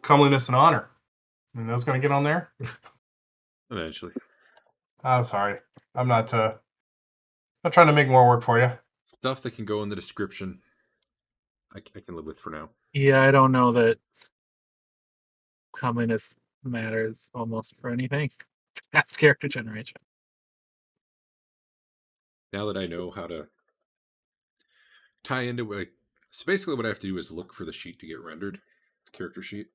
comeliness and honor. And those going to get on there? Eventually. I'm sorry. I'm not trying to make more work for you. Stuff that can go in the description, I can live with for now. Yeah, I don't know that comeliness matters almost for anything. That's character generation. Now that I know how to tie into it, so basically what I have to do is look for the sheet to get rendered, the character sheet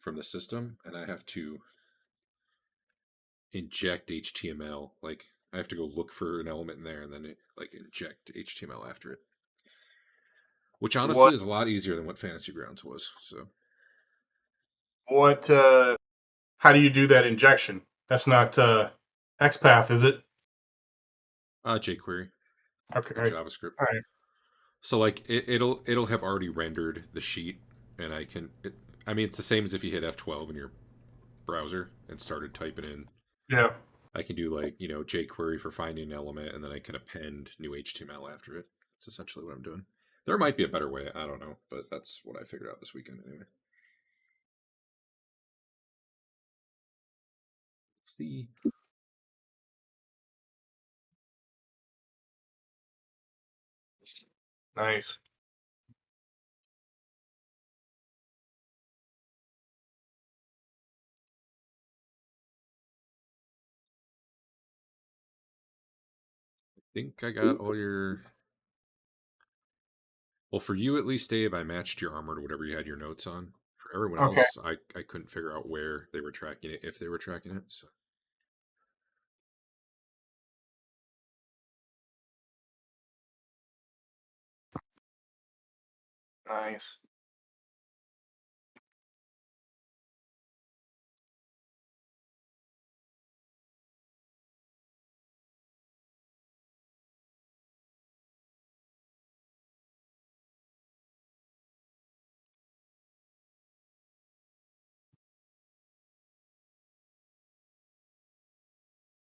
from the system, and I have to inject HTML. Like I have to go look for an element in there and then inject HTML after it. Which honestly is a lot easier than what Fantasy Grounds was. So how do you do that injection? That's not XPath, is it? jQuery. Okay. JavaScript. All right. So like it'll have already rendered the sheet, and I mean it's the same as if you hit F12 in your browser and started typing in. Yeah. I can do jQuery for finding an element, and then I can append new HTML after it. That's essentially what I'm doing. There might be a better way, I don't know, but that's what I figured out this weekend anyway. See. Nice. I think I got all your... Well, for you at least, Dave, I matched your armor to whatever you had your notes on. For everyone else, I couldn't figure out where they were tracking it, if they were tracking it. So. Nice.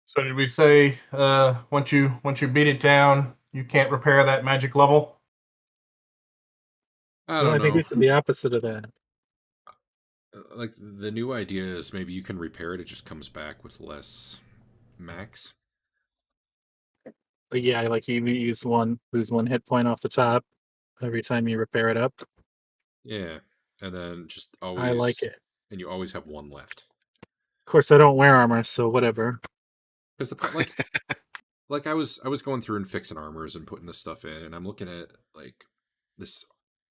So did we say once you beat it down, you can't repair that magic level? I don't know. I think we said the opposite of that. Like the new idea is maybe you can repair it. It just comes back with less max. But yeah, like you lose one hit point off the top every time you repair it up. Yeah, and then just always. I like it. And you always have one left. Of course, I don't wear armor, so whatever. Because like I was going through and fixing armors and putting this stuff in, and I'm looking at like this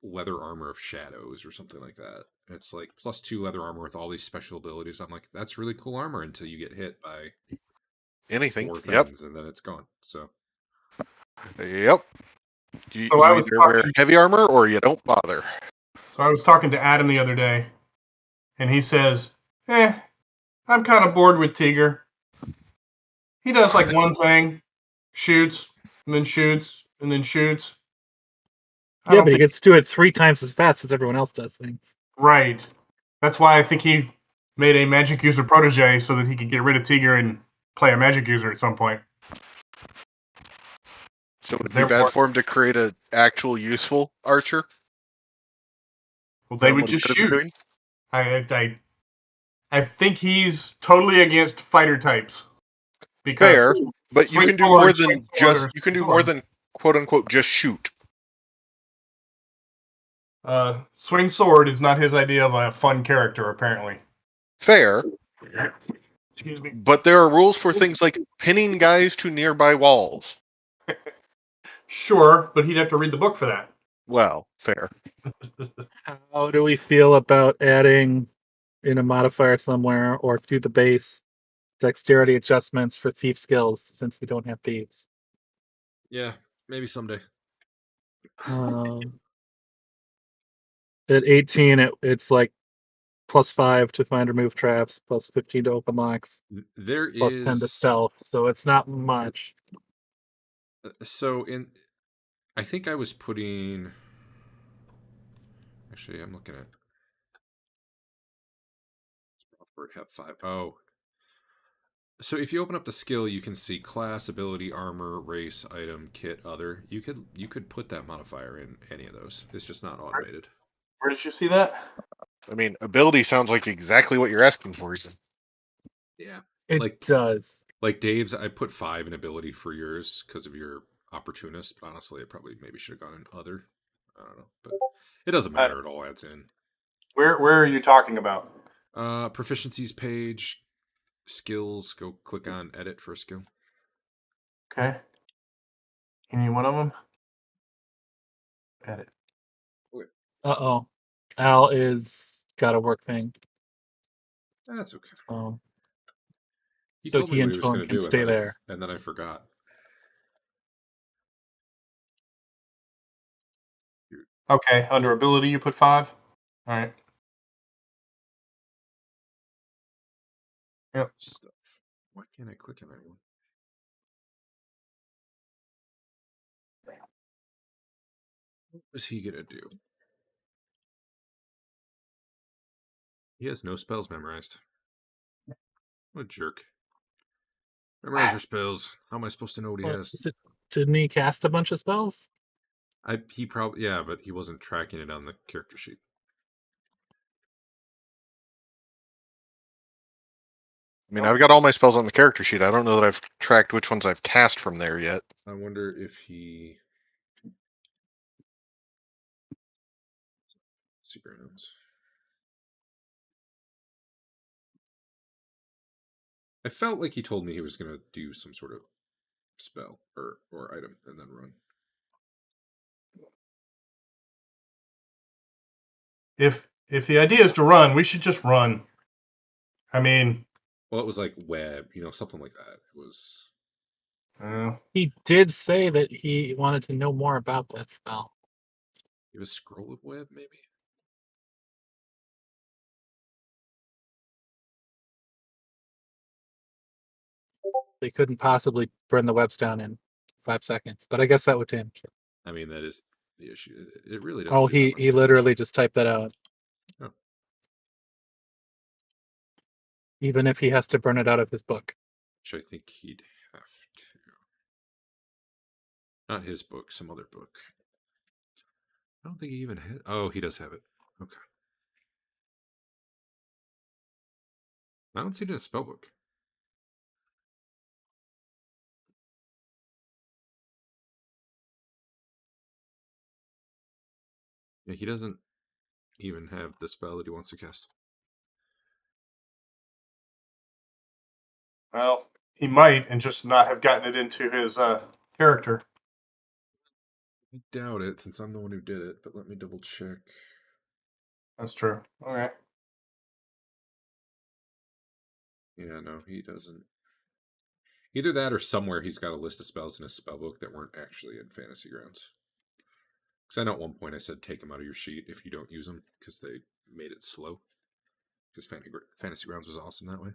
leather armor of shadows or something like that. And it's like +2 leather armor with all these special abilities. I'm like, that's really cool armor until you get hit by anything. 4 things, and then it's gone. So. Yep. You So either wear heavy armor or you don't bother. So I was talking to Adam the other day, and he says, I'm kind of bored with Teeger. He does like one thing, shoots, and then shoots, and then shoots. Yeah, but he gets to do it 3 times as fast as everyone else does things. Right. That's why I think he made a magic user protege so that he could get rid of Teeger and play a magic user at some point. So would it be bad for him to create an actual useful archer? Well, they would just shoot. I think he's totally against fighter types. Fair, but you can do more than quote unquote just shoot. Swing sword is not his idea of a fun character, apparently. Fair. Excuse me. But there are rules for things like pinning guys to nearby walls. Sure, but he'd have to read the book for that. Well, fair. How do we feel about adding in a modifier somewhere or to the base dexterity adjustments for thief skills since we don't have thieves? Yeah, maybe someday. At 18, it's like +5 to find remove traps, +15 to open locks, there +10 to stealth, so it's not much. So I think I was putting... Actually, I'm looking at... Rothbert have 5. Oh. So if you open up the skill, you can see class, ability, armor, race, item, kit, other. You could put that modifier in any of those. It's just not automated. Where did you see that? I mean, ability sounds like exactly what you're asking for. Ethan. Yeah. It does. Like Dave's, I put 5 in ability for yours because of your opportunist, but honestly, it probably maybe should have gone in other. I don't know, but it doesn't matter. It all adds in. Where are you talking about? Proficiencies page, skills. Go click on edit for a skill. Okay. Any one of them? Edit. Uh-oh. Al is got a work thing. That's okay. He So told me he what and he was going Tone to can do, stay there. and then I forgot. Okay, under ability you put 5. All right. Yep. Stuff. Why can't I click on anyone? What is he gonna do? He has no spells memorized. What a jerk. Memorize your spells. How am I supposed to know what he has? Didn't he cast a bunch of spells? He probably, yeah, but he wasn't tracking it on the character sheet. I mean, I've got all my spells on the character sheet. I don't know that I've tracked which ones I've cast from there yet. I wonder if he... Grounds. I felt like he told me he was going to do some sort of spell or item and then run. If the idea is to run, we should just run. I mean, well, it was like web, something like that. It was. He did say that he wanted to know more about that spell. It was scroll of web, maybe. They couldn't possibly burn the webs down in 5 seconds, but I guess that would change. I mean, that is the issue. It really doesn't. Oh, he literally just typed that out. Oh. Even if he has to burn it out of his book. Which I think he'd have to. Not his book, some other book. I don't think he even had. Oh, he does have it. Okay. I don't see it in his spell book. Yeah, he doesn't even have the spell that he wants to cast. Well, he might and just not have gotten it into his character. I doubt it, since I'm the one who did it, but let me double check. That's true. All right. Yeah, no, he doesn't. Either that or somewhere he's got a list of spells in his spellbook that weren't actually in Fantasy Grounds. Because I know at one point I said take them out of your sheet if you don't use them, because they made it slow. Because Fantasy Grounds was awesome that way.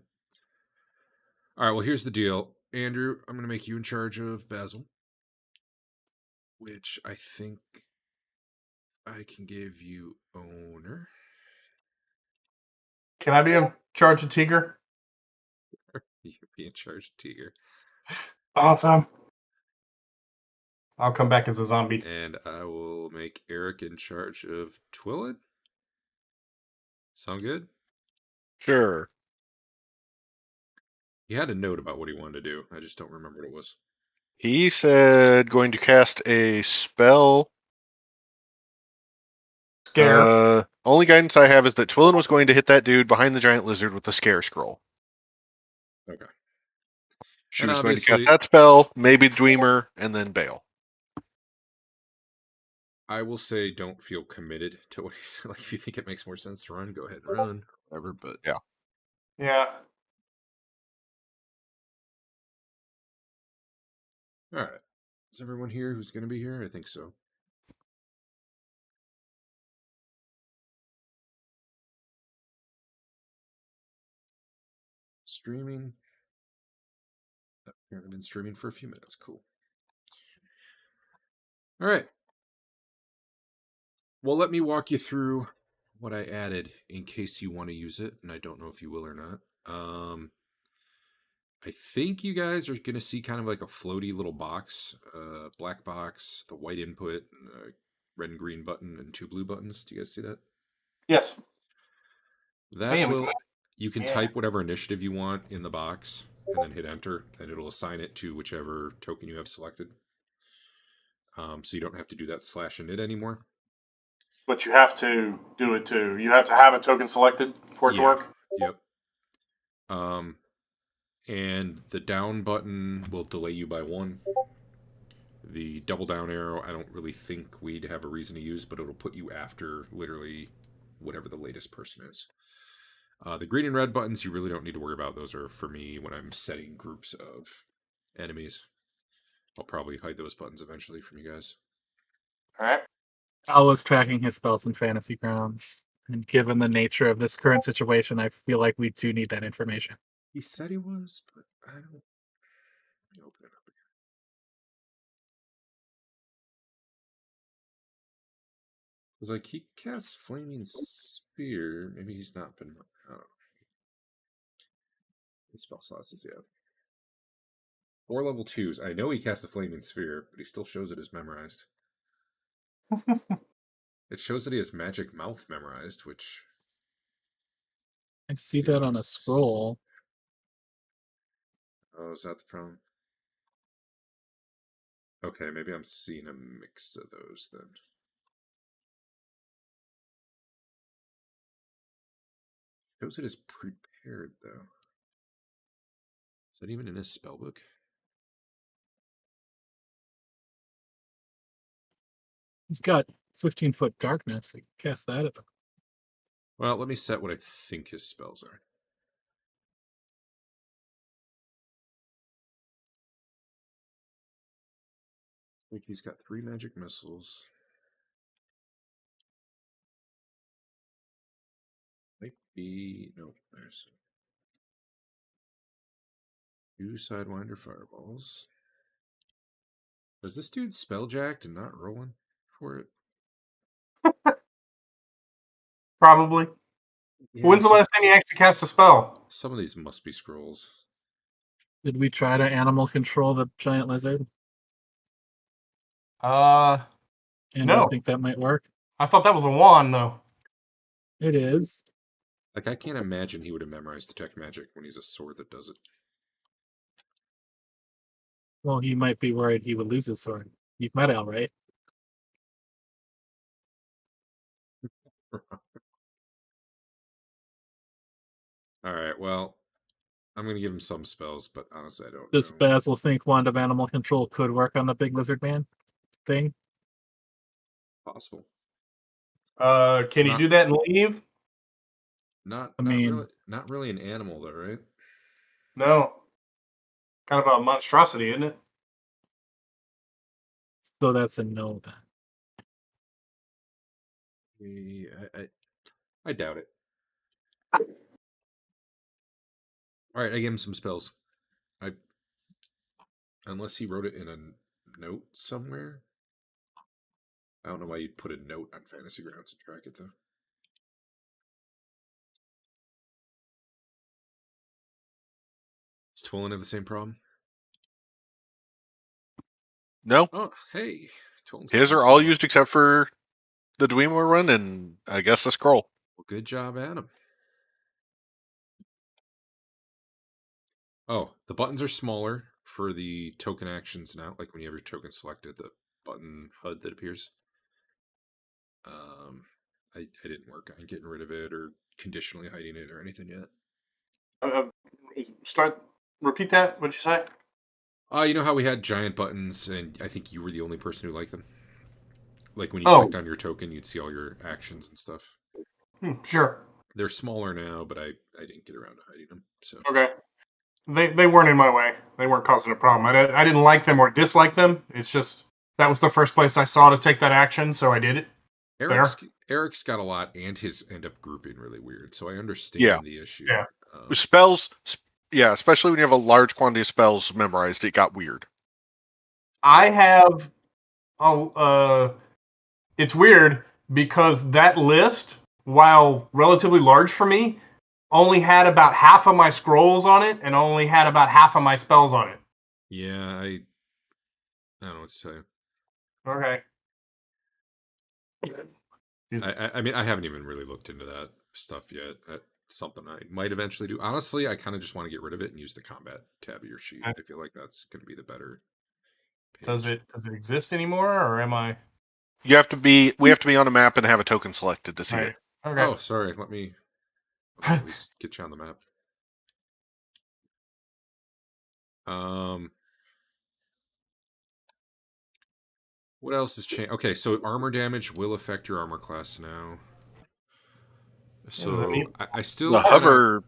All right, well, here's the deal. Andrew, I'm going to make you in charge of Basil. Which I think I can give you owner. Can I be in charge of Teeger? You can be in charge of Teeger. Awesome. I'll come back as a zombie. And I will make Eric in charge of Twillid. Sound good? Sure. He had a note about what he wanted to do. I just don't remember what it was. He said going to cast a spell. Scare. Only guidance I have is that Twillin was going to hit that dude behind the giant lizard with the scare scroll. Okay. She And was going to obviously- cast that spell, maybe Dweemer, and then bail. I will say don't feel committed to what he said. Like, if you think it makes more sense to run, go ahead and run. Whatever, but... Yeah. Alright. Is everyone here who's going to be here? I think so. Streaming. I've been streaming for a few minutes. Cool. Alright. Well, let me walk you through what I added in case you want to use it, and I don't know if you will or not. I think you guys are going to see kind of like a floaty little box, black box, the white input, red and green button, and 2 blue buttons. Do you guys see that? Yes. That will. You can Yeah. type whatever initiative you want in the box and then hit enter, and it'll assign it to whichever token you have selected. So you don't have to do that /init anymore. But you have to do it too. You have to have a token selected for it to work. Yep. And the down button will delay you by 1. The double down arrow, I don't really think we'd have a reason to use, but it'll put you after literally whatever the latest person is. The green and red buttons, you really don't need to worry about. Those are for me when I'm setting groups of enemies. I'll probably hide those buttons eventually from you guys. All right. Al was tracking his spells in Fantasy Grounds, and given the nature of this current situation, I feel like we do need that information. He said he was, but I don't. Let me open it up again. It's like he casts Flaming Spear. Maybe he's not been. I don't know. What spell slots does he have? 4 level 2s. I know he cast a Flaming Sphere, but he still shows it as memorized. It shows that he has Magic Mouth memorized, which... I see that on a scroll. Oh, is that the problem? Okay, maybe I'm seeing a mix of those then. Shows it as prepared, though. Is that even in his spellbook? He's got 15-foot darkness. He can cast that at the... Well, let me set what I think his spells are. I think he's got 3 magic missiles. Might be... No, there's 2 Sidewinder fireballs. Was this dude spelljacked and not rolling for it? Probably. Yeah, When's the last time you actually cast a spell? Some of these must be scrolls. Did we try to animal control the giant lizard? And I think that might work. I thought that was a wand, though. It is. Like, I can't imagine he would have memorized Detect Magic when he's a sword that does it. Well, he might be worried he would lose his sword. You've met Al, right? Alright, well, I'm going to give him some spells, but honestly, I don't Does know. Basil think Wand of Animal Control could work on the big lizard man thing? Possible. Can you do that and leave? Not I mean- really, not really an animal, though, right? No. Kind of a monstrosity, isn't it? So that's a no then. I doubt it. Alright, I gave him some spells. Unless he wrote it in a note somewhere. I don't know why you'd put a note on Fantasy Grounds to track it, though. Does Twillin have the same problem? No, Oh, hey. Twillin's his are all used except for the Dwemer one, and I guess the scroll. Well, good job, Adam. Oh, the buttons are smaller for the token actions now. Like when you have your token selected, the button HUD that appears. I didn't work on getting rid of it or conditionally hiding it or anything yet. Repeat that. What'd you say? You know how we had giant buttons, and I think you were the only person who liked them? Like when you clicked on your token, you'd see all your actions and stuff. Sure. They're smaller now, but I didn't get around to hiding them. So Okay. They weren't in my way. They weren't causing a problem. I didn't like them or dislike them. It's just that was the first place I saw to take that action, so I did it. Eric's got a lot, and his end up grouping really weird. So I understand the issue. Yeah. Spells, yeah, especially when you have a large quantity of spells memorized, it got weird. I have it's weird because that list, while relatively large for me, only had about half of my scrolls on it and only had about half of my spells on it. Yeah, I don't know what to tell you. Okay. I mean, I haven't even really looked into that stuff yet. something I might eventually do. Honestly, I kind of just want to get rid of it and use the combat tab of your sheet. Okay. I feel like that's going to be the better page. Does it exist anymore, or am I? We have to be on a map and have a token selected to see Right. it. Okay. Oh, sorry. Let me at least get you on the map. What else has changed? Okay, so armor damage will affect your armor class now. So I still The cannot... hover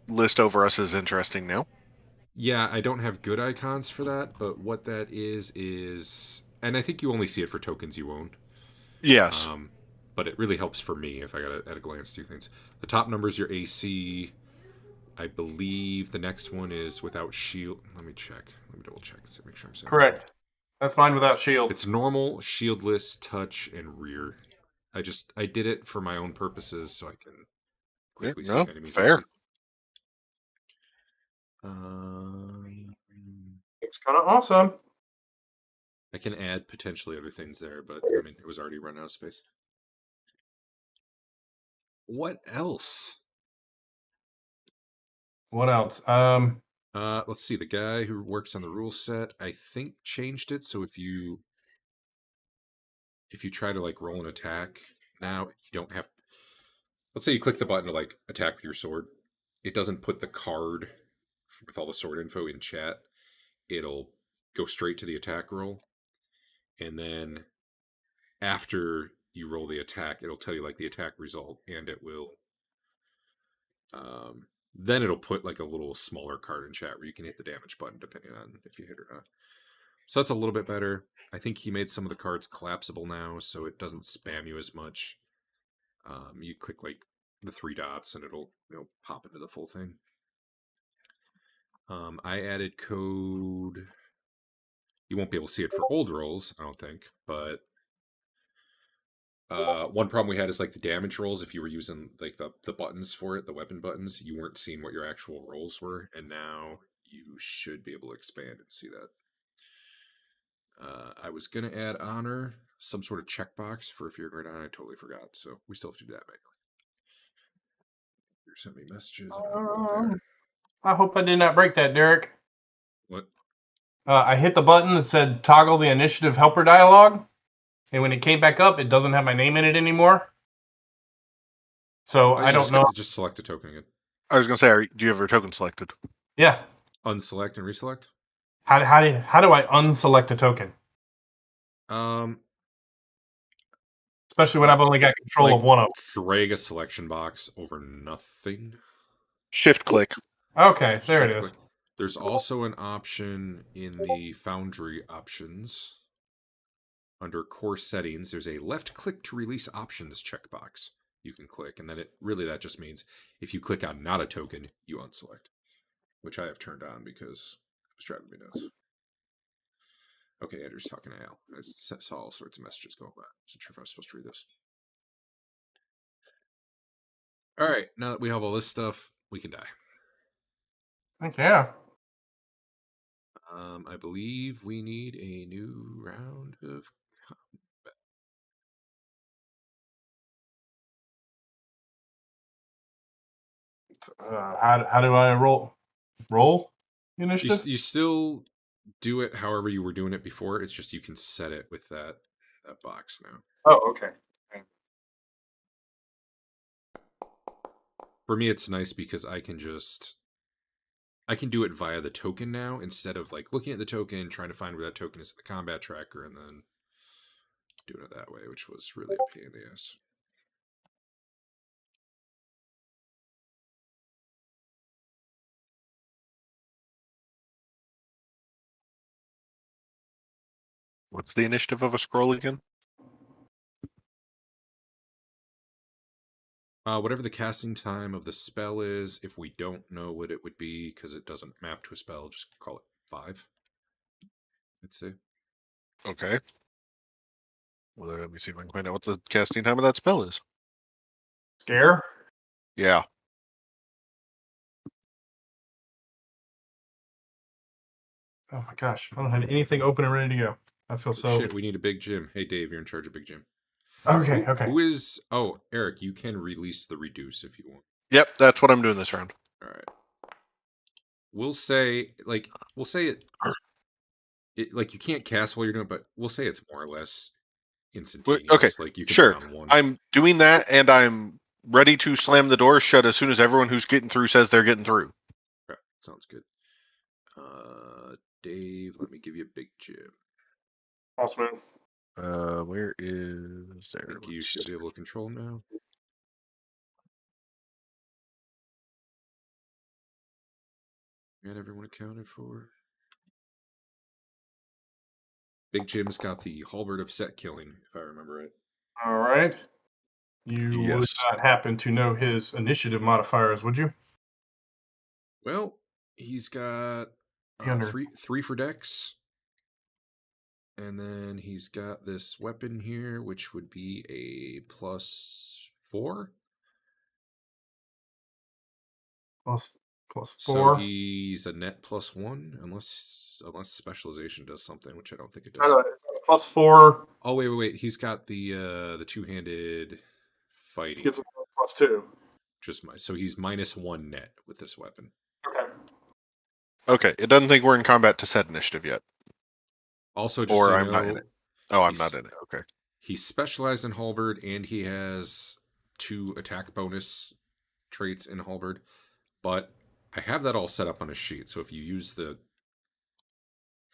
list over us is interesting now. Yeah, I don't have good icons for that, but what that is, and I think you only see it for tokens you own. Yes. But it really helps for me if I got to at a glance do things. The top number is your AC. I believe the next one is without shield. Let me check. Let me double check to make sure I'm saying correct. That's mine without shield. It's normal, shieldless, touch, and rear. I did it for my own purposes so I can quickly see enemies. Fair. It's kind of awesome. I can add potentially other things there, but I mean, it was already run out of space. What else? What else? Let's see. The guy who works on the rule set, I think, changed it. So if you try to like roll an attack now, you don't have. Let's say you click the button to like attack with your sword. It doesn't put the card with all the sword info in chat. It'll go straight to the attack roll, and then after you roll the attack, it'll tell you like the attack result, and it will. Then it'll put like a little smaller card in chat where you can hit the damage button depending on if you hit or not. So that's a little bit better. I think he made some of the cards collapsible now, so it doesn't spam you as much. You click like the 3 dots and it'll pop into the full thing. I added code. You won't be able to see it for old rolls, I don't think, but one problem we had is like the damage rolls. If you were using like the buttons for it, the weapon buttons, you weren't seeing what your actual rolls were, and now you should be able to expand and see that. I was gonna add honor, some sort of checkbox for if you're great on. I totally forgot, so we still have to do that manually. You sent me messages. I hope I did not break that, Derek. What? I hit the button that said toggle the initiative helper dialog, and when it came back up, it doesn't have my name in it anymore. So I don't know. Just select a token again. I was going to say, do you have your token selected? Yeah. Unselect and reselect. How do I unselect a token? Especially when I've only got control of one of them. Drag a selection box over nothing. Shift click. Okay, there it is. Click. There's also an option in the Foundry options. Under core settings, there's a left click to release options checkbox you can click, and then that just means if you click on not a token, you unselect, which I have turned on because it was driving me nuts. Okay, Andrew's talking to Al. I saw all sorts of messages going by. I wasn't sure if I was supposed to read this. All right, now that we have all this stuff, we can die. Heck yeah. I believe we need a new round of combat. How do I roll? Roll initiative? You still do it however you were doing it before. It's just you can set it with that box now. Oh, okay. For me, it's nice because I can do it via the token now instead of like looking at the token, trying to find where that token is in the combat tracker, and then doing it that way, which was really a pain in the ass. What's the initiative of a scroll again? Whatever the casting time of the spell is, if we don't know what it would be because it doesn't map to a spell, just call it 5. I'd say. Okay. Well, let me see if I can find out what the casting time of that spell is. Scare? Yeah. Oh my gosh, I don't have anything open and ready to go. I feel so. Shit, we need a big gym. Hey, Dave, you're in charge of big gym. Okay. Who is? Oh, Eric, you can release the reduce if you want. Yep, that's what I'm doing this round. All right. We'll say it like you can't cast while you're doing it, but we'll say it's more or less instantaneous. Okay, Like you can sure. put on one. I'm doing that, and I'm ready to slam the door shut as soon as everyone who's getting through says they're getting through. Okay, sounds good. Dave, let me give you a big Jim. Awesome. Where is I think you should be able to control him now. Got everyone accounted for. Big Jim's got the halberd of set killing, if I remember right. All right. You would Yes. not happen to know his initiative modifiers, would you? Well, he's got Under. three for dex. And then he's got this weapon here, which would be a +4. Plus So 4. he's a net +1, unless specialization does something, which I don't think it I does. don't know, is that a +4? Oh wait. He's got the two-handed fighting. Gives him a +2. So he's -1 net with this weapon. Okay. Okay, it doesn't think we're in combat to set initiative yet. Also, just Or so you I'm not in know, it. Oh, I'm he's- not in it. Okay. he's specialized in halberd, and he has 2 attack bonus traits in halberd. But I have that all set up on a sheet. So if you're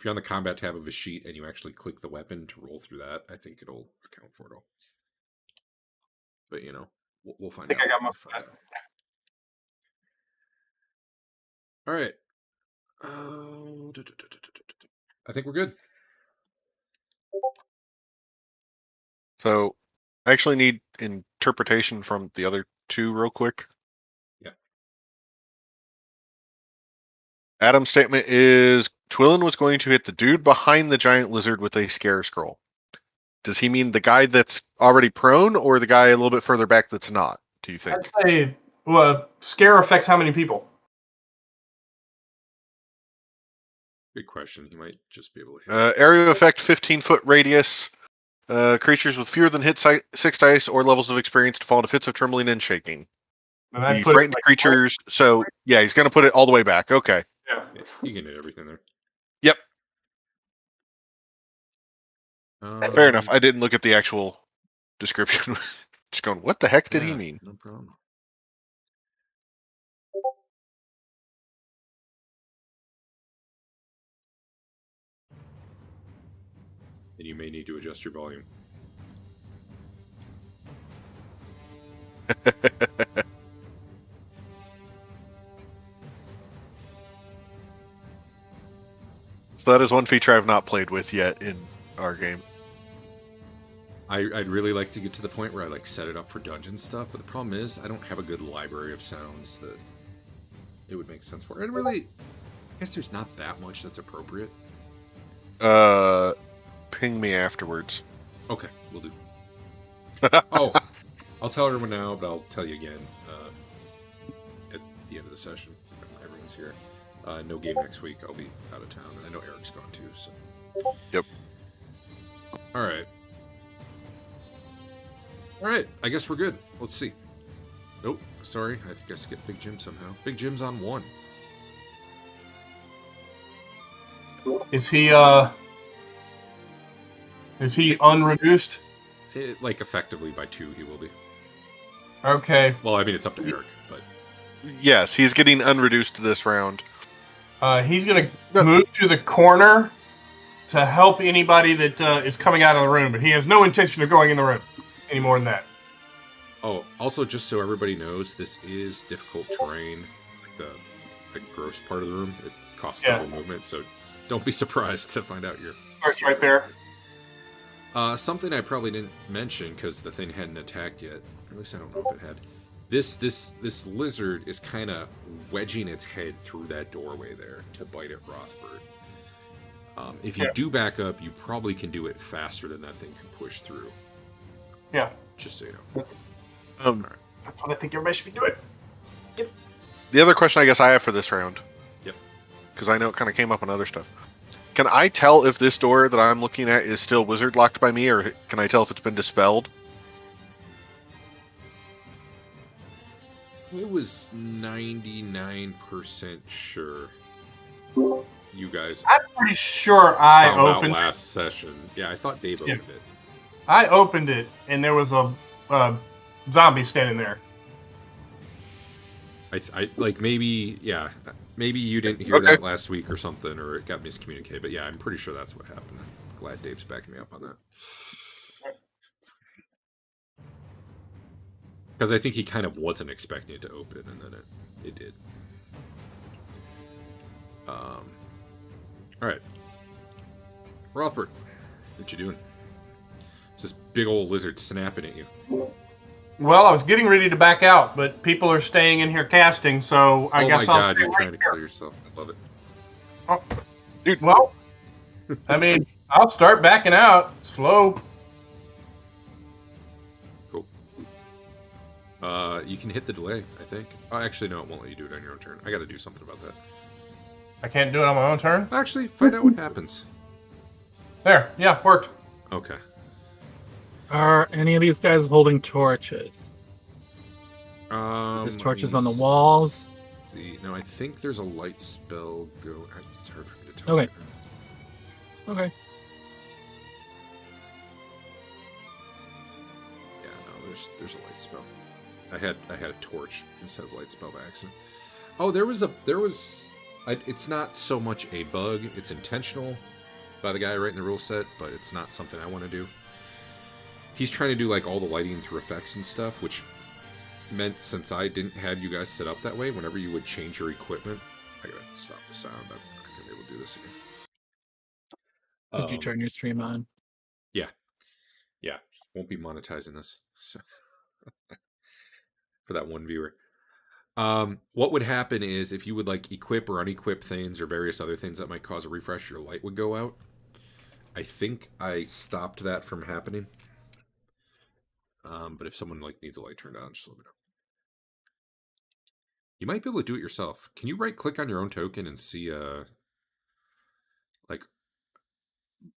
on the combat tab of a sheet and you actually click the weapon to roll through that, I think it'll account for it all. But we'll find out. I got my. We'll find out. All right. I think we're good. So, I actually need interpretation from the other 2 real quick. Yeah. Adam's statement is Twillin was going to hit the dude behind the giant lizard with a scare scroll. Does he mean the guy that's already prone, or the guy a little bit further back that's not? Do you think? I'd say, scare affects how many people? Good question. He might just be able to hit. Area effect 15-foot radius. Creatures with fewer than 6 dice or levels of experience to fall into fits of trembling and shaking. And I'd The put it, frightened creatures. So, yeah, he's going to put it all the way back. Okay. Yeah. You can hit everything there. Yep. Fair enough. I didn't look at the actual description. Just going, what the heck did he mean? No problem. And you may need to adjust your volume. So that is one feature I've not played with yet in our game. I'd really like to get to the point where I set it up for dungeon stuff, but the problem is I don't have a good library of sounds that it would make sense for. And really, I guess there's not that much that's appropriate. Ping me afterwards. Okay, we'll do. Oh, I'll tell everyone now, but I'll tell you again at the end of the session when everyone's here. No game next week. I'll be out of town, and I know Eric's gone too. So. Yep. All right. All right. I guess we're good. Let's see. Nope. Sorry. I think I skipped Big Jim somehow. Big Jim's on 1. Is he unreduced? Effectively by 2, he will be. Okay. Well, I mean, it's up to Eric, but Yes, he's getting unreduced this round. He's going to move to the corner to help anybody that is coming out of the room, but he has no intention of going in the room any more than that. oh, also just so everybody knows, this is difficult terrain. The gross part of the room, it costs double movement, so don't be surprised to find out you're. Starts right there. Something I probably didn't mention because the thing hadn't attacked yet. At least I don't know if it had. This lizard is kind of wedging its head through that doorway there to bite at Rothbert. If you do back up, you probably can do it faster than that thing can push through. Yeah. Just so you know. That's what I think everybody should be doing. The other question I guess I have for this round. Yep. Because I know it kind of came up on other stuff. Can I tell if this door that I'm looking at is still wizard locked by me, or can I tell if it's been dispelled? It was 99% sure you guys I'm pretty sure I found out opened. last session. Yeah, I thought Dave Yeah. opened it. I opened it, and there was a zombie standing there. I like maybe you didn't hear Okay. that last week or something, or it got miscommunicated. But yeah, I'm pretty sure that's what happened. I'm glad Dave's backing me up on that. Because I think he kind of wasn't expecting it to open, and then it did. All right, Rothbert, what you doing? It's this big old lizard snapping at you. Well, I was getting ready to back out, but people are staying in here casting, so I guess I'll stay You're right trying to here. kill yourself. I love it. Oh, Dude. well, I mean, I'll start backing out slow. Cool. You can hit the delay, I think. Oh, actually, no, it won't let you do it on your own turn. I got to do something about that. I can't do it on my own turn. Actually, find out what happens. There, yeah, worked. Okay. Are any of these guys holding torches? There's Let torches me on the walls. No, I think there's a light spell go. It's hard for me to tell. Okay. right now. Okay. Yeah, no, there's a light spell. I had a torch instead of light spell by accident. Oh, it's not so much a bug. It's intentional by the guy writing the rule set, but it's not something I want to do. He's trying to do like all the lighting through effects and stuff, which meant since I didn't have you guys set up that way, whenever you would change your equipment, I gotta stop the sound. I'm not gonna be able to do this again. Did you turn your stream on? Yeah, won't be monetizing this so for that one viewer. What would happen is if you would like equip or unequip things or various other things that might cause a refresh, your light would go out. I think I stopped that from happening. But if someone like needs a light turned on, just let me know. You might be able to do it yourself. Can you right click on your own token and see like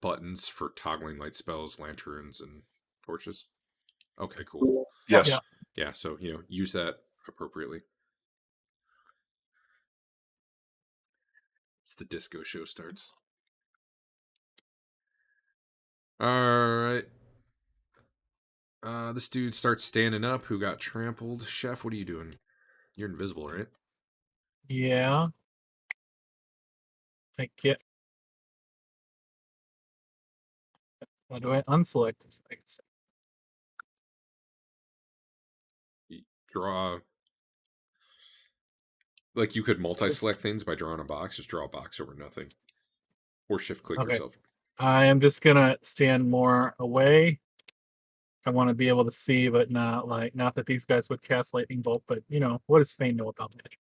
buttons for toggling light spells, lanterns, and torches? Okay, cool. Yes. Yeah. Yeah, so use that appropriately. It's the disco show starts. Alright. This dude starts standing up who got trampled. Chef, what are you doing? You're invisible, right? Yeah. I get. What do I unselect? I guess. You draw. Like you could multi-select things by drawing a box. Just draw a box over nothing. Or shift click Okay. yourself. I am just gonna stand more away. I want to be able to see, but not that these guys would cast lightning bolt. But what does Fain know about magic?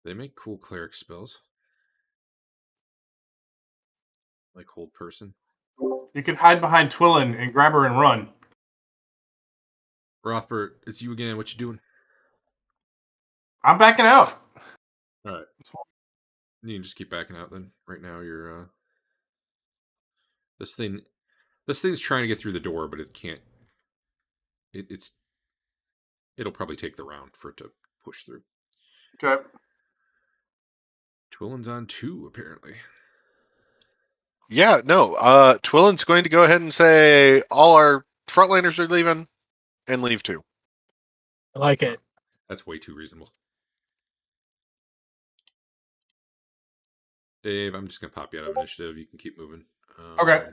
They make cool cleric spells. Like hold person. You can hide behind Twillin and grab her and run. Rothbert, it's you again. What you doing? I'm backing out. Alright. You can just keep backing out then. Right now you're This thing's trying to get through the door, but it can't. It'll probably take the round for it to push through. Okay. Twillin's on 2, apparently. Yeah, no. Twillin's going to go ahead and say all our frontliners are leaving and leave too. I like it. That's way too reasonable. Dave, I'm just going to pop you out of initiative. You can keep moving. Okay.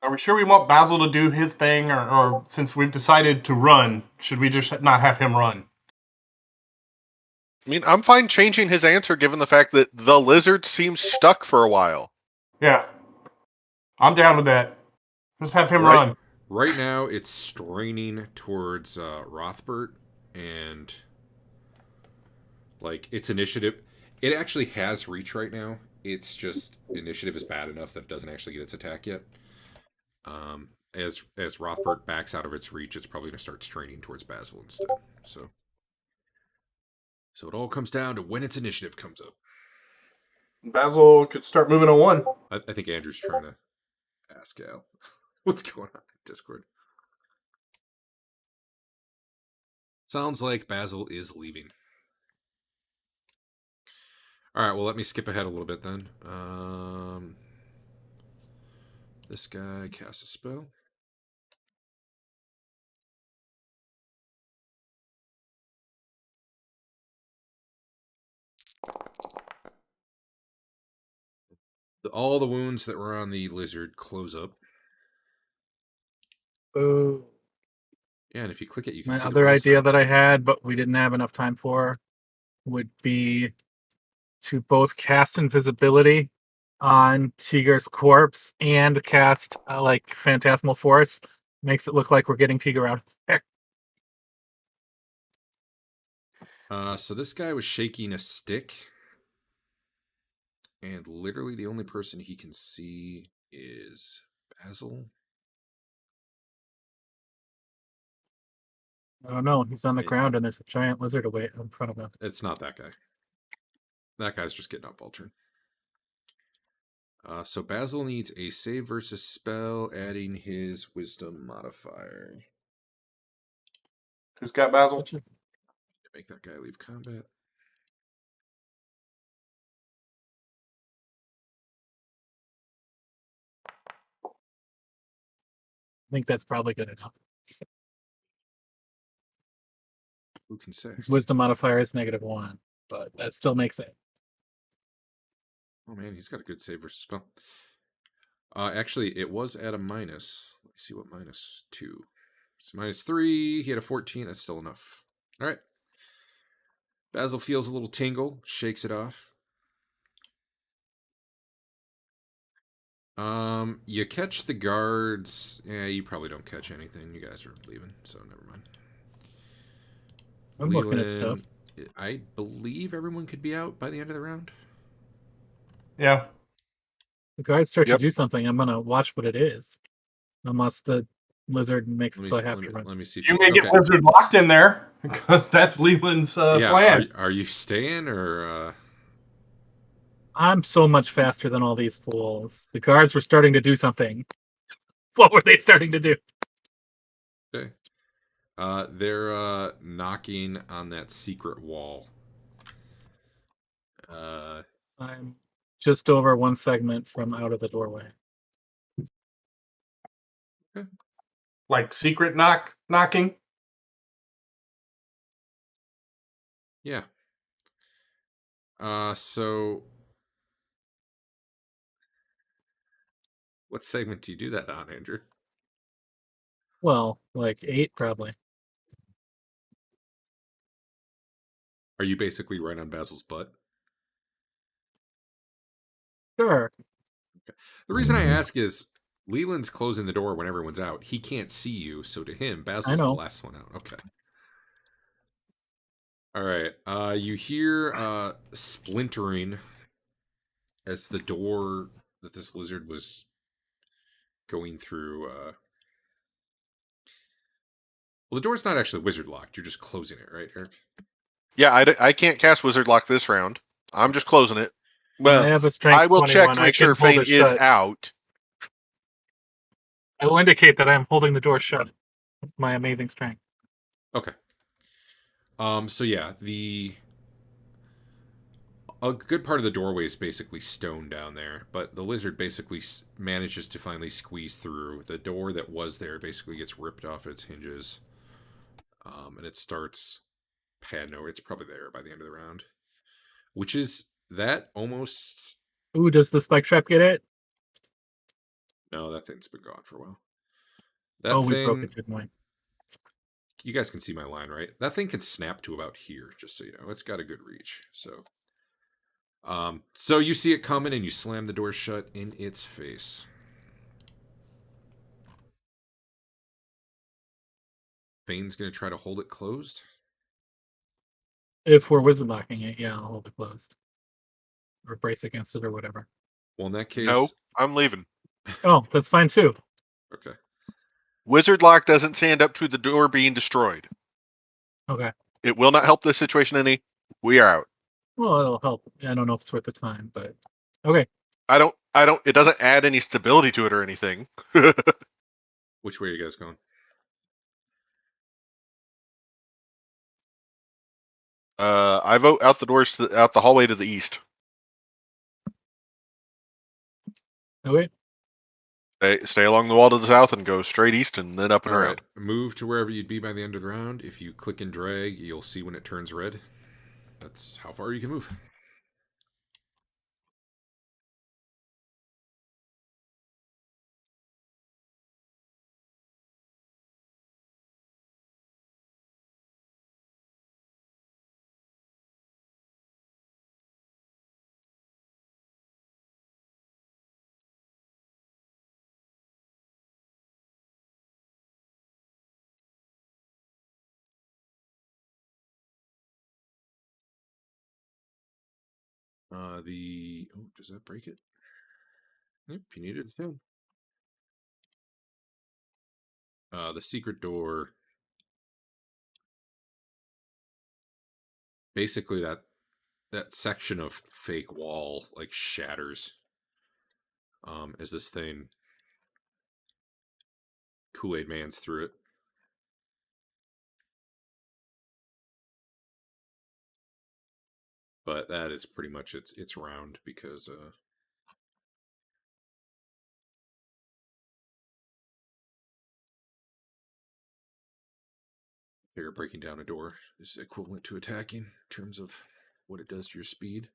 Are we sure we want Basil to do his thing, or since we've decided to run, should we just not have him run? I mean, I'm fine changing his answer given the fact that the lizard seems stuck for a while. Yeah. I'm down with that. Just have him Right. run. Right now, it's straining towards Rothbert, and like its initiative. It actually has reach right now. It's just initiative is bad enough that it doesn't actually get its attack yet. As Rothbert backs out of its reach, it's probably going to start straining towards Basil instead. So it all comes down to when its initiative comes up. Basil could start moving on 1. I think Andrew's trying to ask Al what's going on. Discord. Sounds like Basil is leaving. All right, well, let me skip ahead a little bit then. This guy casts a spell. All the wounds that were on the lizard close up. Ooh. Yeah, and if you click it, you can My see the other rolls idea now. that I had, but we didn't have enough time for, would be to both cast invisibility on Teeger's corpse and cast like Phantasmal Force. Makes it look like we're getting Teeger out of there. So this guy was shaking a stick. And literally the only person he can see is Basil. I don't know. He's on the ground and there's a giant lizard away in front of him. It's not that guy. That guy's just getting up all turn. So Basil needs a save versus spell, adding his wisdom modifier. Who's got Basil? Make that guy leave combat. I think that's probably good enough. Who can say? His wisdom modifier is -1, but that still makes it. Oh man, he's got a good save versus spell. Actually, it was at a minus. Let me see what -2. So -3. He had a 14. That's still enough. All right. Basil feels a little tingle, shakes it off. You catch the guards. Yeah, you probably don't catch anything. You guys are leaving, so never mind. I'm looking at stuff. I believe everyone could be out by the end of the round. Yeah. The guards start Yep. to do something. I'm gonna watch what it is, unless the lizard makes it so I have to run. Let me see. You may get lizard locked in there because that's Leland's plan. Are you staying or? I'm so much faster than all these fools. The guards were starting to do something. What were they starting to do? Okay. They're knocking on that secret wall. I'm just over one segment from out of the doorway. Okay. Like secret knocking? Yeah. So what segment do you do that on, Andrew? Well, like 8 probably. Are you basically right on Basil's butt? Sure. Okay. The reason I ask is Leland's closing the door when everyone's out. He can't see you, so to him, Basil's the last one out. Okay. All right. You hear splintering as the door that this lizard was going through. Well, the door's not actually wizard locked. You're just closing it, right, Eric? Yeah, I can't cast Wizard Lock this round. I'm just closing it. Well, I have a strength I will 21. check to make sure Fain is out. I will indicate that I am holding the door shut with my amazing strength. Okay. So yeah, a good part of the doorway is basically stone down there, but the lizard basically manages to finally squeeze through. The door that was there basically gets ripped off its hinges, and it starts padding over. It's probably there by the end of the round, which is that almost. Ooh, does the spike trap get it? No, that thing's been gone for a while. We broke it, didn't we? You guys can see my line, right? That thing can snap to about here, just so you know. It's got a good reach. So you see it coming and you slam the door shut in its face. Fain's going to try to hold it closed. If we're wizard locking it, yeah, I'll hold it closed. Or brace against it or whatever. Well, in that case... No, I'm leaving. Oh, that's fine too. Okay. Wizard Lock doesn't stand up to the door being destroyed. Okay. It will not help this situation any. We are out. Well, it'll help. I don't know if it's worth the time, but okay. I don't, it doesn't add any stability to it or anything. Which way are you guys going? I vote out the doors out the hallway to the east. Okay. Stay along the wall to the south and go straight east and then up and All around. right, move to wherever you'd be by the end of the round. If you click and drag, you'll see when it turns red. That's how far you can move. Does that break it? Yep, you need it soon. The secret door. Basically, that section of fake wall like shatters. As this thing Kool-Aid Man's through it. But that is pretty much its round because breaking down a door is equivalent to attacking in terms of what it does to your speed.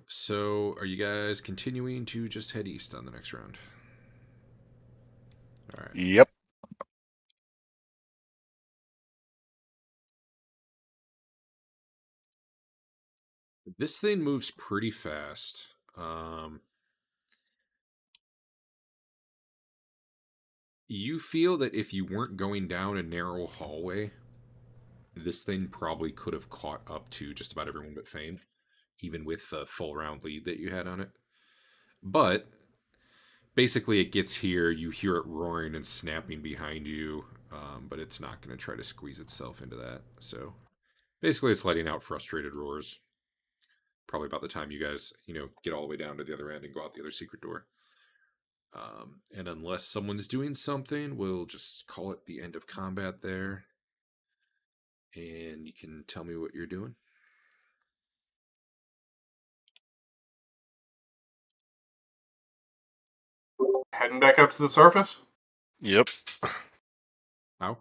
So are you guys continuing to just head east on the next round? All right. Yep. This thing moves pretty fast. You feel that if you weren't going down a narrow hallway, this thing probably could have caught up to just about everyone but Fain, even with the full round lead that you had on it. But basically, it gets here, you hear it roaring and snapping behind you, but it's not going to try to squeeze itself into that. So basically, it's letting out frustrated roars. Probably about the time you guys, get all the way down to the other end and go out the other secret door. And unless someone's doing something, we'll just call it the end of combat there. And you can tell me what you're doing. Heading back up to the surface. Yep. How?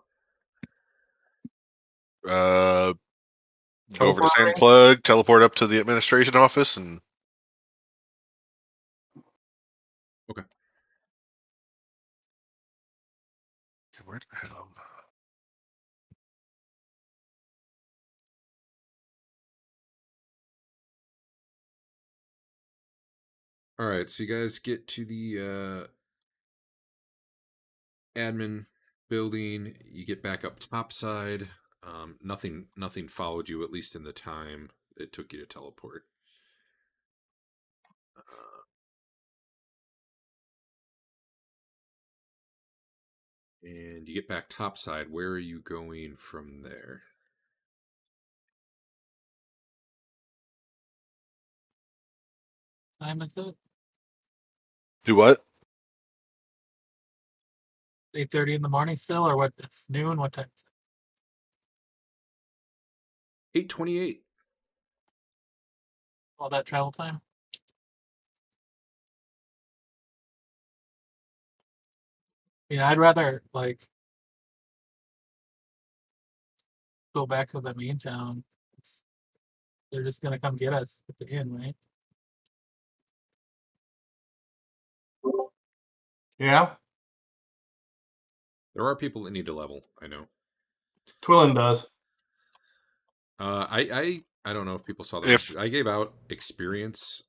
Go over to Teleporting? Sandplug, teleport up to the administration office, and Okay. where the hell? All right, so you guys get to the admin building. You get back up topside. Nothing followed you, at least in the time it took you to teleport. And you get back topside. Where are you going from there? Time is it? Do what? 8:30 in the morning still, or what? It's noon. What time? 8:28. All that travel time. I'd rather go back to the main town. They're just gonna come get us at the inn, right? Yeah, There are people that need to level. I know. Twillin does. I don't know if people saw the If message. I gave out experience.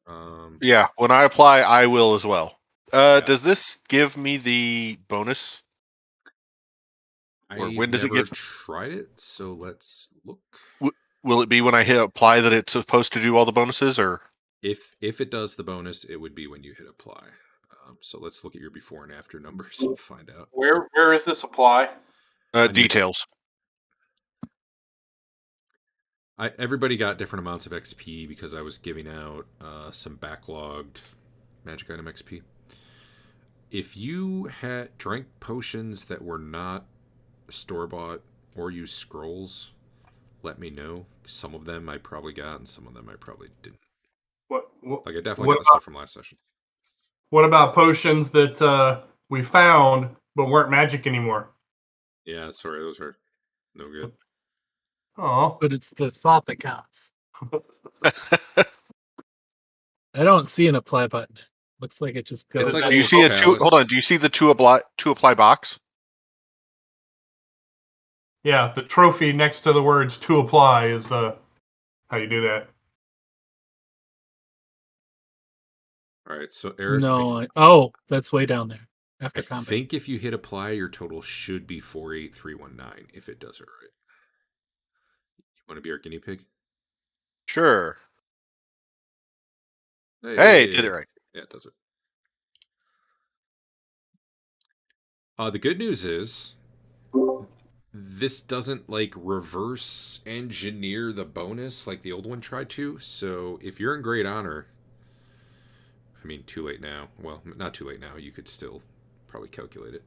yeah, when I apply, I will as well. Yeah. Does this give me the bonus? Or I've when does it never give? tried it, so let's look. Will it be when I hit apply that it's supposed to do all the bonuses, or? If it does the bonus, it would be when you hit apply. So let's look at your before and after numbers and find out. Where is this apply? Details. Everybody got different amounts of XP because I was giving out some backlogged magic item XP. If you had drank potions that were not store bought or used scrolls, let me know. Some of them I probably got, and some of them I probably didn't. What Like I definitely what got the stuff from last session. what about potions that we found but weren't magic anymore? Yeah, sorry, those are no good. Oh, But it's the thought that counts. I don't see an apply button. Looks like it just goes. It's like do you little see a two? Hold on. chalice. Do you see the two apply box? yeah. The trophy next to the words "to apply" is how you do that. All right, so Eric, No. Oh, that's way down there after I combat. think if you hit apply, your total should be 48319 if it does it right. You want to be our guinea pig? Sure. Hey, did it right. Yeah, it does it. The good news is this doesn't like reverse engineer the bonus like the old one tried to. So if you're in great honor, I mean, too late now. Well, not too late now. You could still probably calculate it.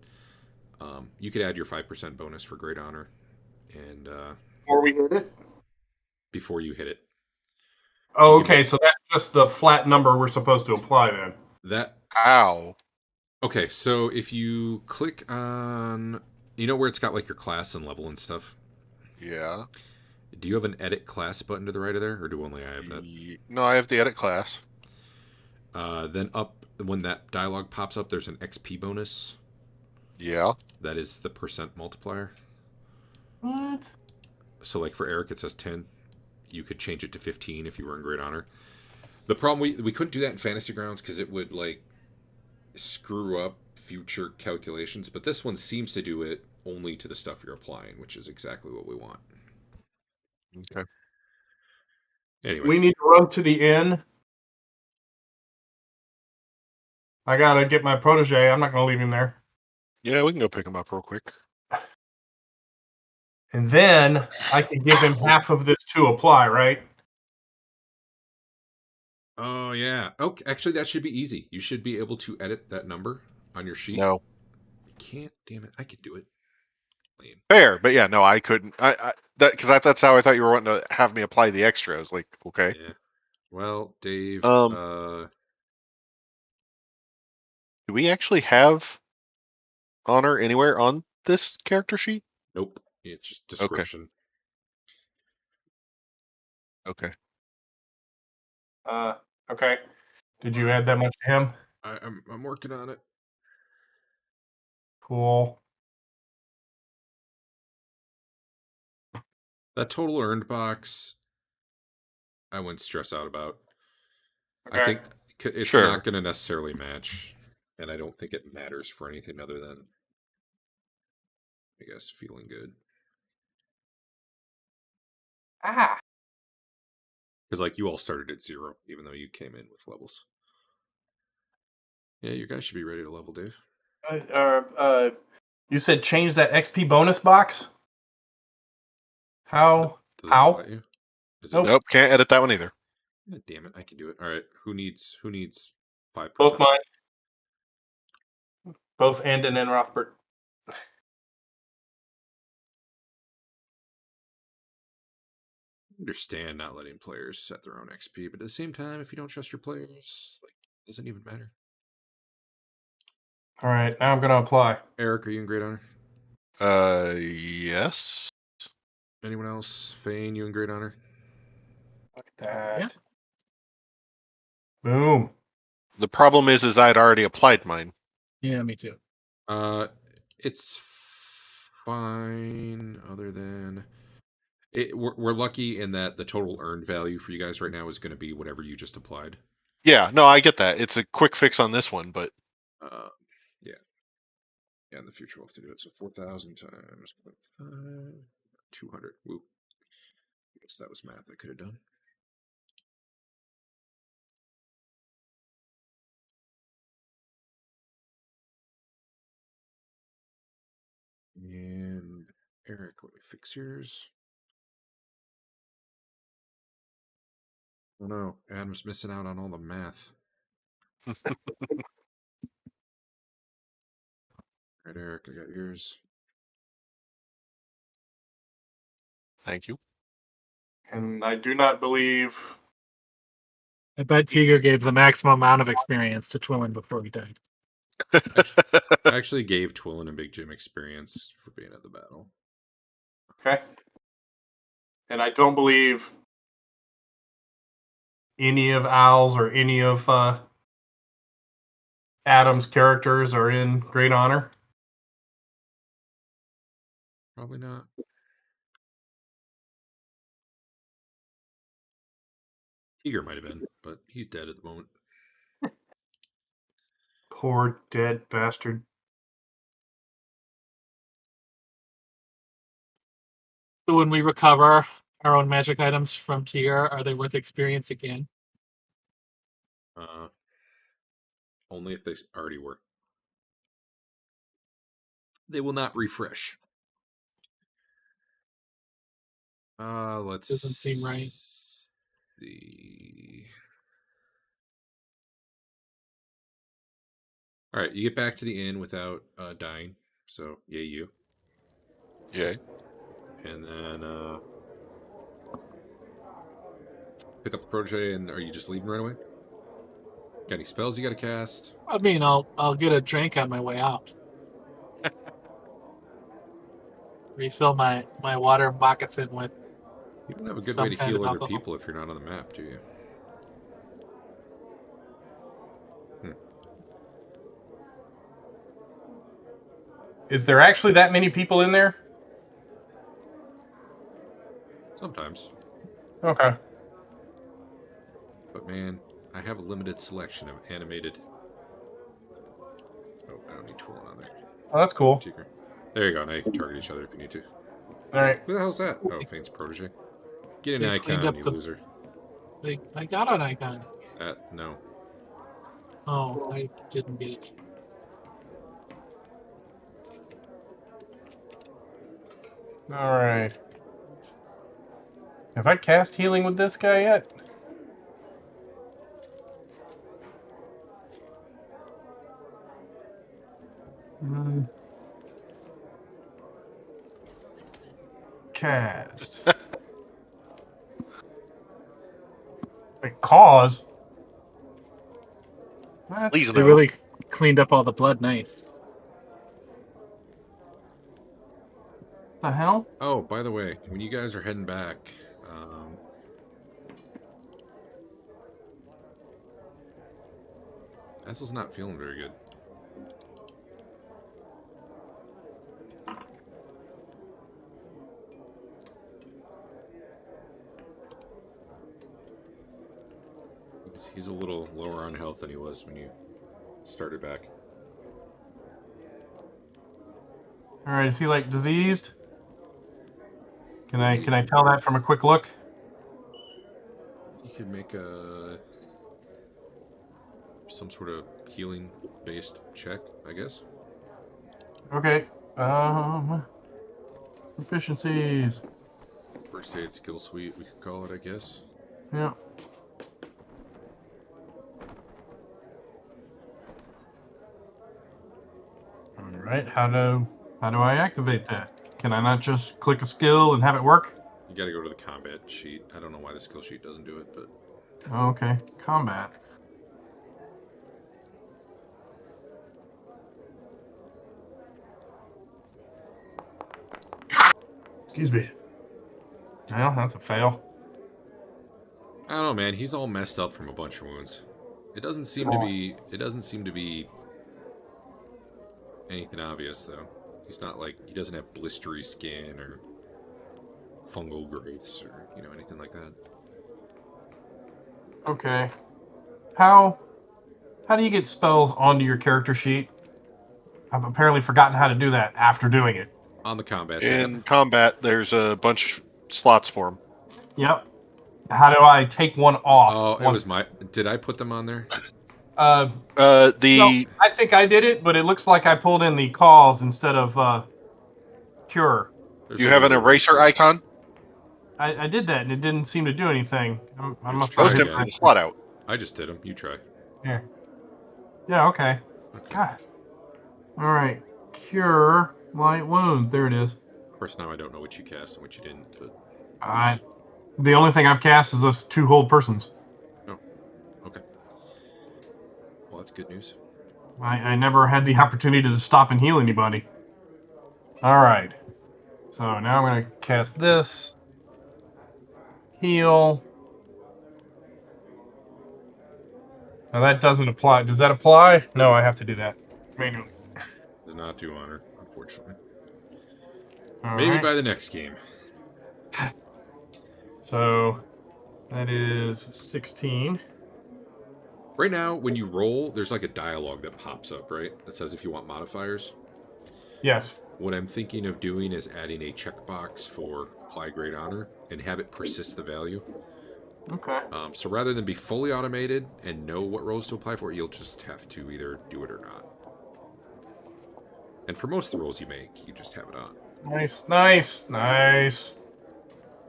You could add your 5% bonus for great honor, and Before we hit it. before you hit it. Oh, You can okay. make So that's just the flat number we're supposed to apply then. that. Ow. Okay, so if you click on, you know where it's got like your class and level and stuff. Yeah. Do you have an edit class button to the right of there, or do only I have that? No, I have the edit class. Then up when that dialog pops up, there's an XP bonus. Yeah. That is the percent multiplier. What? So like for Eric, it says 10. You could change it to 15 if you were in great honor. The problem we couldn't do that in Fantasy Grounds because it would like screw up future calculations. But this one seems to do it only to the stuff you're applying, which is exactly what we want. Okay. Anyway, We need to run to the inn. I gotta get my protege. I'm not gonna leave him there. Yeah, we can go pick him up real quick. And then I can give him half of this to apply, right? oh yeah. Okay, actually that should be easy. You should be able to edit that number on your sheet. No. You can't. Damn it! I could do it. Lame. Fair, but yeah, no, I couldn't. That's how I thought you were wanting to have me apply the extra. I was like, okay. Yeah. Well, Dave. Do we actually have honor anywhere on this character sheet? Nope. It's just description. Okay. Okay. Did you add that much to him? I'm working on it. Cool. That total earned box, I wouldn't stress out about. Okay. I think it's Sure. not going to necessarily match, and I don't think it matters for anything other than, I guess, feeling good. Ah. Because like you all started at 0, even though you came in with levels. Yeah, you guys should be ready to level, Dave. You said change that XP bonus box? How? Does it How? not let you? Is it Nope. Nope, can't edit that one either. God damn it, I can do it. All right, who needs 5%? Both mine. Both Andon and Rothbert. Understand not letting players set their own XP, but at the same time, if you don't trust your players, like, it doesn't even matter. All right, now I'm gonna apply. Eric, are you in great honor? Yes. Anyone else? Fain, you in great honor? Look at that. Yeah. Boom. The problem is I'd already applied mine. Yeah, me too. It's fine. Other than we're lucky in that the total earned value for you guys right now is going to be whatever you just applied. Yeah, no, I get that. It's a quick fix on this one, but Yeah. Yeah, in the future we'll have to do it. So 4,000 times 0.5, 200. Woo. I guess that was math I could have done. And Eric, let me fix yours. Oh no, Adam's missing out on all the math. Right, Eric, I got yours. Thank you. And I do not believe. I bet Teeger gave the maximum amount of experience to Twillin before he died. I actually gave Twillin and Big Jim experience for being at the battle. Okay. And I don't believe any of Al's or any of Adam's characters are in great honor. Probably not. Teeger might have been, but he's dead at the moment. Poor dead bastard. So when we recover our own magic items from Teeger, are they worth experience again? Only if they already were. They will not refresh. Let's Doesn't seem right. see. All right, you get back to the inn without dying. So, yay you. Yay. And then pick up the protege, and are you just leaving right away? Got any spells you got to cast? I mean, I'll get a drink on my way out. Refill my water moccasin with. You don't have a good Some way to kind heal of other alcohol. people if you're not on the map, do you? Is there actually that many people in there? Sometimes. Okay. But man, I have a limited selection of animated. Oh, I don't need Twillin on there. Oh, that's cool. Teeger. There you go. Now you can target each other if you need to. All right. Who the hell's that? Oh, Fain's protege. Get an They cleaned icon, up you the- loser. I got an icon. No. Oh, I didn't get it. All right. Have I cast healing with this guy yet? Cast. Wait, cause? What Please They no. really cleaned up all the blood. Nice. the hell? Oh, by the way, when you guys are heading back, Basil's not feeling very good. He's a little lower on health than he was when you started back. All right, is he like diseased? Can I tell that from a quick look? You could make some sort of healing based check, I guess. Okay. Proficiencies. First aid skill suite, we could call it, I guess. Yeah. All right. How do I activate that? Can I not just click a skill and have it work? You gotta go to the combat sheet. I don't know why the skill sheet doesn't do it, but Okay. Combat. Excuse me. Well, that's a fail. I don't know, man. He's all messed up from a bunch of wounds. It doesn't seem to be. It doesn't seem to be anything obvious, though. He's not like he doesn't have blistery skin or fungal growths or anything like that. Okay. How do you get spells onto your character sheet? I've apparently forgotten how to do that after doing it. On the combat In tab. combat, there's a bunch of slots for them. Yep. How do I take one off? Oh, it was my. Did I put them on there? No, I think I did it, but it looks like I pulled in the cause instead of cure. There's You a have an little eraser eraser. icon? I did that, and it didn't seem to do anything. I You're must supposed to try empty again. the slot out. I just did them. You try. Here. Yeah, okay. Okay. God. All right. cure light wounds. There it is. Of course, now I don't know what you cast and what you didn't, but The only thing I've cast is those 2 hold persons. oh, okay. Well, that's good news. I never had the opportunity to stop and heal anybody. Alright. So now I'm going to cast this. Heal. Now that doesn't apply. Does that apply? No, I have to do that manually. Did not do honor, unfortunately. All Maybe right. by the next game. So that is 16. Right now, when you roll, there's like a dialogue that pops up, right? That says if you want modifiers. Yes. What I'm thinking of doing is adding a checkbox for apply great honor and have it persist the value. Okay. So rather than be fully automated and know what rolls to apply for, you'll just have to either do it or not. And for most of the rolls you make, you just have it on. Nice, nice, nice.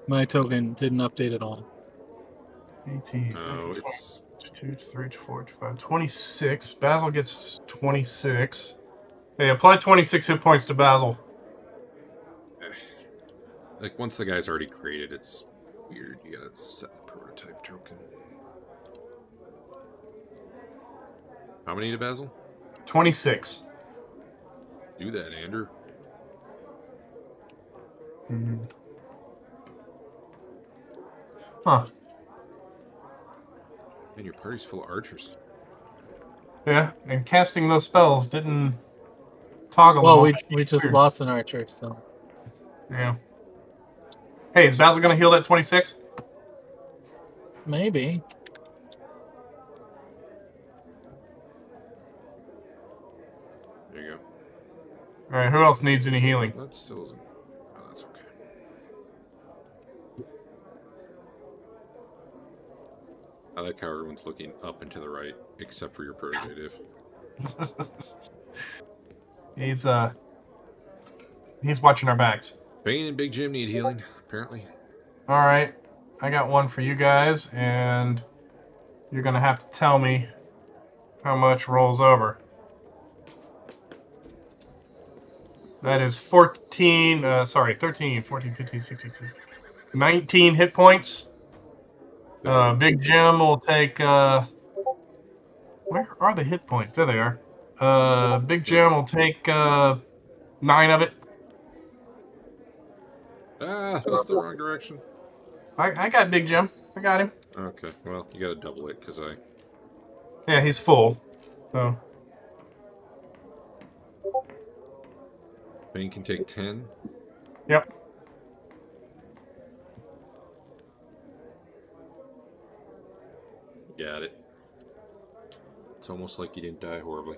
My token didn't update at all. 18. No, it's 2, 3, 4, 5, 26. Basil gets 26. Hey, apply 26 hit points to Basil. like once the guy's already created, it's weird. You gotta set a prototype token. How many to Basil? 26. Do that, Andrew. Mm-hmm. Huh. Man, your party's full of archers. Yeah, and casting those spells didn't toggle. Well, them we just Weird. lost an archer, so Yeah. Hey, is Basil gonna heal that 26? maybe. There you go. All right. Who else needs any healing? That still isn't. Oh, that's okay. I like how everyone's looking up and to the right, except for your protege, Dave. He's watching our backs. Fain and Big Jim need healing, apparently. All right. I got one for you guys, and you're gonna have to tell me how much rolls over. That is 13, 14, 15, 16, 19 hit points. Big Jim will take, where are the hit points? There they are. Big Jim will take, 9 of it. Ah, that's the wrong direction. I got Big Jim. I got him. Okay, well, you gotta double it, because Yeah, he's full. So, Fain can take 10. yep. Got it. It's almost like you didn't die horribly.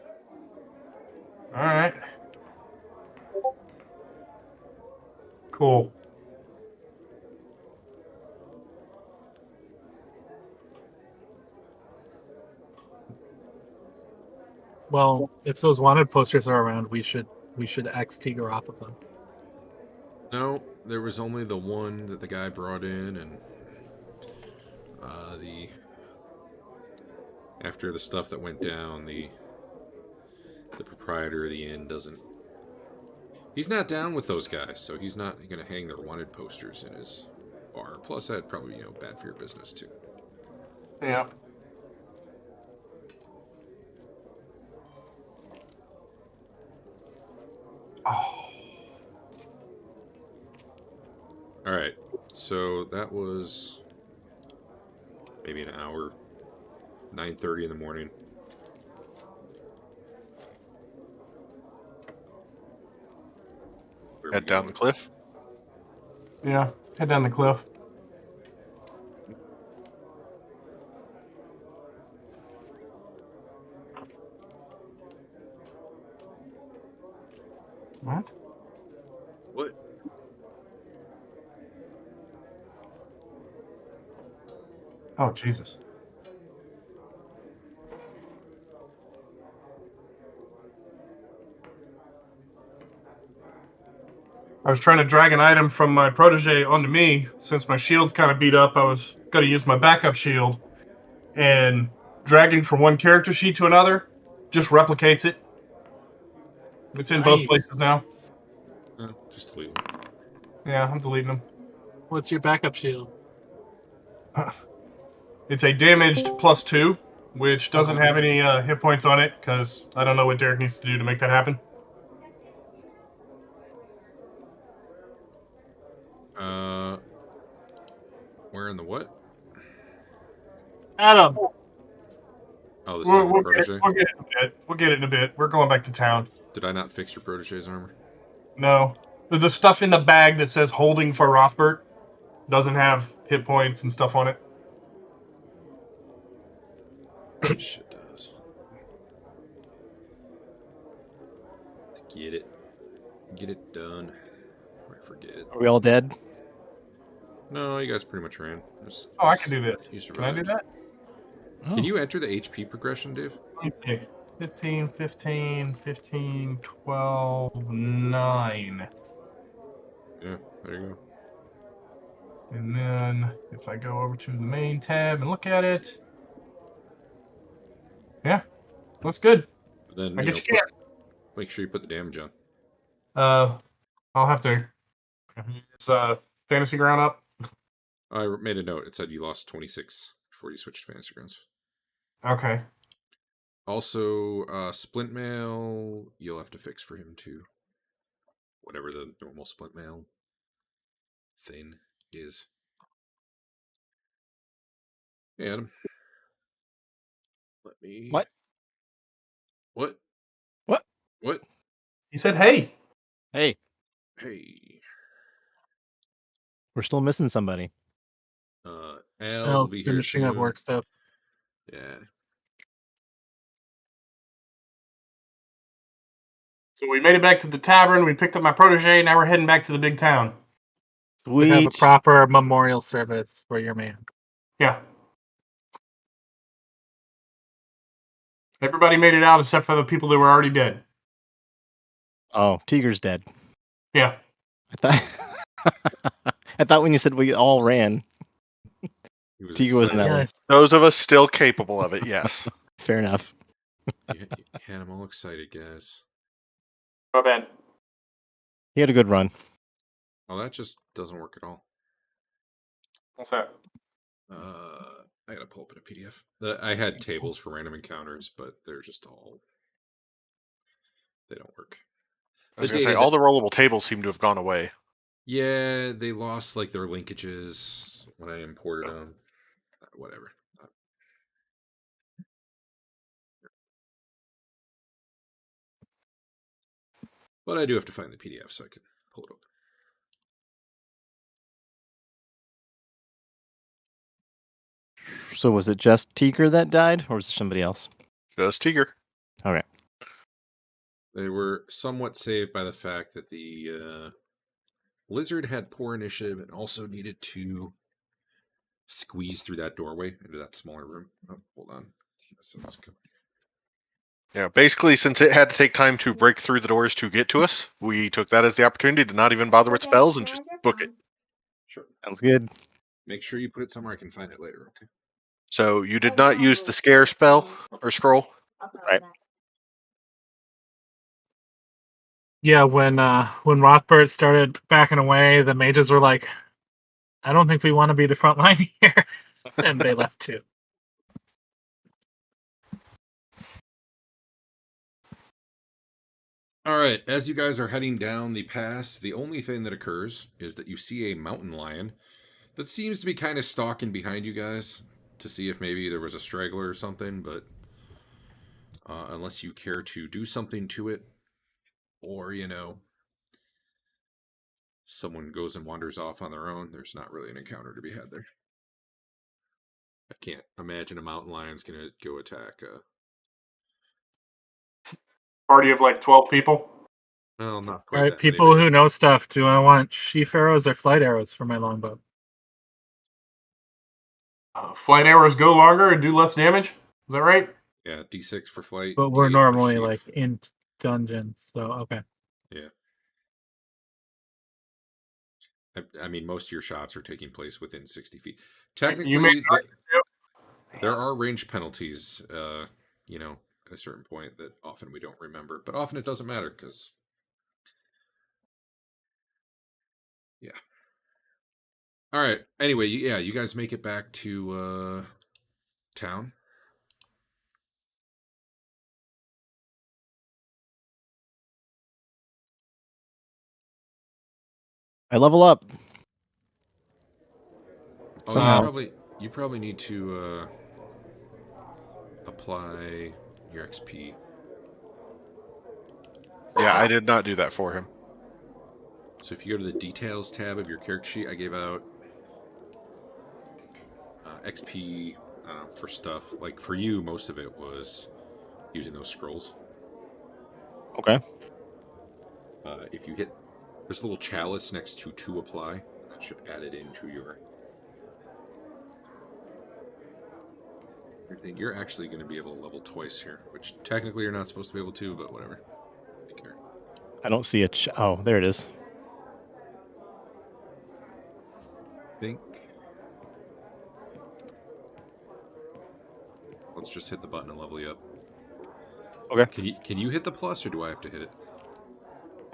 All right. Cool. Well, if those wanted posters are around, we should X Teeger off of them. No, there was only the one that the guy brought in, and after the stuff that went down, the proprietor of the inn doesn't. He's not down with those guys, so he's not going to hang their wanted posters in his bar. Plus, that'd probably bad for your business too. Yeah. Oh. All right, so that was maybe an hour. 9:30 in the morning. Where are Head we down going? the cliff. Yeah. Head down the cliff. What? What? Oh, Jesus. I was trying to drag an item from my protege onto me. Since my shield's kind of beat up, I was going to use my backup shield. And dragging from one character sheet to another just replicates it. It's in both Nice. places now. Just delete them. Yeah, I'm deleting them. What's your backup shield? It's a damaged +2, which doesn't have any hit points on it, because I don't know what Derek needs to do to make that happen. Where in the what? Adam. Oh, this is on your protege? We'll get it in a bit. We'll get it in a bit. We're going back to town. Did I not fix your protege's armor? No. The stuff in the bag that says holding for Rothbert doesn't have hit points and stuff on it. This shit does. Let's get it. Get it done. I forget. Are we all dead? No, you guys pretty much ran. Oh, I can do this. You Can I do that? Can you enter the HP progression, Dave? Okay. 15, 15, 15, 12, 9. Yeah, there you go. And then if I go over to the main tab and look at it, yeah, looks good. Then I guess you can. make sure you put the damage on. I'll have to. It's Fantasy Ground up. I made a note. It said you lost 26 before you switched to Fantasy Grounds. Okay. Also, Splint Mail, you'll have to fix for him too. Whatever the normal Splint Mail thing is. Hey, Adam. Let me. What? What? What? What? He said, "Hey." Hey, Hey. we're still missing somebody. Al will Al's be here finishing up soon. work stuff. Yeah. So we made it back to the tavern. We picked up my protege. Now we're heading back to the big town. We have a Sweet. proper memorial service for your man. Yeah. Everybody made it out except for the people that were already dead. Oh, Teeger's dead. Yeah. I thought. I thought when you said we all ran, He was Teeger was in that excited. Yeah. list. Those of us still capable of it, yes. Fair enough. You had him all excited, guys. My bad. He had a good run. Oh, that just doesn't work at all. What's that? I gotta pull up in a PDF. I had tables for random encounters, but they're just all... They don't work. I was The going to say, data all the rollable tables seem to have gone away. Yeah, they lost like their linkages when I imported them. Whatever. But I do have to find the PDF so I can pull it up. So was it just Teeger that died, or was it somebody else? Just Teeger. Okay. They were somewhat saved by the fact that the lizard had poor initiative and also needed to squeeze through that doorway into that smaller room. Oh, hold on. Yeah, basically, since it had to take time to break through the doors to get to us, we took that as the opportunity to not even bother with spells and just book it. Sure. Sounds good. Make sure you put it somewhere I can find it later, okay? So you did not use the scare spell or scroll? Right. Yeah, when Rothbert started backing away, the mages were like, "I don't think we want to be the front line here," and they left too. All right, as you guys are heading down the pass, the only thing that occurs is that you see a mountain lion that seems to be kind of stalking behind you guys to see if maybe there was a straggler or something, but unless you care to do something to it, or, someone goes and wanders off on their own, there's not really an encounter to be had there. I can't imagine a mountain lion's going to go attack. Party of like 12 people. Well, not quite All right, that many, people but who know stuff, do I want sheaf arrows or flight arrows for my longbow? Flight arrows go longer and do less damage. Is that right? yeah, D6 for flight. But we're D8 for normally sheaf. like in dungeons, so okay. Yeah. I mean, most of your shots are taking place within 60 feet. Technically, You may there are range penalties, at a certain point that often we don't remember, but often it doesn't matter because, yeah. All right. Anyway, yeah, you guys make it back to town. I level up. Oh, Somehow. you probably need to apply your XP. Yeah, I did not do that for him. So if you go to the details tab of your character sheet, I gave out XP for stuff. Like for you, most of it was using those scrolls. Okay. If you hit, there's a little chalice next to apply. That should add it into your thing. You're actually going to be able to level twice here, which technically you're not supposed to be able to, but whatever. Take care. I don't see it. Oh, there it is. Think. Let's just hit the button and level you up. Okay. Can you hit the plus, or do I have to hit it?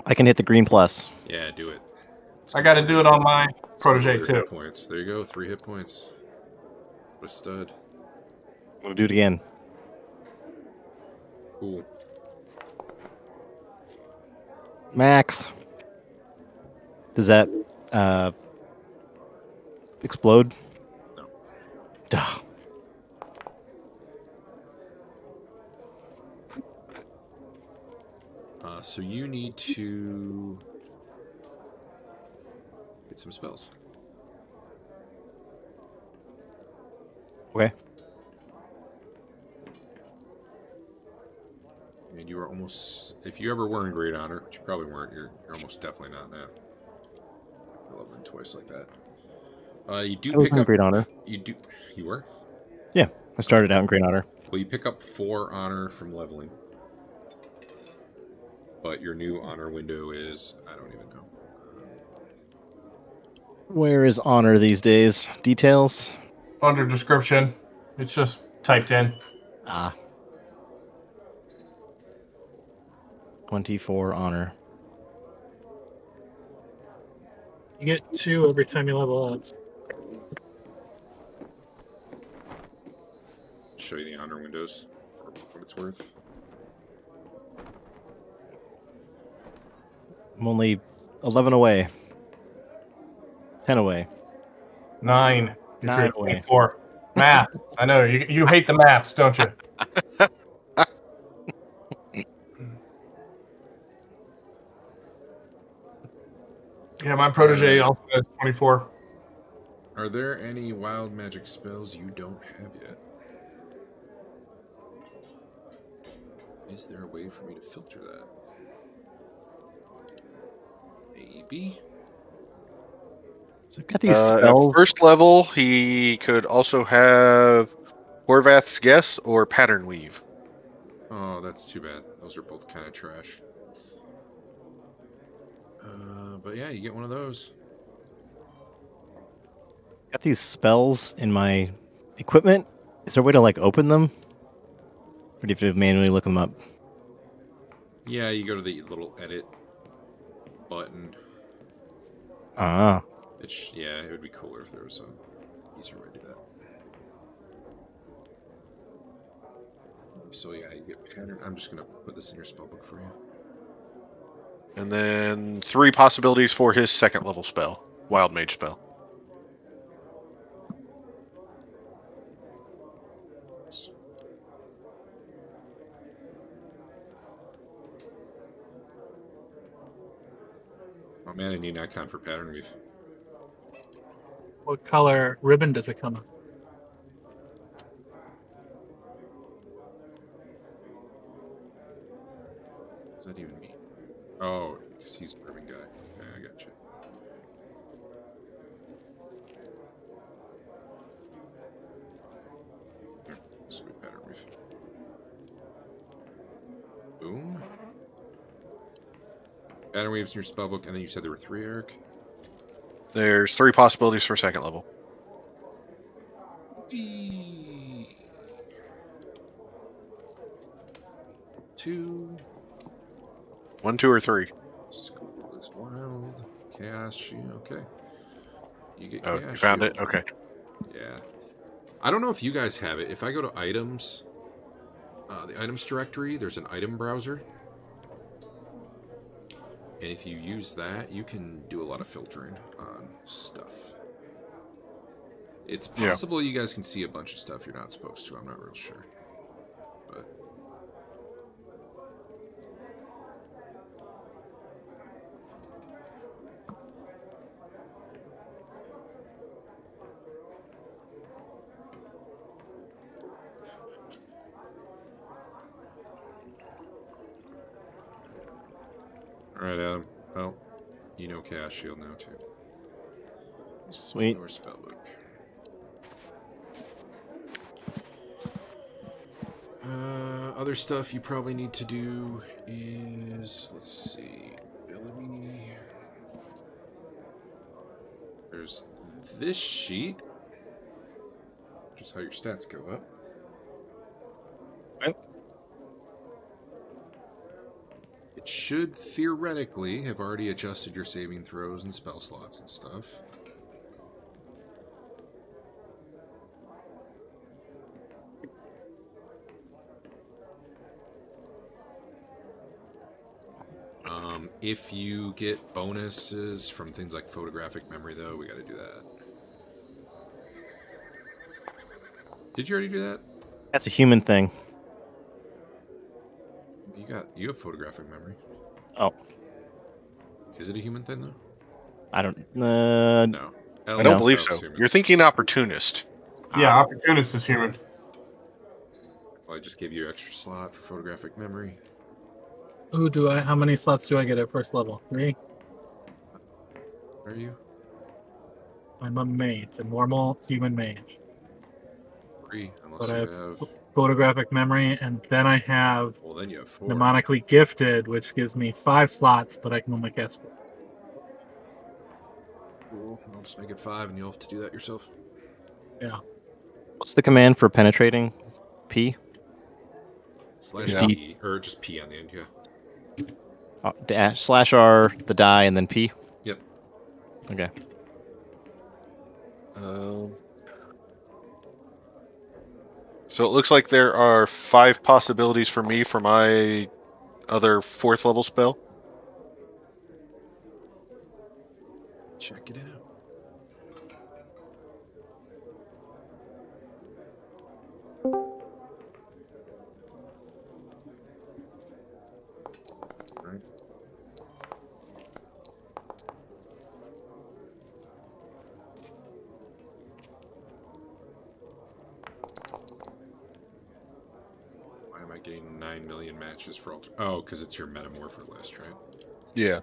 I can hit the green plus. Yeah, do it. I got to do it on my protege Your too. hit points. There you go. 3 hit points. What a stud. We'll do it again. Cool. Max. Does that explode? No. Duh. So you need to get some spells. Okay. I mean, you were almost... If you ever were in Great Honor, which you probably weren't, you're almost definitely not now. You're leveling twice like that. You do I was pick in up... Great Honor. You were? Yeah, I started out in Great Honor. Well, you pick up 4 honor from leveling. But your new honor window is... I don't even know. Where is honor these days? Details? Under description, it's just typed in. Ah. 24 honor. You get 2 every time you level up. Show you the honor windows, or what it's worth. I'm only 11 away. 10 away. 9. 9 away. 4. Math. I know you hate the maths, don't you? Yeah, my protege also has 24. Are there any wild magic spells you don't have yet? Is there a way for me to filter that? Maybe. So I've got these At spells. first level, he could also have Horvath's Guess or Pattern Weave. Oh, that's too bad. Those are both kind of trash. But yeah, you get one of those. Got these spells in my equipment. Is there a way to like open them? Or do you have to manually look them up? Yeah, you go to the little edit button. Ah. Yeah, it would be cooler if there was an easier way to do that. So yeah, you get pattern. I'm just gonna put this in your spellbook for you. And then 3 possibilities for his second level spell. Wild Mage spell. Oh man, I need an icon for pattern weave. What color ribbon does it come in? What does that even mean? Oh, because he's a ribbon guy. Yeah, I got you. Here, this will be pattern weave. Boom. Pattern weaves in your spellbook, and then you said there were 3, Eric? There's 3 possibilities for second level. 2. 1, 2, or 3. School is wild. Chaos shield. Okay. You get Oh, chaos you found shield. it? Okay. Yeah. I don't know if you guys have it. If I go to items, the items directory, there's an item browser. And if you use that, you can do a lot of filtering on stuff. It's possible you guys can see a bunch of stuff you're not supposed to. I'm not real sure. But alright, Adam. Well, you know Chaos Shield now, too. Sweet. Or spellbook. Other stuff you probably need to do is, let's see, ability. There's this sheet, which is how your stats go up. Right. It should theoretically have already adjusted your saving throws and spell slots and stuff. If you get bonuses from things like photographic memory, though, we got to do that. Did you already do that? That's a human thing. You have photographic memory. Oh, Is it a human thing though? I don't. No. I don't believe Elves, so. humans. You're thinking opportunist. Yeah, opportunist is human. Well, I just gave you an extra slot for photographic memory. Ooh, how many slots do I get at first level? 3? Where are you? I'm a mage, a normal human mage. 3, unless But you I have... have photographic memory, and then I have Well, then you have 4. mnemonically gifted, which gives me 5 slots, but I can only cast 4. Cool. I'll just make it 5, and you'll have to do that yourself. Yeah. What's the command for penetrating? P? Slash Yeah. P, or just P on the end, yeah. Slash R, the die, and then P? Yep. Okay. So it looks like there are 5 possibilities for me for my other 4th level spell. Check it out. Right. Why am I getting 9 million matches for alter? Oh, because it's your Metamorpher list, right? Yeah.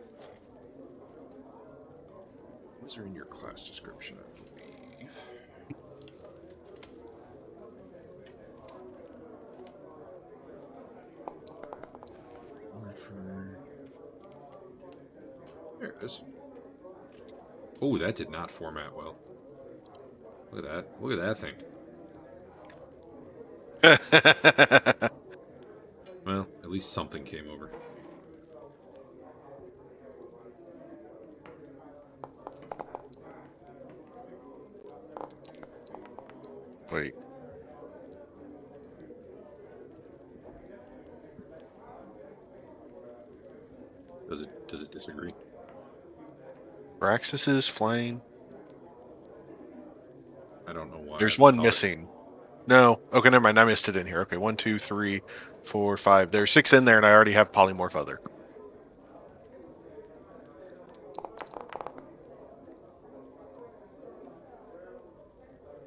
Those are in your class description, I believe. There it is. Oh, that did not format well. Look at that. Look at that thing. Well, at least something came over. Wait. Does it disagree? Praxis is flying. I don't know why. There's one Oh, missing. No. Okay, never mind. I missed it in here. Okay, 1, 2, 3, 4, 5. There's 6 in there, and I already have polymorph other.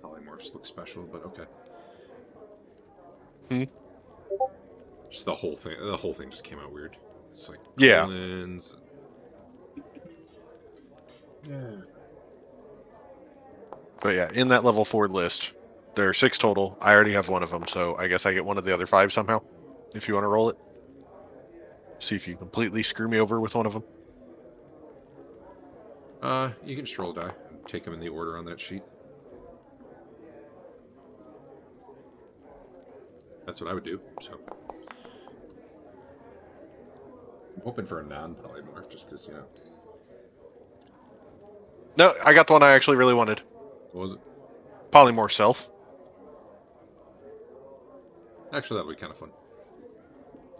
Polymorphs look special, but okay. Hmm. Just the whole thing. The whole thing just came out weird. It's like Yeah. colons. Yeah. But yeah, in that level 4 list, there are 6 total. I already have one of them, so I guess I get one of the other 5 somehow. If you want to roll it. See if you completely screw me over with one of them. You can just roll a die and take them in the order on that sheet. That's what I would do. So hoping for a non-polymorph, just because, you know. No, I got the one I actually really wanted. What was it? Polymorph self. Actually, that would be kind of fun.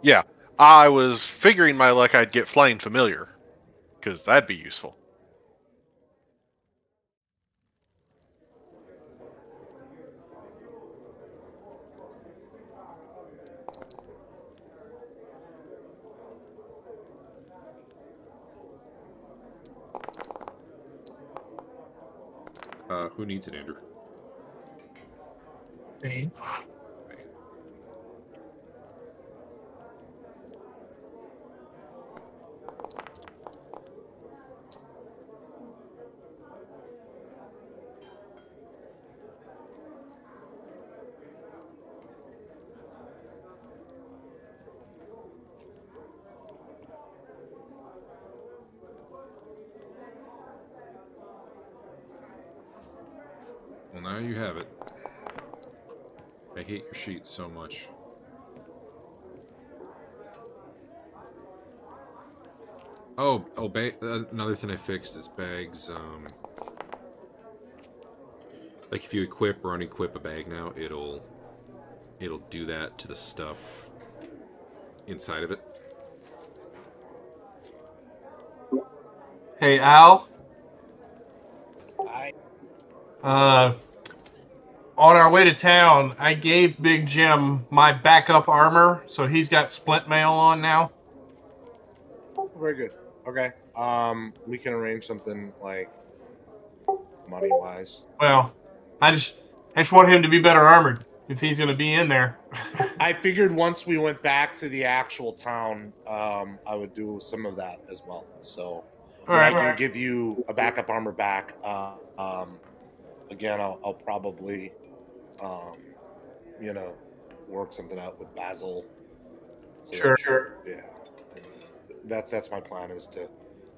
Yeah, I was figuring my luck I'd get Flying Familiar, because that'd be useful. Who needs it, Andrew? Fain. Well, now you have it. I hate your sheet so much. Another thing I fixed is bags. Like if you equip or unequip a bag now, it'll do that to the stuff inside of it. Hey, Al. Hi. On our way to town, I gave Big Jim my backup armor, so he's got splint mail on now. Very good. Okay. We can arrange something like money-wise. Well, I just want him to be better armored if he's going to be in there. I figured once we went back to the actual town, I would do some of that as well. So I can give you a backup armor back. Again, I'll probably, work something out with Basil. So Sure. Yeah. And that's my plan, is to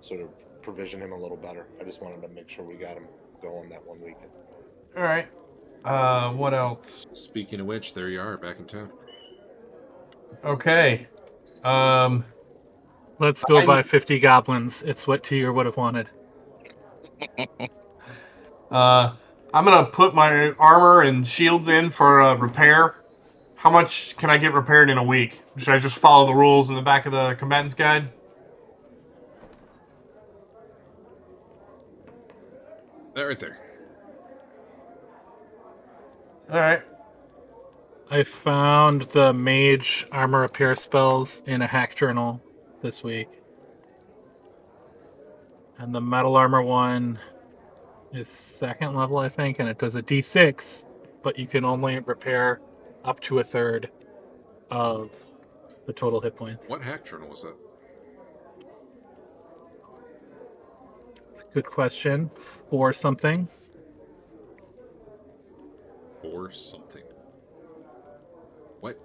sort of provision him a little better. I just wanted to make sure we got him going that one weekend. All right. What else? Speaking of which, there you are, back in town. Okay. Let's go buy 50 goblins. It's what Teeger would have wanted. I'm gonna put my armor and shields in for repair. How much can I get repaired in a week? Should I just follow the rules in the back of the combatant's guide? That right there. All right. I found the Mage armor repair spells in a hack journal this week. And the metal armor one is 2nd level, I think, and it does a d6, but you can only repair up to 1/3 of the total hit points. What hack journal was that? Good question. Or something. Or something. What?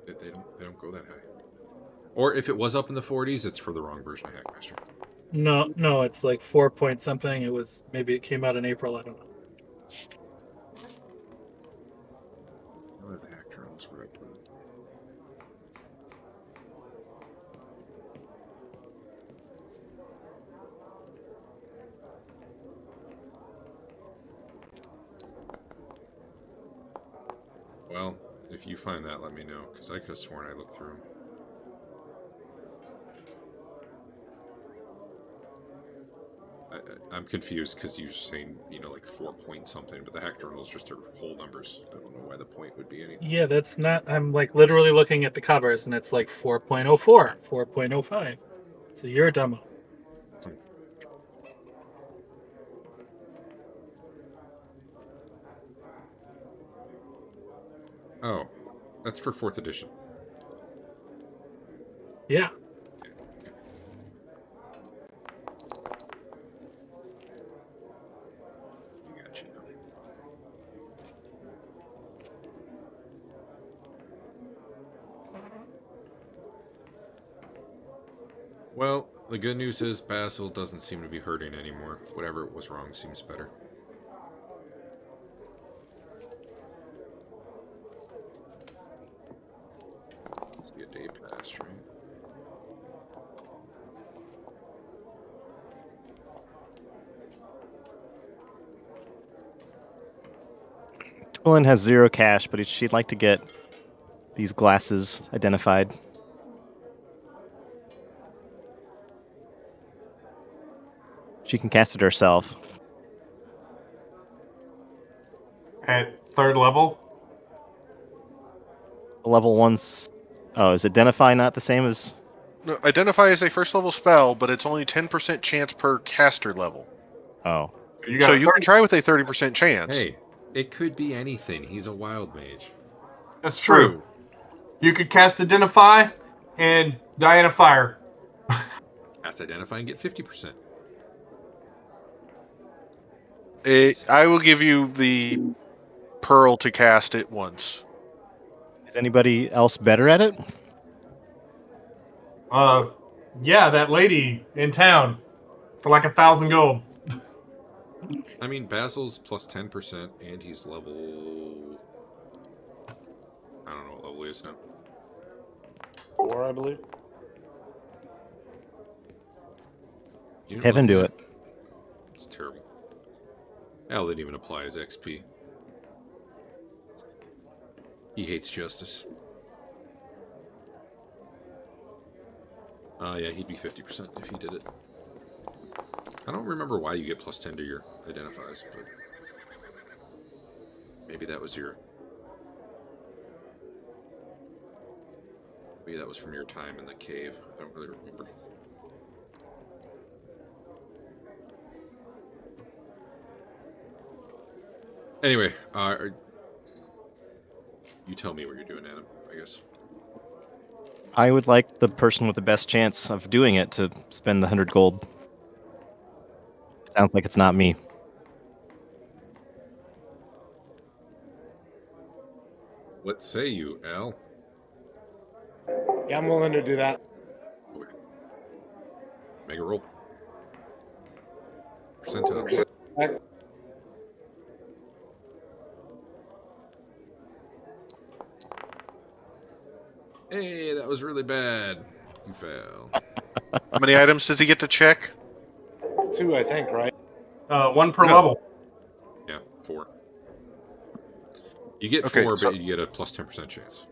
They don't go that high. Or if it was up in the 40s, it's for the wrong version of Hackmaster. No, it's like 4 point something. Maybe it came out in April, I don't know. What are the hack journals for it? Well, if you find that, let me know, because I could have sworn I looked through them. I'm confused because you're saying, like 4 point something, but the hack journals just are whole numbers. I don't know why the point would be anything. Yeah, that's not. I'm like literally looking at the covers, and it's like 4.04, 4.05. So you're a demo. Oh, that's for 4th edition. Yeah. Gotcha. Well, the good news is Basil doesn't seem to be hurting anymore. Whatever was wrong seems better. fast, right? Twillin has 0 cash, but she'd like to get these glasses identified. She can cast it herself. At 3rd level? Level 1's... Oh, is Identify not the same as... No, Identify is a first level spell, but it's only 10% chance per caster level. Oh. So you can try with a 30% chance. Hey, it could be anything. He's a wild mage. That's true. You could cast Identify and die in a fire. Cast Identify and get 50%. I will give you the pearl to cast it once. Is anybody else better at it? Yeah, that lady in town for like 1,000 gold. I mean, Basil's plus 10%, and he's level... I don't know what level he is now. 4, I believe. You didn't Have him level do that? it. It's terrible. Al didn't even apply his XP. He hates justice. Yeah, he'd be 50% if he did it. I don't remember why you get plus 10 to your identifies, but maybe that was your... Maybe that was from your time in the cave. I don't really remember. Anyway, you tell me what you're doing, Adam, I guess. I would like the person with the best chance of doing it to spend the 100 gold. Sounds like it's not me. What say you, Al? Yeah, I'm willing to do that. Okay. Make a roll. Percentile. Hey, that was really bad. You fail. How many items does he get to check? 2, I think, right? 1 per No. level. Yeah, 4. You get Okay, 4, so- but you get a plus 10% chance.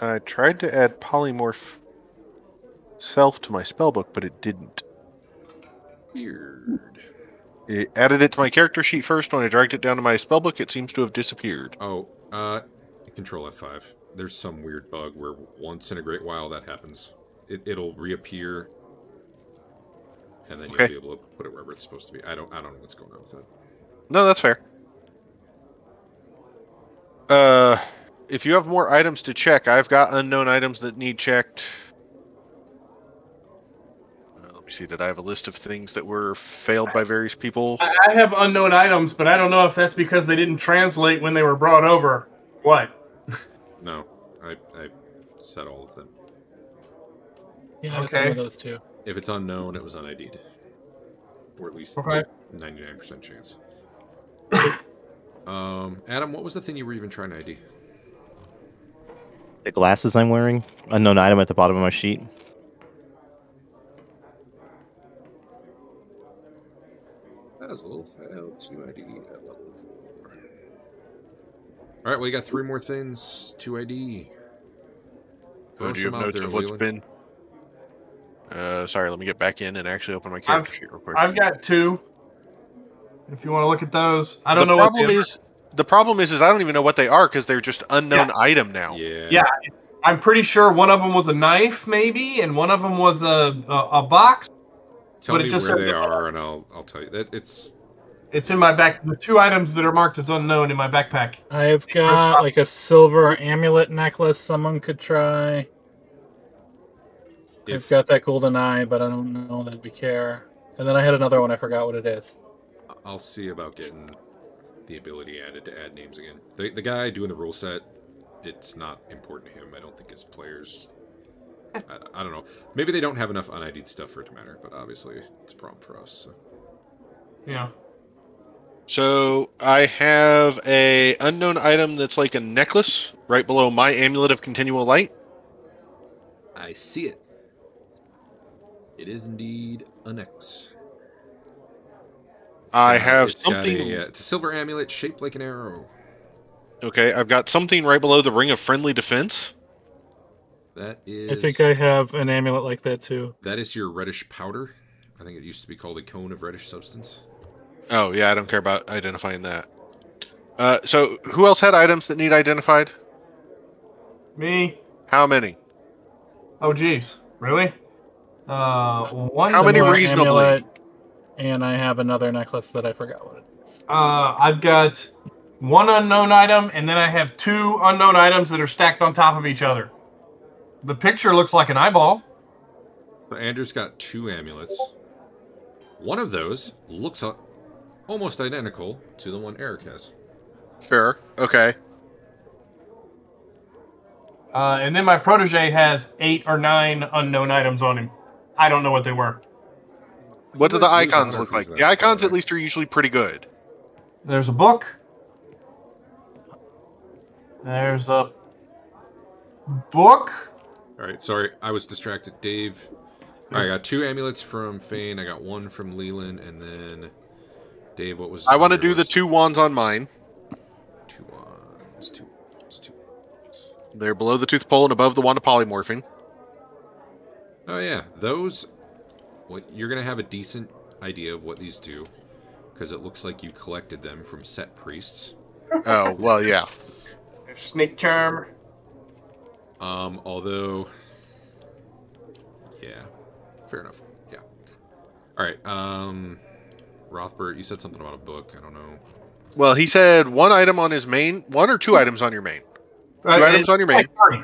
I tried to add polymorph self to my spellbook, but it didn't. Weird. It added it to my character sheet first. When I dragged it down to my spellbook, it seems to have disappeared. Oh, Control F5. There's some weird bug where once in a great while that happens. It'll reappear, and then you'll be able to put it wherever it's supposed to be. I don't know what's going on with that. No, that's fair. If you have more items to check, I've got unknown items that need checked. Let me see. Did I have a list of things that were failed by various people? I have unknown items, but I don't know if that's because they didn't translate when they were brought over. What? No, I set all of them. Yeah, it's some Okay. of those too. If it's unknown, it was unID'd. Or at least Okay. 99% chance. Adam, what was the thing you were even trying to ID? The glasses I'm wearing. Unknown item at the bottom of my sheet. Basil failed to ID at level 4. Alright, well, you got 3 more things to ID. Oh, do you have notes of what's been? Sorry, let me get back in and actually open my character sheet real quick. I've got 2. If you want to look at those, I don't know. The problem is I don't even know what they are because they're just unknown item now. Yeah, I'm pretty sure one of them was a knife, maybe, and one of them was a box. Tell me where they are, and I'll tell you. It's in my back. The 2 items that are marked as unknown in my backpack. I've got like a silver amulet necklace someone could try. I've got that golden eye, but I don't know that we care. And then I had another one, I forgot what it is. I'll see about getting the ability added to add names again. The guy doing the rule set, it's not important to him. I don't think his players... I don't know. Maybe they don't have enough unID'd stuff for it to matter, but obviously it's a problem for us. So. Yeah. So I have a unknown item that's like a necklace right below my amulet of continual light. I see it. It is indeed an X. I have It's got something. it's a silver amulet shaped like an arrow. Okay, I've got something right below the ring of friendly defense. That I is. think I have an amulet like that too. That is your reddish powder. I think it used to be called a cone of reddish substance. Oh yeah, I don't care about identifying that. So who else had items that need identified? Me. How many? Oh, geez. Really? One. How many Similar reasonably? amulet, and I have another necklace that I forgot what it is. I've got one unknown item, and then I have two unknown items that are stacked on top of each other. The picture looks like an eyeball. So Andrew's got 2 amulets. One of those looks almost identical to the one Eric has. Sure. Okay. And then my protege has 8 or 9 unknown items on him. I don't know what they were. What do the Lose icons honor look for like? using The that icons spell, at least are usually pretty good. There's a book. There's a book. Alright, sorry, I was distracted. Dave. Alright, I got 2 amulets from Fain, I got 1 from Lelion, and then Dave, what was I want to on your do the list? 2 wands on mine. 2 wands, 2 wands, 2 wands. They're below the tooth pole and above the wand of polymorphing. Oh yeah, those. You're gonna have a decent idea of what these do, because it looks like you collected them from set priests. Oh well, yeah. There's snake charm. Although, yeah, fair enough. Yeah. All right. Rothbert, you said something about a book. I don't know. Well, he said 1 item on his main, 1 or 2 items on your main. 2 items on your main. 3.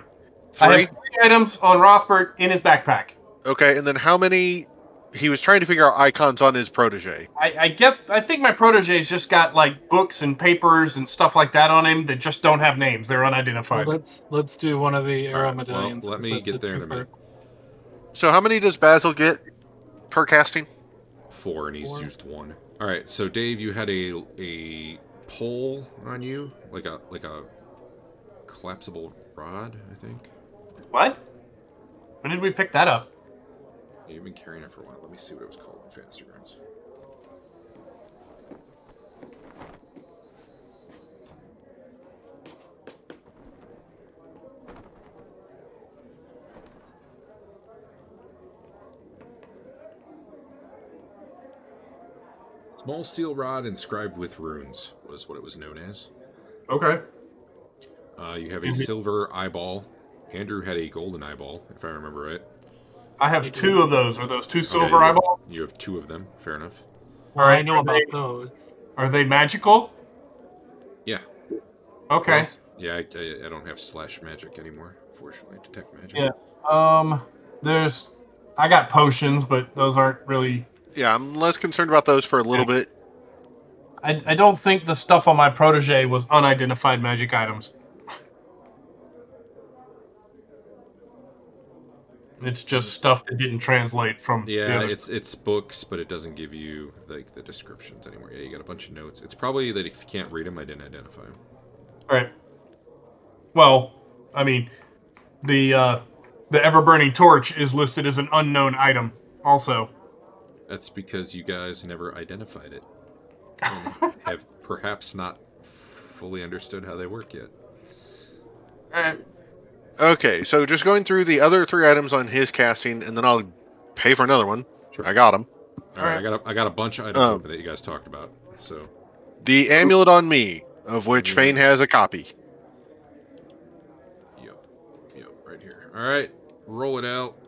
I 3. have 3 items on Rothbert in his backpack. Okay, and then how many? He was trying to figure out icons on his protege. I think my protege's just got like books and papers and stuff like that on him that just don't have names. They're unidentified. Well, let's do one of the arrow Alright, well, medallions. let 'cause me that's get there in a twofer. minute. So how many does Basil get per casting? 4, and he's 4. used 1. All right. So Dave, you had a pole on you, like a collapsible rod, I think. What? When did we pick that up? You've been carrying it for a while. Let me see what it was called in Fantasy Grounds. Small steel rod inscribed with runes was what it was known as. Okay. You have a silver eyeball. Andrew had a golden eyeball, if I remember right. I have 2 of those. Are those 2 silver Okay, eyeballs? You have 2 of them. Fair enough. Well, I know Are about they- those. Are they magical? Yeah. Okay. Plus, yeah, I don't have slash magic anymore, fortunately. Detect magic. Yeah. I got potions, but those aren't really. Yeah, I'm less concerned about those for a little bit. I don't think the stuff on my protege was unidentified magic items. It's just stuff that didn't translate from. Yeah, the other. it's books, but it doesn't give you like the descriptions anymore. Yeah, you got a bunch of notes. It's probably that if you can't read them, I didn't identify them. All right. Well, I mean, the ever-burning torch is listed as an unknown item, also. That's because you guys never identified it and have perhaps not fully understood how they work yet. All right. Okay, so just going through the other 3 items on his casting, and then I'll pay for another one. Sure. I got them. All right, I got a bunch of items open that you guys talked about. So The amulet on me, of which Fain has a copy. Yep, right here. All right, roll it out.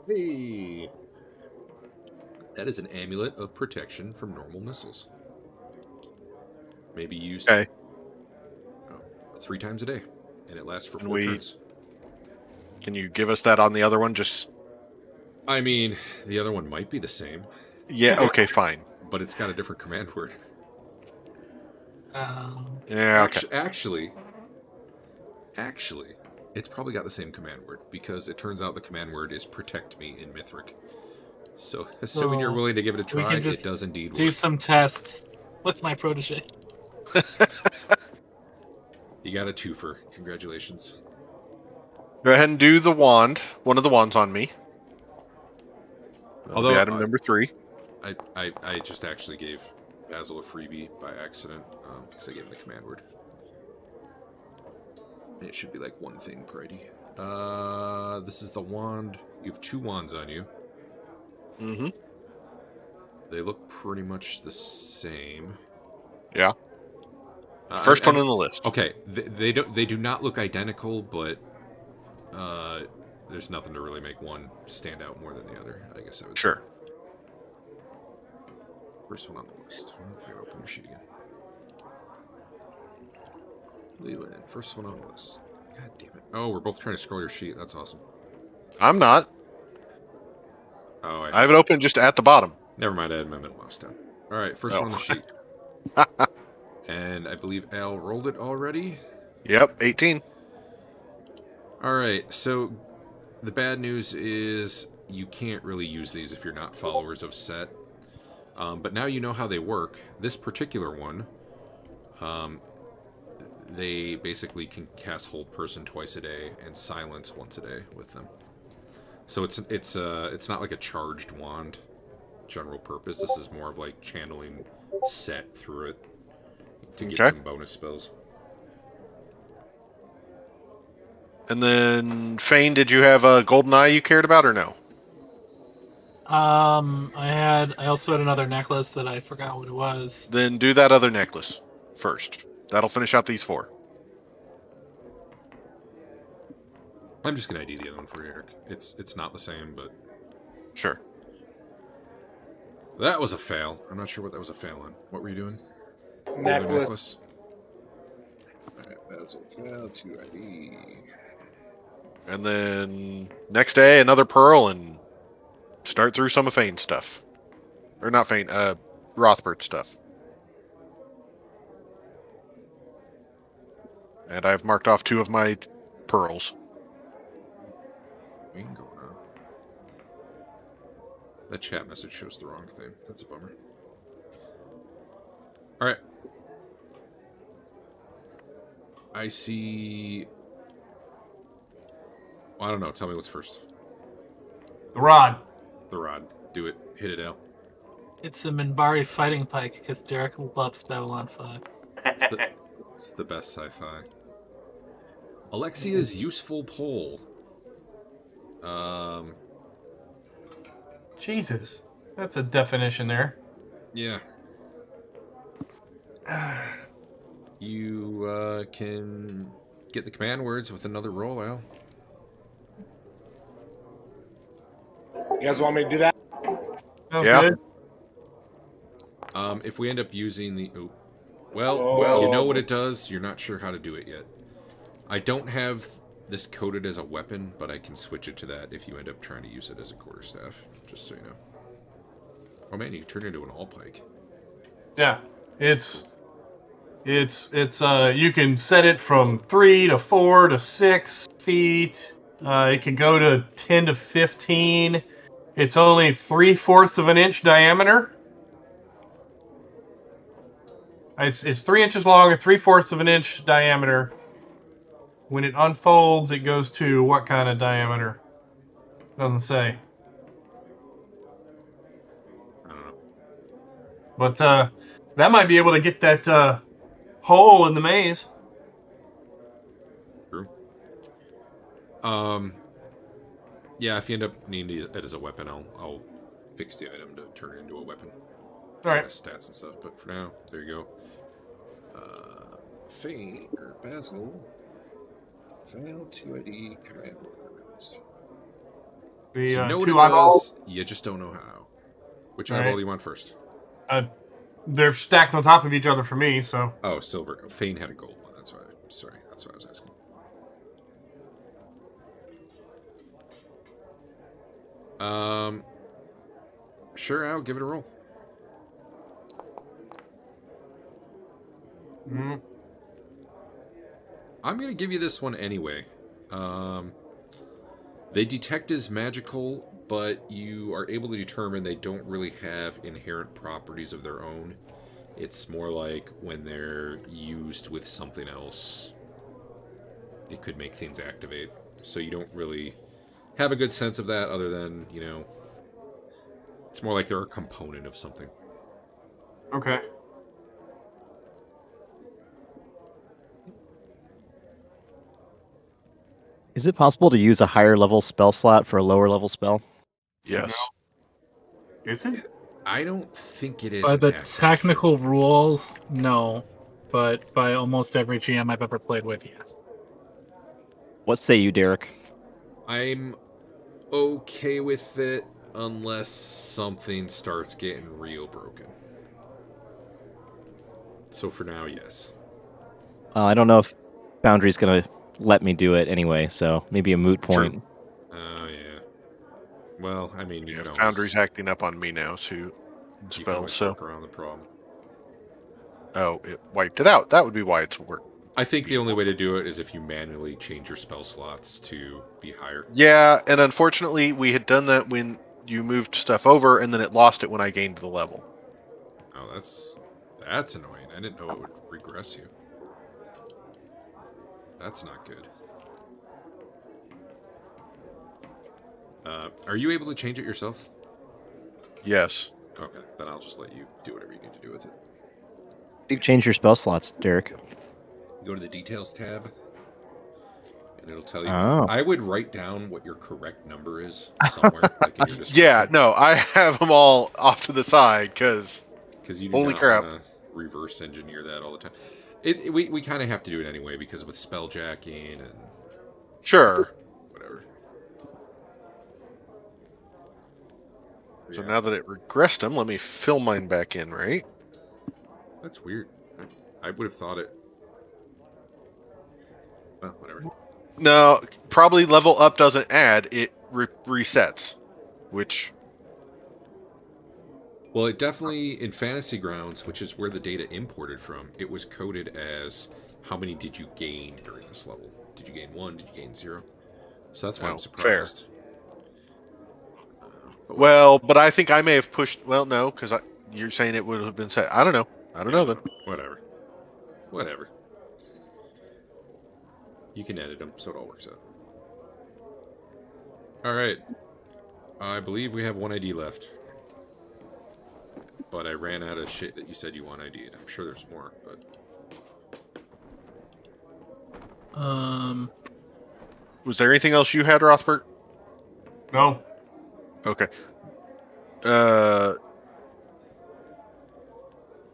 Hey, that is an amulet of protection from normal missiles. Maybe used 3 times a day, and it lasts for 4 turns. Can you give us that on the other one? Just. I mean, the other one might be the same. Yeah. Okay. Fine. But it's got a different command word. Yeah. Okay. Actually, it's probably got the same command word because it turns out the command word is protect me in Mithric. So, assuming you're So, willing to give it a we try, can just it does indeed do work. some tests with my protege. You got a twofer. Congratulations. Go ahead and do the wand. One of the wands on me. That'll be Although, item number 3. I just actually gave Basil a freebie by accident because I gave him the command word. It should be like one thing per ID. This is the wand. You have 2 wands on you. Mm-hmm. They look pretty much the same. Yeah. First one on the list. Okay, they do not look identical, but there's nothing to really make one stand out more than the other. I guess I would. Sure. Say. First one on the list. Here, open your sheet again. Lelion, first one on the list. God damn it! Oh, we're both trying to scroll your sheet. That's awesome. I'm not. Oh, I have it open just at the bottom. Never mind. I had my middle mouse down. All right, first one on the sheet. And I believe Al rolled it already. Yep, 18. All right, so the bad news is you can't really use these if you're not followers of set. But now you know how they work. This particular one, they basically can cast Hold Person twice a day and Silence once a day with them. So it's not like a charged wand, general purpose. This is more of like channeling set through it to get some bonus spells. And then, Fain, did you have a golden eye you cared about or no? I also had another necklace that I forgot what it was. Then do that other necklace first. That'll finish out these 4. I'm just gonna ID the other one for you, Eric. It's not the same, but Sure. that was a fail. I'm not sure what that was a fail on. What were you doing? Necklace. Alright, Basil fail, 2 ID. And then next day, another pearl and start through some of Fain's stuff. Or not Fain, Rothbert stuff. And I've marked off 2 of my pearls. Ain't going on. That chat message shows the wrong thing. That's a bummer. Alright. I see... Well, I don't know. Tell me what's first. The rod. The rod. Do it. Hit it out. It's a Minbari fighting pike because Derek loves Babylon 5. It's the best sci-fi. Alexia's useful pole. Jesus, that's a definition there. Yeah. You can get the command words with another roll, Al. You guys want me to do that? Sounds Yeah. good. If we end up using the... Oh. Oh. Well, you know what it does. You're not sure how to do it yet. I don't have this coded as a weapon, but I can switch it to that if you end up trying to use it as a quarterstaff, just so you know. Oh man, you turn into an all-pike. Yeah, it's you can set it from 3 to 4 to 6 feet. It can go to 10 to 15. It's only 3/4 of an inch diameter. It's 3 inches long and 3/4 of an inch diameter. When it unfolds, it goes to what kind of diameter? Doesn't say. I don't know. But that might be able to get that hole in the maze. True. Yeah, if you end up needing it as a weapon, I'll fix the item to turn it into a weapon. All right. Stats and stuff, but for now, there you go. Fain or Basil. Fail 2 ID command words. The So you know what 2 it eyeballs. does, you just don't know how. Which All eyeball right. do you want first? They're stacked on top of each other for me, so. Oh, silver. Fain had a gold one. That's why. Sorry, that's what I was asking. Sure, I'll give it a roll. Mm. I'm gonna give you this one anyway. They detect as magical, but you are able to determine they don't really have inherent properties of their own. It's more like when they're used with something else, it could make things activate. So you don't really have a good sense of that other than, it's more like they're a component of something. Okay. Is it possible to use a higher level spell slot for a lower level spell? Yes. Is it? I don't think it is. By the actually. technical rules, no. But by almost every GM I've ever played with, yes. What say you, Derek? I'm okay with it unless something starts getting real broken. So for now, yes. I don't know if Foundry's going to let me do it anyway, so maybe a moot point. Oh, yeah. Well, I mean, you Yeah, can Foundry's acting up on me now, so you can spells, always so. work around the problem. Oh, it wiped it out. That would be why it's work. I think the only way to do it is if you manually change your spell slots to be higher. Yeah, and unfortunately, we had done that when you moved stuff over, and then it lost it when I gained the level. Oh, that's annoying. I didn't know it would regress you. That's not good. Are you able to change it yourself? Yes. Okay, then I'll just let you do whatever you need to do with it. You can change your spell slots, Derek. Go to the details tab, and it'll tell you. Oh. I would write down what your correct number is somewhere, like in your description. Yeah, no, I have them all off to the side, because you do holy not crap. want to reverse engineer that all the time. We kind of have to do it anyway, because with spelljacking and Sure. whatever. So Yeah. now that it regressed them, let me fill mine back in, right? That's weird. I would have thought it. Well, whatever. No, probably level up doesn't add, it resets, which... Well, it definitely, in Fantasy Grounds, which is where the data imported from, it was coded as how many did you gain during this level? Did you gain 1? Did you gain 0? So that's why I'm surprised. But I think I may have pushed... Well, no, because you're saying it would have been set. I don't know. I don't know then. Whatever. You can edit them, so it all works out. Alright. I believe we have one ID left. But I ran out of shit that you said you want ID'd. I'm sure there's more, but... Was there anything else you had, Rothbert? No. Okay.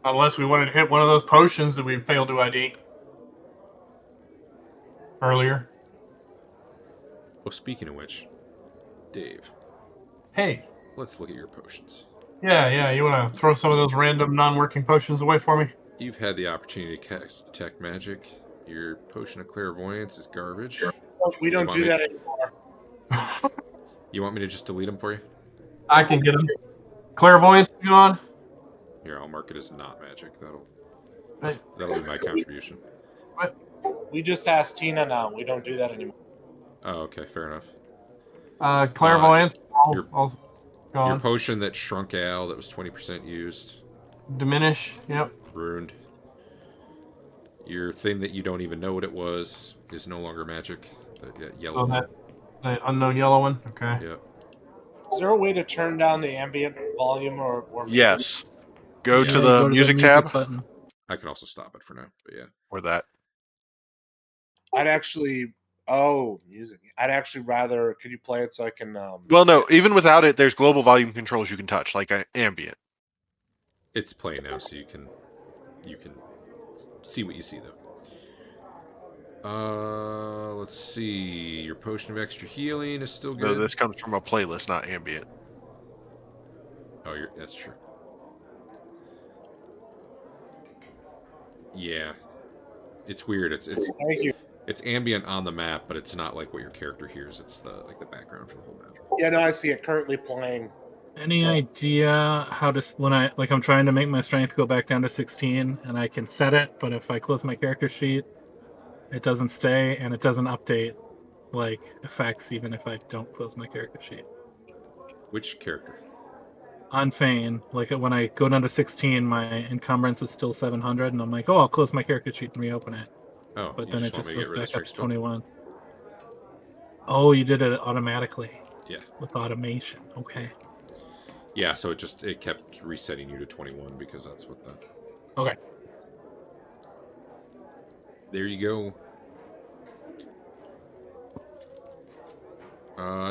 Unless we wanted to hit one of those potions that we failed to ID earlier. Oh, speaking of which, Dave. Hey. Let's look at your potions. Yeah. You want to throw some of those random non-working potions away for me? You've had the opportunity to cast Detect Magic. Your Potion of Clairvoyance is garbage. We don't do that anymore. You want me to just delete them for you? I can get them. Clairvoyance is gone. Here, I'll mark it as not magic. That'll Hey. be my contribution. We just asked Tina now. We don't do that anymore. Oh, okay, fair enough. Clairvoyance, your- also gone. Your potion that shrunk Al, that was 20% used. Diminish, yep. Ruined. Your thing that you don't even know what it was is no longer magic. The yellow So one. that unknown yellow one, okay. Yep. Is there a way to turn down the ambient volume or Yes. Go Yeah. to the music tab. Button. I can also stop it for now, but yeah. Or that. I'd actually music. I'd actually rather could you play it so I can Well, no, even without it, there's global volume controls you can touch, like ambient. It's playing now, so you can see what you see though. Let's see. Your potion of extra healing is still No, good. this comes from a playlist, not ambient. Oh, that's true. Yeah, it's weird. It's Thank you. It's ambient on the map, but it's not like what your character hears. It's the background for the whole map. Yeah, no, I see it currently playing. Any idea how to when I'm trying to make my strength go back down to 16 and I can set it, but if I close my character sheet, it doesn't stay and it doesn't update like effects even if I don't close my character sheet. Which character? On Fain, like when I go down to 16, my encumbrance is still 700, and I'm like, oh, I'll close my character sheet and reopen it. Oh, But you then it want just me to goes get rid of back the up strike to spell? 21. Oh, you did it automatically. Yeah. With automation. Okay. Yeah, so it kept resetting you to 21 because that's what the... Okay. There you go.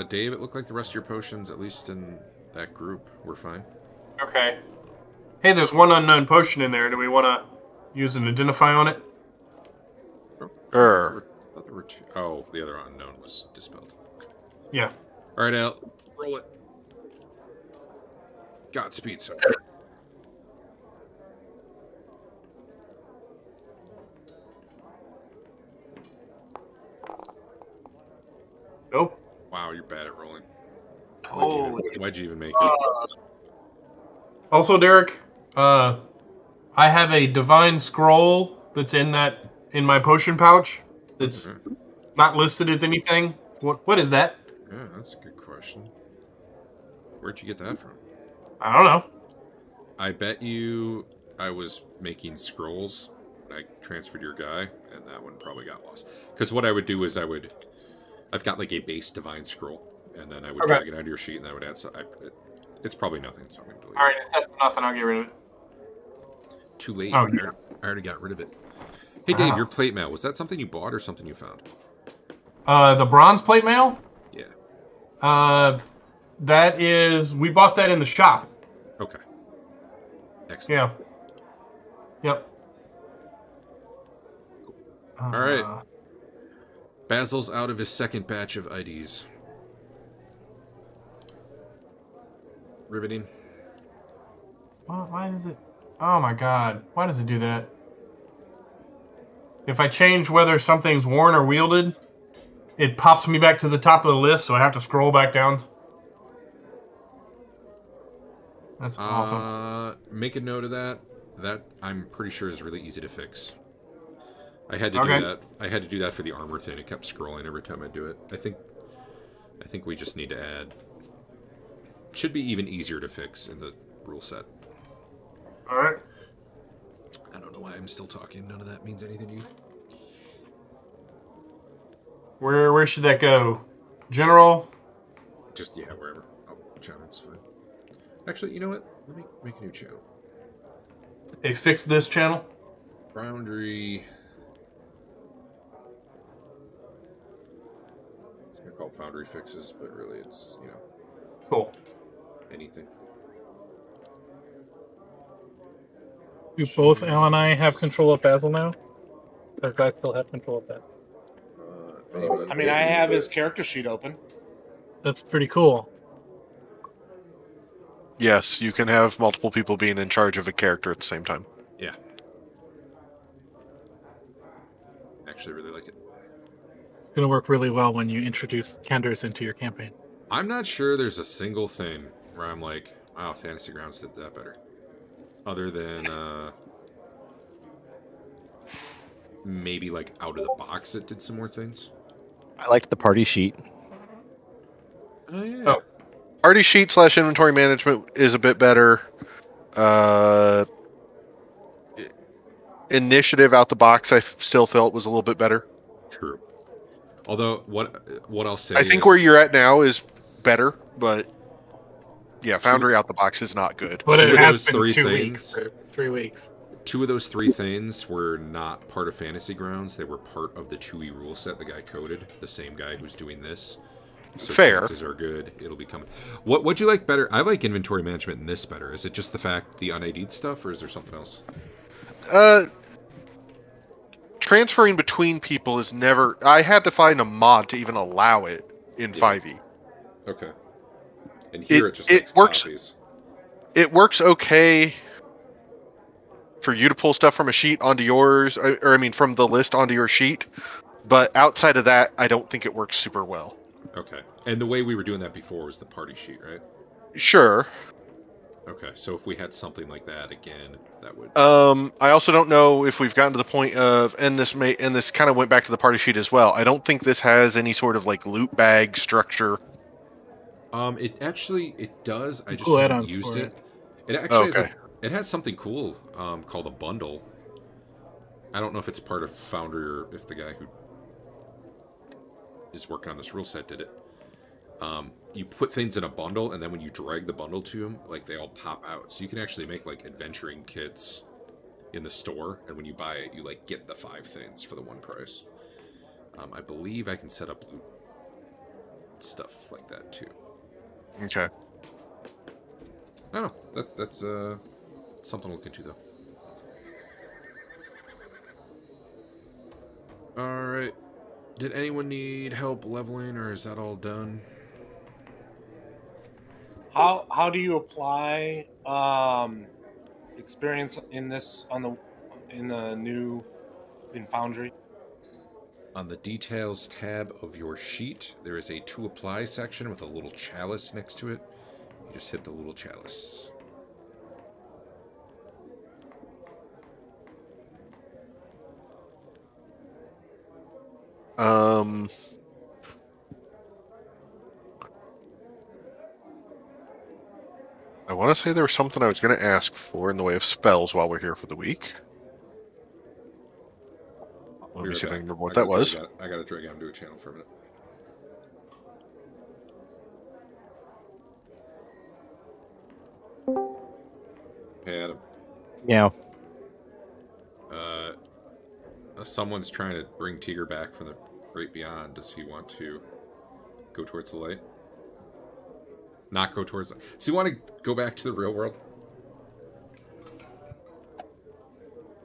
Dave, it looked like the rest of your potions, at least in that group, were fine. Okay. Hey, there's one unknown potion in there. Do we want to use an identify on it? I thought there were two. Oh, the other unknown was dispelled. Yeah. All right, Al, roll it. Godspeed, sir. Nope. Wow, you're bad at rolling. Holy. Why'd you even make it? Also, Derek, I have a divine scroll that's in my potion pouch. That's not listed as anything. What is that? Yeah, that's a good question. Where'd you get that from? I don't know. I bet you I was making scrolls when I transferred your guy, and that one probably got lost. Because what I would do is I've got like a base divine scroll, and then I would drag it out of your sheet, and I would add. It's probably nothing, so I'm going to delete All right, if that's nothing, I'll get rid of it. Too late. Oh, I already got rid of it. Hey, Dave, your plate mail, was that something you bought or something you found? The bronze plate mail? Yeah. That is, we bought that in the shop. Okay. Excellent. Yeah. Yep. All right. Basil's out of his second batch of IDs. Riveting. Why does it? Oh my god. Why does it do that? If I change whether something's worn or wielded, it pops me back to the top of the list, so I have to scroll back down. That's awesome. Make a note of that. That I'm pretty sure is really easy to fix. I had to do that. I had to do that for the armor thing. It kept scrolling every time I do it. I think we just need to add. Should be even easier to fix in the rule set. All right. I don't know why I'm still talking. None of that means anything to you. Where should that go? General? Just wherever. Oh, channel's fine. Actually, you know what? Let me make a new channel. Hey, fix this channel. Foundry. It's gonna call Foundry Fixes, but really it's Cool. anything. Do both Al and I have control of Basil now? Does guy still have control of that? I mean, I have his character sheet open. That's pretty cool. Yes, you can have multiple people being in charge of a character at the same time. Yeah. Actually, really like it. It's going to work really well when you introduce Kenders into your campaign. I'm not sure there's a single thing where I'm like, wow, Fantasy Grounds did that better. Other than maybe like out of the box it did some more things. I liked the party sheet. Oh yeah. Oh. Party sheet / inventory management is a bit better. Initiative out the box I still felt was a little bit better. True. Although what I'll say I think where you're at now is better, but yeah, Foundry out the box is not good. But Two it of has those been three 2 things- weeks or 3 weeks. 2 of those 3 things were not part of Fantasy Grounds. They were part of the Chewy rule set the guy coded. The same guy who's doing this. So Fair. chances are good it'll be coming. What'd you like better? I like inventory management in this better. Is it just the fact the un-ID'd stuff, or is there something else? Transferring between people is never... I had to find a mod to even allow it in 5e. Okay. And here it just it makes works- copies. It works okay for you to pull stuff from a sheet onto yours, or I mean from the list onto your sheet, but outside of that, I don't think it works super well. Okay. And the way we were doing that before was the party sheet, right? Sure. Okay. So if we had something like that again, that would... I also don't know if we've gotten to the point of, and this kind of went back to the party sheet as well. I don't think this has any sort of like loot bag structure It does. I just Cool haven't add-ons used for it. It actually Okay. it has something cool called a bundle. I don't know if it's part of Foundry or if the guy who is working on this rule set did it. You put things in a bundle, and then when you drag the bundle to them, like they all pop out. So you can actually make like adventuring kits in the store, and when you buy it, you like get the 5 things for the one price. I believe I can set up loot stuff like that too. Okay. I don't know. That's something to look into though. All right. Did anyone need help leveling, or is that all done? How do you apply experience in this in Foundry? On the details tab of your sheet, there is a to apply section with a little chalice next to it. You just hit the little chalice. I want to say there was something I was going to ask for in the way of spells while we're here for the week. Let me see if I can remember what that was. I gotta drag out and do a channel for a minute. Hey, Adam. Yeah. Someone's trying to bring Teeger back from the Great Beyond. Does he want to go towards the light? Not go towards... Does he want to go back to the real world?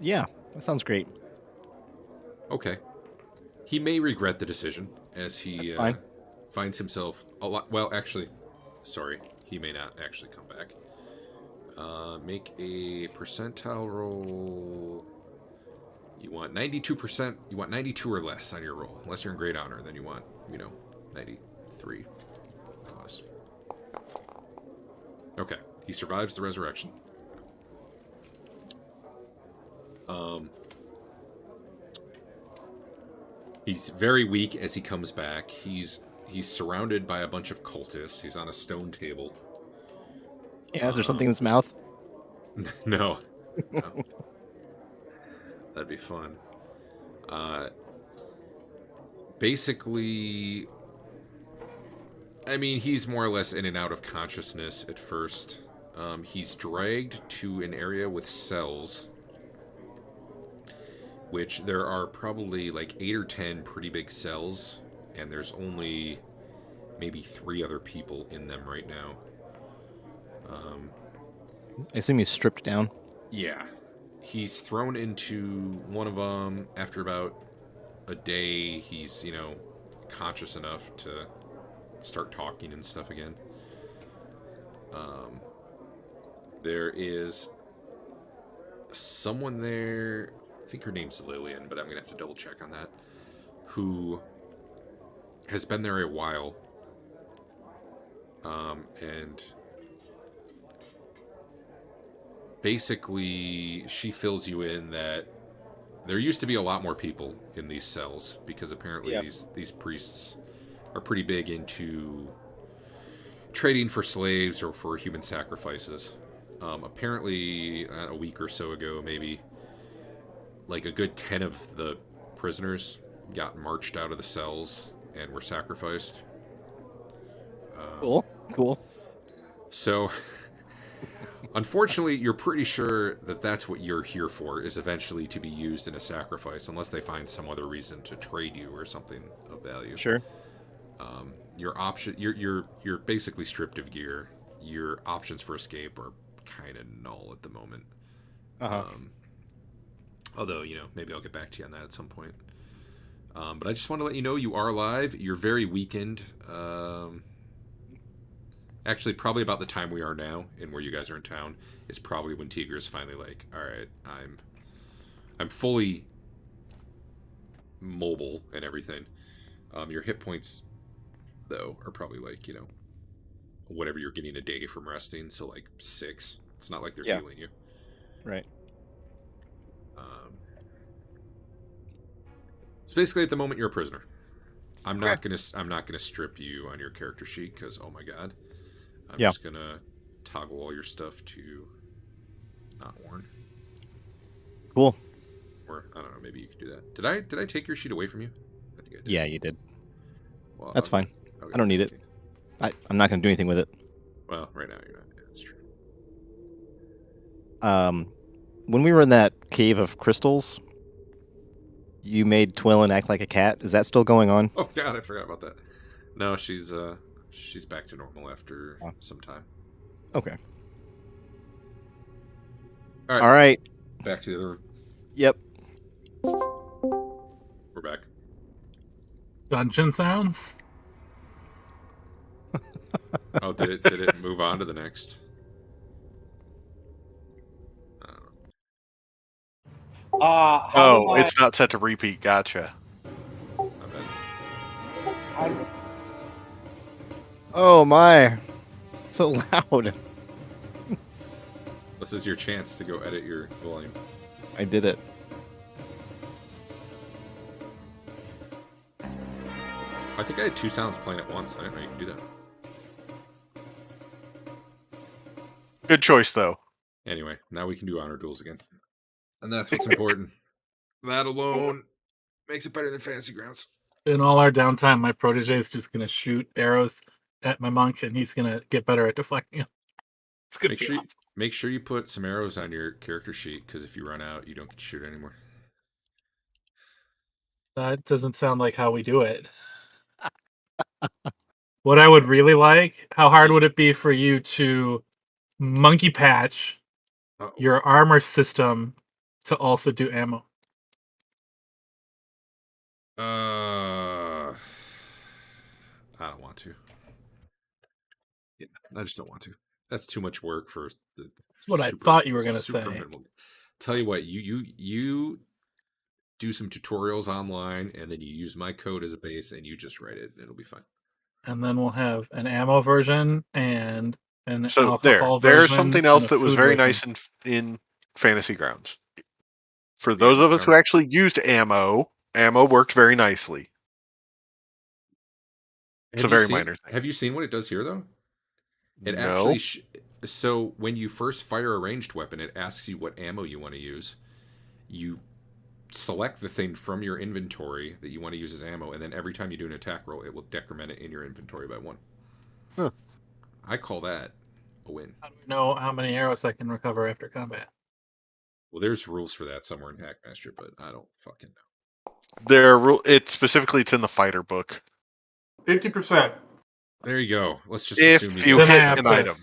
Yeah, that sounds great. Okay. He may regret the decision, as he finds himself a lot... Well, actually, sorry. He may not actually come back. Make a percentile roll... You want 92%. You want 92 or less on your roll. Unless you're in Great Honor, then you want, 93 plus. Okay. He survives the resurrection. He's very weak as he comes back. He's surrounded by a bunch of cultists. He's on a stone table. Yeah, is there something in his mouth? No. That'd be fun. Basically, I mean, he's more or less in and out of consciousness at first. He's dragged to an area with cells, which there are probably like 8 or 10 pretty big cells, and there's only maybe 3 other people in them right now. I assume he's stripped down. Yeah. He's thrown into one of them. After about a day, he's, conscious enough to start talking and stuff again. There is someone there, I think her name's Lelion, but I'm going to have to double check on that, who has been there a while. And basically, she fills you in that there used to be a lot more people in these cells, because apparently these priests are pretty big into trading for slaves or for human sacrifices. Apparently, a week or so ago, maybe, like a good 10 of the prisoners got marched out of the cells and were sacrificed. Cool. So... Unfortunately, you're pretty sure that that's what you're here for, is eventually to be used in a sacrifice, unless they find some other reason to trade you or something of value. Sure. Your option, you're basically stripped of gear. Your options for escape are kind of null at the moment. Although, maybe I'll get back to you on that at some point. But I just want to let you know you are alive. You're very weakened. Actually, probably about the time we are now, and where you guys are in town, is probably when Teeger is finally like, all right, I'm fully mobile and everything. Your hit points, though, are probably like, whatever you're getting a day from resting, so like 6. It's not like they're healing you. Right. So basically, at the moment, you're a prisoner. I'm not gonna strip you on your character sheet because oh my god, I'm Yeah. just gonna toggle all your stuff to not worn. Cool. Or I don't know, maybe you could do that. Did I take your sheet away from you? I think I did. Yeah, you did. Well, That's fine. okay, I don't need it. okay. I'm not going to do anything with it. Well, right now you're not. Yeah, that's true. When we were in that cave of crystals, you made Twillin act like a cat. Is that still going on? Oh god, I forgot about that. No, she's back to normal after Oh. some time. Okay. All right. All right. Back to the other room. Yep. We're back. Dungeon sounds. Oh, did it move on to the next? I don't know. Oh, it's not set to repeat. Gotcha. My bad. Oh my. So loud. This is your chance to go edit your volume. I did it. I think I had 2 sounds playing at once. I didn't know you could do that. Good choice, though. Anyway, now we can do honor duels again. And that's what's important. That alone makes it better than Fantasy Grounds. In all our downtime, my protege is just going to shoot arrows at my monk, and he's going to get better at deflecting them. It's going to be awesome. Make sure you put some arrows on your character sheet, because if you run out, you don't get to shoot anymore. That doesn't sound like how we do it. What I would really like, how hard would it be for you to monkey patch your armor system to also do ammo? I don't want to. Yeah, I just don't want to. That's too much work for the. That's what I thought you were going to say. Minimal. Tell you what, you do some tutorials online, and then you use my code as a base, and you just write it, and it'll be fine. And then we'll have an ammo version and an So alcohol there's version something else and a that was food very version. nice in Fantasy Grounds. For those of us who actually used ammo worked very nicely. It's a very minor thing. Have you seen what it does here, though? It No. actually. So when you first fire a ranged weapon, it asks you what ammo you want to use. You select the thing from your inventory that you want to use as ammo, and then every time you do an attack roll, it will decrement it in your inventory by 1. Huh. I call that a win. How do we know how many arrows I can recover after combat? Well, there's rules for that somewhere in Hackmaster, but I don't fucking know. It's in the fighter book. 50%. There you go. Let's just if assume you hit an item.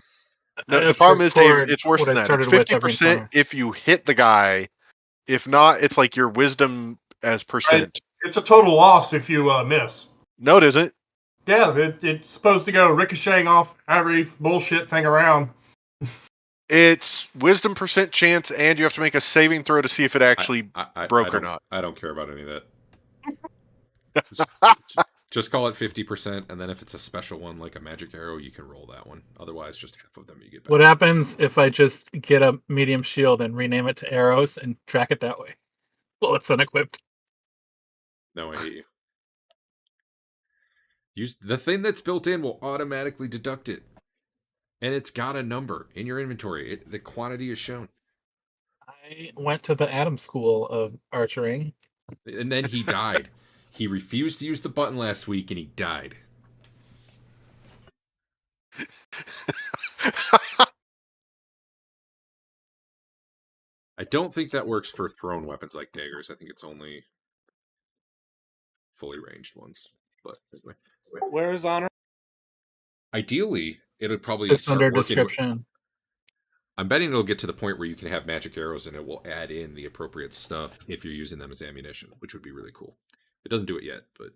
No, the problem is, Dave, it's worse than that. It's 50% if you hit the guy. If not, it's like your wisdom as percent. It's a total loss if you miss. No, it isn't. Yeah, it's supposed to go ricocheting off every bullshit thing around. It's wisdom percent chance, and you have to make a saving throw to see if it actually broke or not. I don't care about any of that. Just call it 50%, and then if it's a special one like a magic arrow, you can roll that one. Otherwise, just half of them you get back. What happens if I just get a medium shield and rename it to arrows and track it that way? Well, it's unequipped. No, I hate you. Use the thing that's built in will automatically deduct it. And it's got a number in your inventory. The quantity is shown. I went to the Adam School of Archering. And then he died. He refused to use the button last week, and he died. I don't think that works for thrown weapons like daggers. I think it's only fully ranged ones. But anyway. Where is honor? Ideally, it'll probably It's start under working description. I'm betting it'll get to the point where you can have magic arrows and it will add in the appropriate stuff if you're using them as ammunition, which would be really cool. It doesn't do it yet, but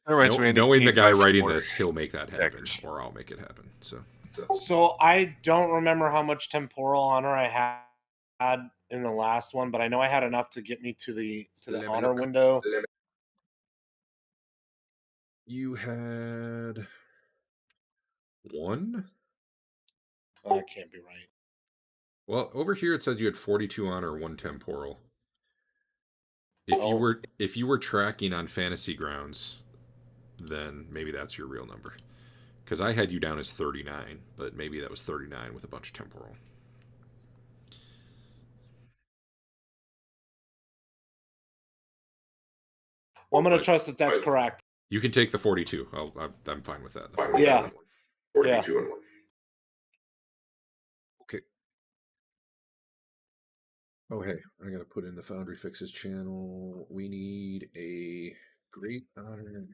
knowing the guy writing this, he'll make that happen, or I'll make it happen. So I don't remember how much temporal honor I had in the last one, but I know I had enough to get me to the honor window. You had 1? Oh, that can't be right. Well, over here it says you had 42 honor, 1 temporal. if you were tracking on Fantasy Grounds, then maybe that's your real number. Because I had you down as 39, but maybe that was 39 with a bunch of temporal. Well, I'm going to trust that that's correct. You can take the 42. I'm fine with that. Yeah. 42 and 1. Okay. Oh, hey, I got to put in the Foundry Fixes channel. We need a Great Honor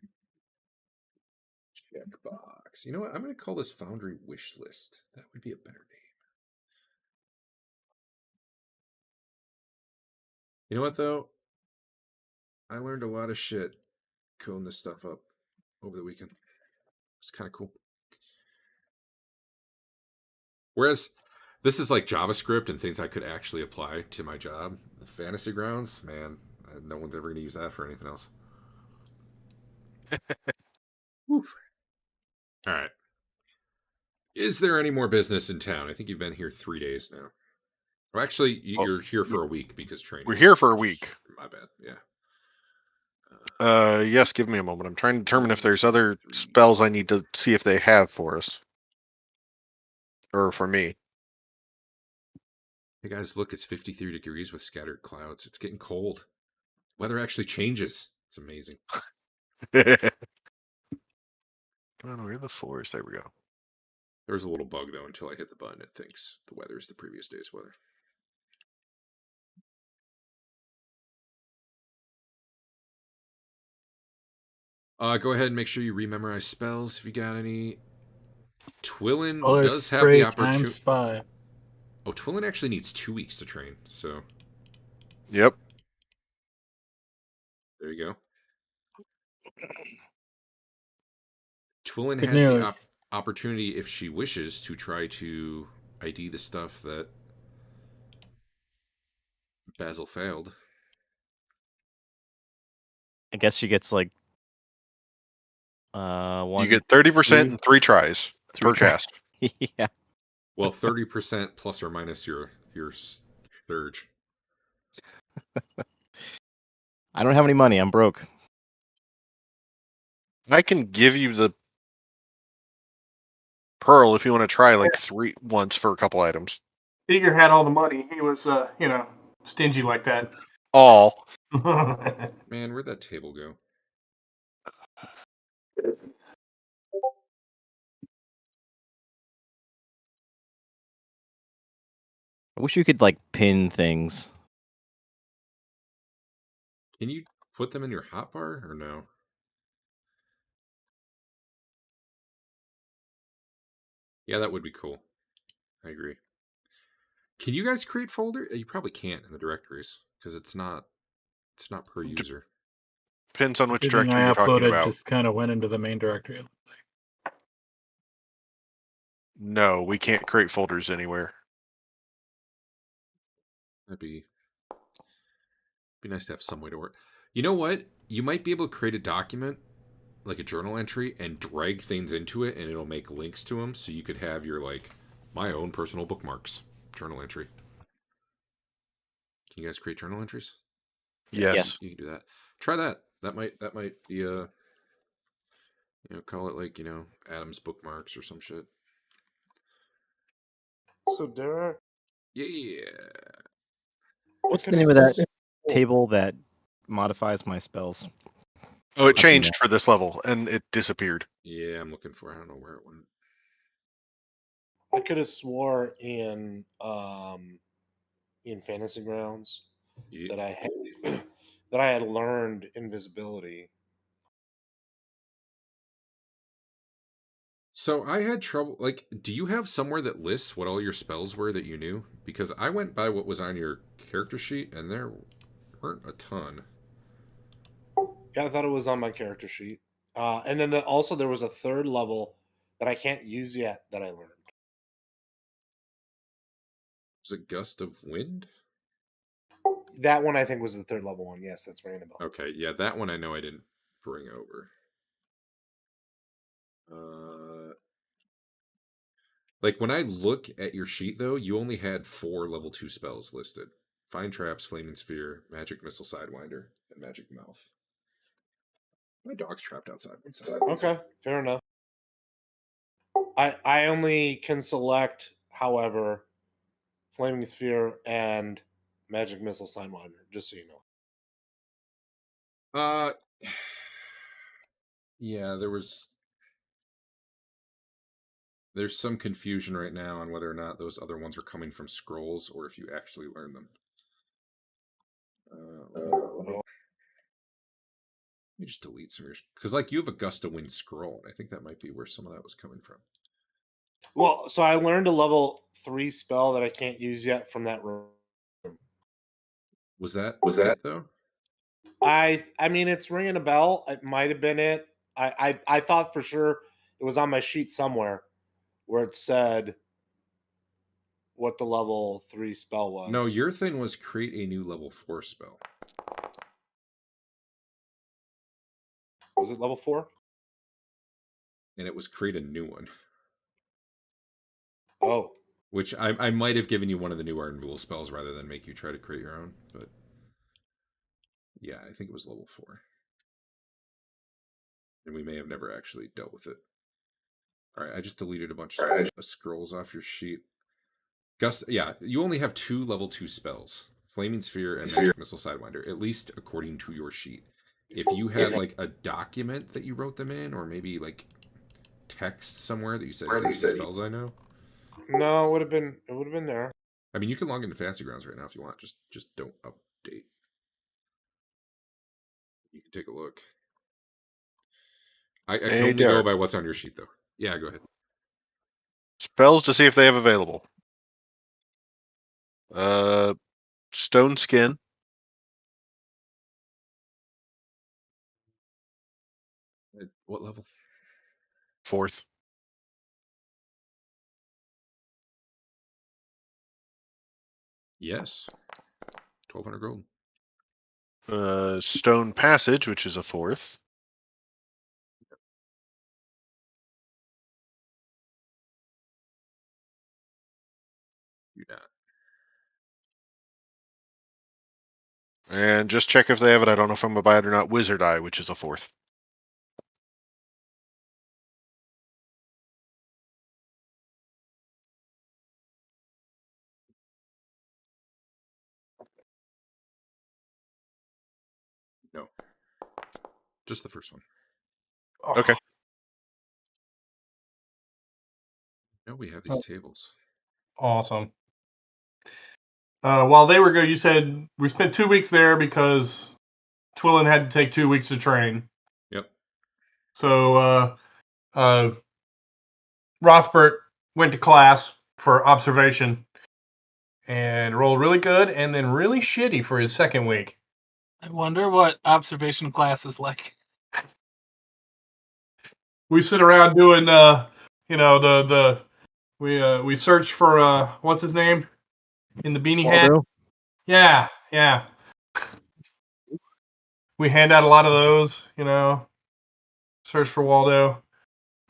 checkbox. You know what? I'm going to call this Foundry Wish List. That would be a better name. You know what, though? I learned a lot of shit coding this stuff up over the weekend. It's kind of cool. Whereas this is like JavaScript and things I could actually apply to my job. The Fantasy Grounds, man, no one's ever going to use that for anything else. Oof. All right. Is there any more business in town? I think you've been here 3 days now. Well, actually, you're here for a week because training. We're here for a week. My bad. Yeah. Yes, give me a moment. I'm trying to determine if there's other spells I need to see if they have for us. Or for me. Hey guys, look, it's 53 degrees with scattered clouds. It's getting cold. Weather actually changes. It's amazing. I don't know where the 4s. There we go. There was a little bug though until I hit the button. It thinks the weather is the previous day's weather. Go ahead and make sure you rememorize spells if you got any. Twillin does have the opportunity. 5. Oh, Twillin actually needs 2 weeks to train, so. Yep. There you go. Twillin Good has news. the opportunity, if she wishes, to try to ID the stuff that Basil failed. I guess she gets like one. You get 30% in 3 tries per cast. Yeah. Well, 30% plus or minus your surge. I don't have any money. I'm broke. I can give you the pearl if you want to try like 3 once for a couple items. Teeger had all the money. He was, stingy like that. All. Man, where'd that table go? I wish you could like pin things. Can you put them in your hotbar or no? Yeah, that would be cool. I agree. Can you guys create folder? You probably can't in the directories because it's not per user. Depends on which Everything directory I you're talking uploaded about. just kind of went into the main directory. No, we can't create folders anywhere. That'd be nice to have some way to work. You know what? You might be able to create a document, like a journal entry, and drag things into it, and it'll make links to them, so you could have your like my own personal bookmarks journal entry. Can you guys create journal entries? Yes. You can do that. Try that. That might be a call it like Adam's bookmarks or some shit. So Derek, Yeah. What's the name of that table that modifies my spells? Oh, it changed for this level, and it disappeared. Yeah, I'm looking for. I don't know where it went. I could have swore in Fantasy Grounds that I had learned invisibility. So I had trouble. Like, do you have somewhere that lists what all your spells were that you knew? Because I went by what was on your character sheet, and there weren't a ton. Yeah, I thought it was on my character sheet. And then also there was a 3rd level that I can't use yet that I learned. Was it Gust of Wind? That one I think was the 3rd level one. Yes, that's ringing a bell. Okay, yeah, that one I know I didn't bring over. Like when I look at your sheet though, you only had 4 level 2 spells listed. Fine Traps, Flaming Sphere, Magic Missile Sidewinder, and Magic Mouth. My dog's trapped outside. Okay, fair enough. I only can select, however, Flaming Sphere and Magic Missile Sidewinder, just so you know. Yeah, there's some confusion right now on whether or not those other ones are coming from scrolls or if you actually learn them. Let me just delete some of your... Because, like, you have a Gust of Wind scroll, and I think that might be where some of that was coming from. Well, so I learned a level 3 spell that I can't use yet from that room. Was that it, though? I mean, it's ringing a bell. It might have been it. I thought for sure it was on my sheet somewhere where it said what the level 3 spell was. No, your thing was create a new level 4 spell. Was it level 4? And it was create a new one. Oh. Which I might have given you one of the new Arden Vul spells rather than make you try to create your own, but yeah, I think it was level 4. And we may have never actually dealt with it. Alright, I just deleted a bunch of scrolls off your sheet. Gust, yeah, you only have 2 level 2 spells. Flaming Sphere and Magic Missile Sidewinder, at least according to your sheet. If you had, like, a document that you wrote them in, or maybe, like, text somewhere that you said, these are the spells I know. No, it would have been there. I mean, you can log into Fantasy Grounds right now if you want. Just don't update. You can take a look. I can only go by what's on your sheet, though. Yeah, go ahead. Spells to see if they have available. Stone Skin. At what level? 4th. Yes. 1,200 gold. Stone Passage, which is a 4th. You're not. And just check if they have it. I don't know if I'm going to buy it or not. Wizard Eye, which is a 4th. No. Just the first one. Okay. No, we have these tables. Awesome. While they were go, you said we spent 2 weeks there because Twillin had to take 2 weeks to train. Yep. So Rothbert went to class for observation and rolled really good and then really shitty for his second week. I wonder what observation class is like. We sit around doing we search for what's his name in the beanie hat. Yeah. We hand out a lot of those, search for Waldo.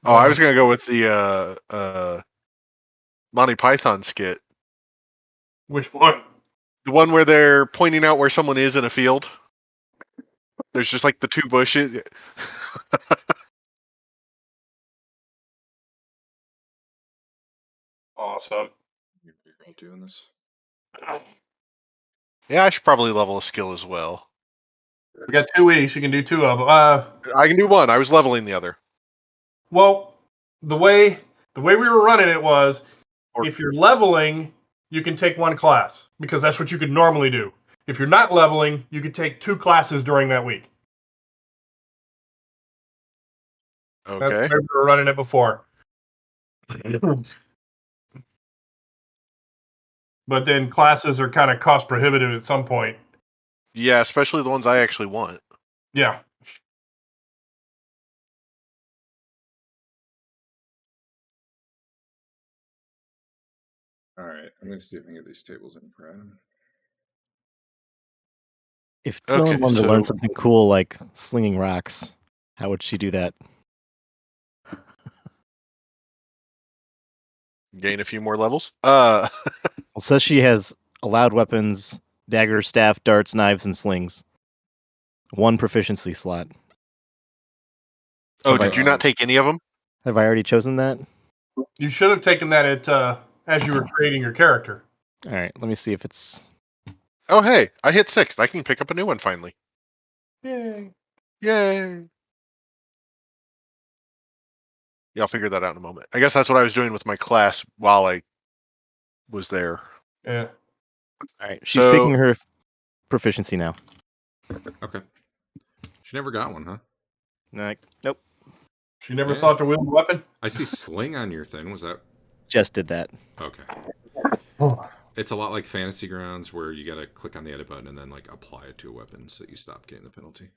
Oh, I was going to go with the Monty Python skit. Which one? The one where they're pointing out where someone is in a field. There's just like the 2 bushes. Awesome. You're all doing this. Yeah, I should probably level a skill as well. We got 2 weeks. You can do 2 of them. I can do 1. I was leveling the other. Well, the way we were running it was, if you're leveling, you can take 1 class because that's what you could normally do. If you're not leveling, you could take 2 classes during that week. Okay. That's the way we were running it before. But then classes are kind of cost prohibitive at some point. Yeah, especially the ones I actually want. Yeah. All right, I'm going to see if I can get these tables in for Adam. If Twillin wanted to learn something cool like slinging rocks, how would she do that? Gain a few more levels. Well, it says she has allowed weapons, Dagger, staff, darts, knives, and slings. 1 proficiency slot. Oh, Have did I- you not take any of them? Have I already chosen that? You should have taken that at as you were creating your character. All right, let me see if it's... Oh, hey, I hit 6. I can pick up a new one finally. Yay. Yay! Yeah, I'll figure that out in a moment. I guess that's what I was doing with my class while I was there. Yeah. All right, she's So- picking her proficiency now. Okay. She never got one, huh? Nope, She never Yeah. thought to wield a weapon. I see sling on your thing. Was that just did that. okay? Oh. It's a lot like Fantasy Grounds, where you gotta click on the edit button and then like apply it to a weapon so that you stop getting the penalty.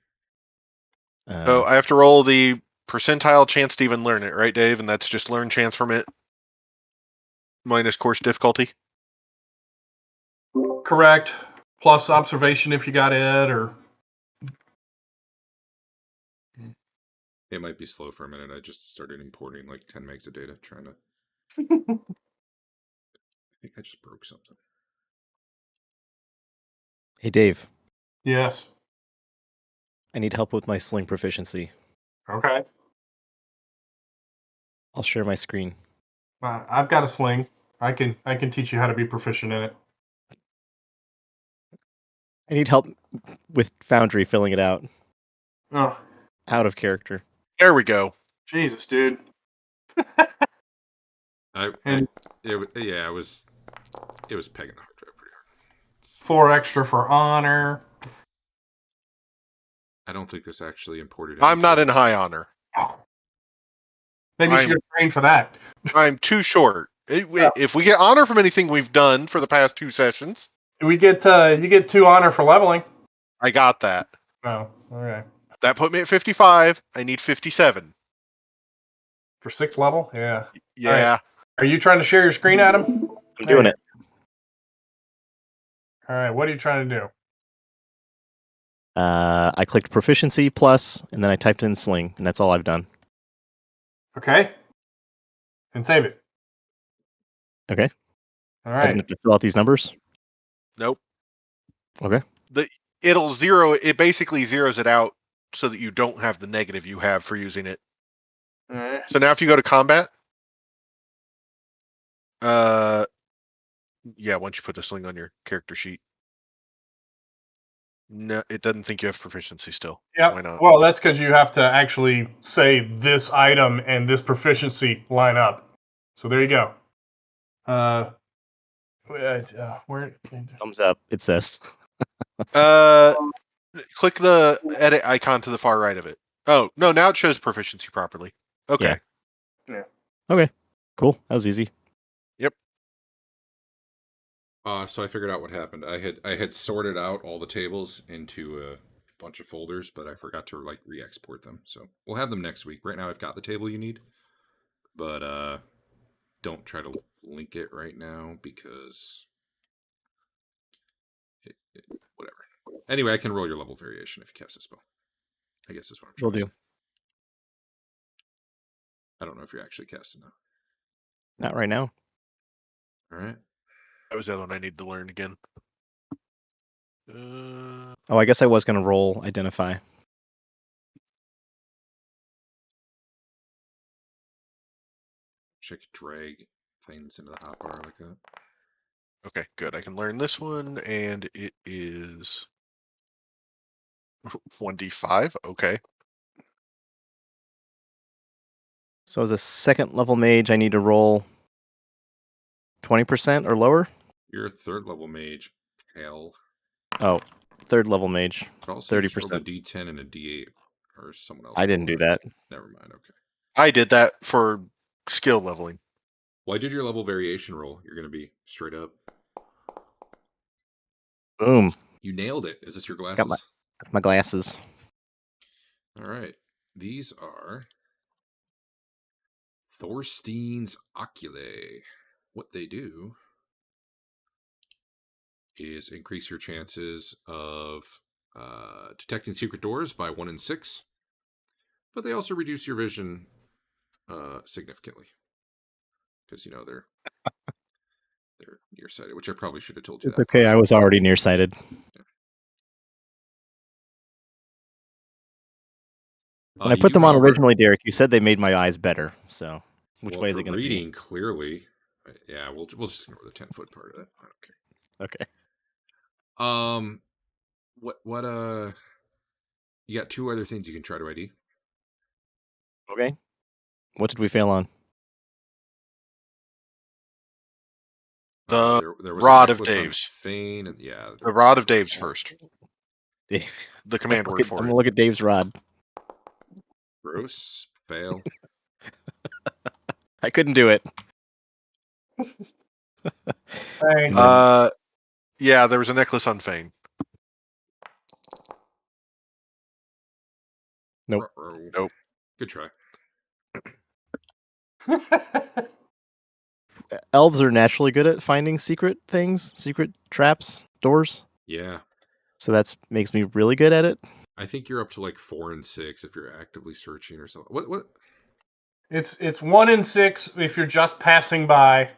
So I have to roll the percentile chance to even learn it, right, Dave? And that's just learn chance from it minus course difficulty. Correct. Plus observation if you got it, or It might be slow for a minute. I just started importing like 10 megs of data, trying to. I think I just broke something. Hey, Dave, yes. I need help with my sling proficiency. Okay. I'll share my screen. I've got a sling. I can teach you how to be proficient in it. I need help with Foundry filling it out. Oh, Out of character. There we go. Jesus, dude. It was pegging the hard drive pretty hard. 4 extra for honor. I don't think this actually imported. I'm not in tables. high honor. Maybe you should have trained for that. I'm too short. If we get honor from anything we've done for the past 2 sessions, We get you get 2 honor for leveling. I got that. Oh, okay. That put me at 55. I need 57. For 6th level? Yeah. Yeah. Are you trying to share your screen, Adam? I'm doing it. All right, what are you trying to do? I clicked proficiency plus, and then I typed in sling, and that's all I've done. Okay. And save it. Okay. All I didn't right. have to fill out these numbers. Nope. Okay. It'll zero. It basically zeroes it out so that you don't have the negative you have for using it. All right. So now if you go to combat, yeah, once you put the sling on your character sheet. No, it doesn't think you have proficiency still. Yep. Why not? Well, that's because you have to actually say this item and this proficiency line up. So there you go. Where? Thumbs up, it says. Click the edit icon to the far right of it. Oh, no, now it shows proficiency properly. Okay. Yeah. Okay. Cool. That was easy. So I figured out what happened. I had sorted out all the tables into a bunch of folders, but I forgot to like re-export them. So we'll have them next week. Right now I've got the table you need, but don't try to link it right now because whatever. Anyway, I can roll your level variation if you cast a spell. I guess is what I'm trying Will to do. say. I don't know if you're actually casting though. Not right now. All right. That was the other one I need to learn again. Oh, I guess I was going to roll identify. Check drag things into the hotbar like that. Okay, good. I can learn this one, and it is 1d5. Okay. So as a 2nd level mage, I need to roll 20% or lower? You're a 3rd level mage. Hell. Oh, 3rd level mage. But also 30%. roll a D10 and a D8, or someone else. I didn't do that. Never mind. Okay. I did that for skill leveling. Well, I did your level variation roll. You're going to be straight up. Boom. You nailed it. Is this your glasses? Got That's my glasses. All right. These are Thorstein's Oculae. What they do is increase your chances of detecting secret doors by 1 in 6, but they also reduce your vision significantly because they're they're nearsighted, which I probably should have told you It's that. okay. I was already nearsighted. When I put You, them on however, originally, Derek, you said they made my eyes better. So which well, way is for it going to be? reading clearly, yeah, we'll just ignore the 10-foot part of it. I don't care. Okay. What you got 2 other things you can try to ID. Okay. What did we fail on? The There was Rod a of necklace on Dave's. Fain, and yeah, The Rod of Dave's first. Dave. The command word I'm for going it. to look at Dave's rod. gross fail. I couldn't do it. Thanks. Yeah, there was a necklace on Fain. Nope. Ruh-roh. Nope. Good try. Elves are naturally good at finding secret things, secret traps, doors. Yeah, So that makes me really good at it. I think you're up to like 4 and 6 if you're actively searching or something. What? It's 1 in 6 if you're just passing by.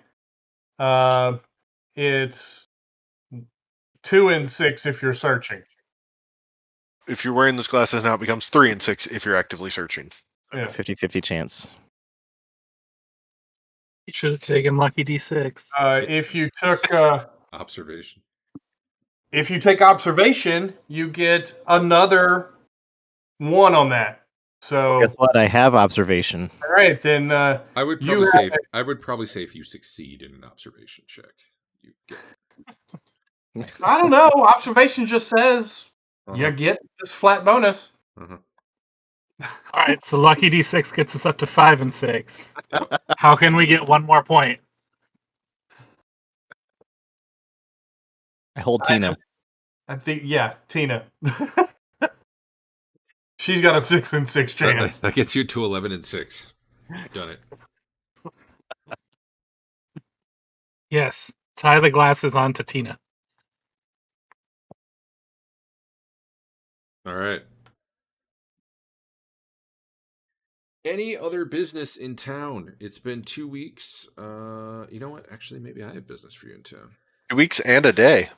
It's 2 in 6 if you're searching. If you're wearing those glasses now, it becomes 3 and 6 if you're actively searching. Yeah. 50-50 chance. You should have taken Lucky D6. If you took Observation. if you take observation, you get another 1 on that. So Guess what? I have observation. all right, then I would you probably have say. I would probably say if you succeed in an observation check, you get. I don't know. Observation just says you Uh-huh. get this flat bonus. Uh-huh. All right, so Lucky D6 gets us up to 5 and 6. Yep. How can we get 1 more point? I hold Tina. I think Tina. She's got a 6 in 6 chance. That gets you to 11 and 6. You've done it. Yes, tie the glasses onto Tina. All right. Any other business in town? It's been 2 weeks. You know what? Actually, maybe I have business for you in town. 2 weeks and a day.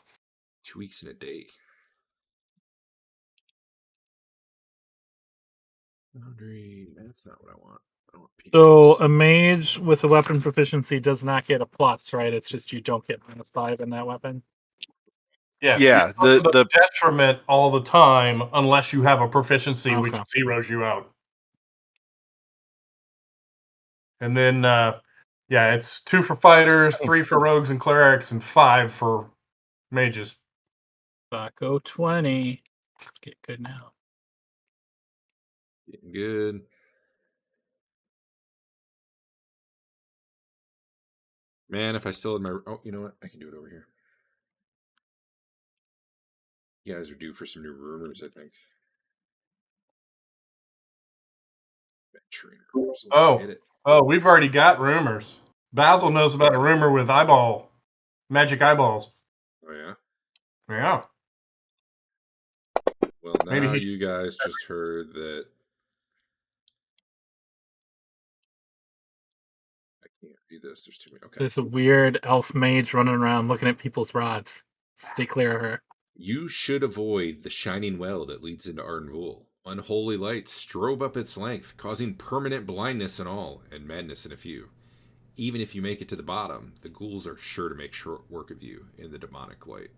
2 weeks and a day. Foundry. That's not what I want. I want So peaches. a mage with a weapon proficiency does not get a plus, right? It's just you don't get -5 in that weapon. Yes, Yeah, you suffer the detriment all the time unless you have a proficiency which Okay. zeroes you out. And then it's 2 for fighters, 3 for rogues and clerics, and 5 for mages. Bucko 20. Let's get good now. Getting good. Man, if I still had my... Oh, you know what? I can do it over here. You guys are due for some new rumors, I think. Venturing rumors. Let's hit it. Oh, we've already got rumors. Basil knows about a rumor with magic eyeballs. Oh, yeah? Yeah. Well, Maybe now he you guys just heard that... I can't read this. There's too many. Okay. There's a weird elf mage running around looking at people's rods. Stay clear of her. You should avoid the shining well that leads into Arden Vul. Unholy light strobe up its length, causing permanent blindness in all, and madness in a few. Even if you make it to the bottom, the ghouls are sure to make short work of you in the demonic light.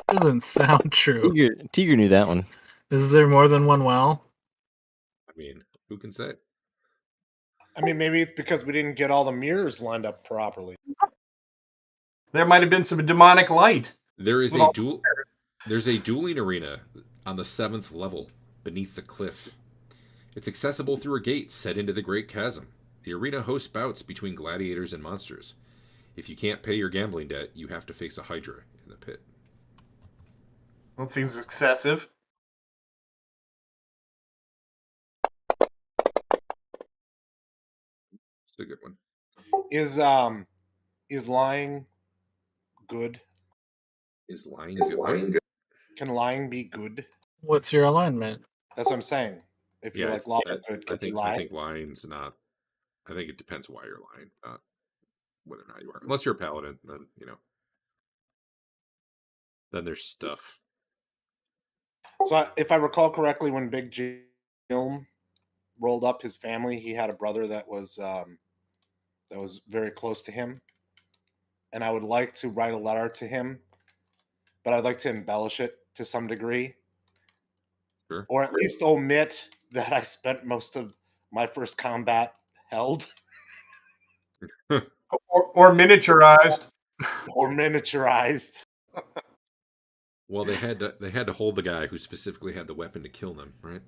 Doesn't sound true. Teeger knew that one. Is there more than one well? I mean, who can say? I mean, maybe it's because we didn't get all the mirrors lined up properly. There might have been some demonic light. There's Well- a dueling arena on the 7th level beneath the cliff. It's accessible through a gate set into the Great Chasm. The arena hosts bouts between gladiators and monsters. If you can't pay your gambling debt, you have to face a hydra in the pit. That seems excessive. It's a good one. Is lying good? Is lying good? Can lying be good? What's your alignment? That's what I'm saying. If you're like lawful good, I can you lie? think lying's not. I think it depends why you're lying. whether or not you are. Unless you're a paladin, then then there's stuff. So if I recall correctly, when Big Jim rolled up his family, he had a brother that was very close to him, and I would like to write a letter to him, but I'd like to embellish it to some degree, Sure. or at least omit that I spent most of my first combat held Or miniaturized. or miniaturized. Well, they had to hold the guy who specifically had the weapon to kill them, right?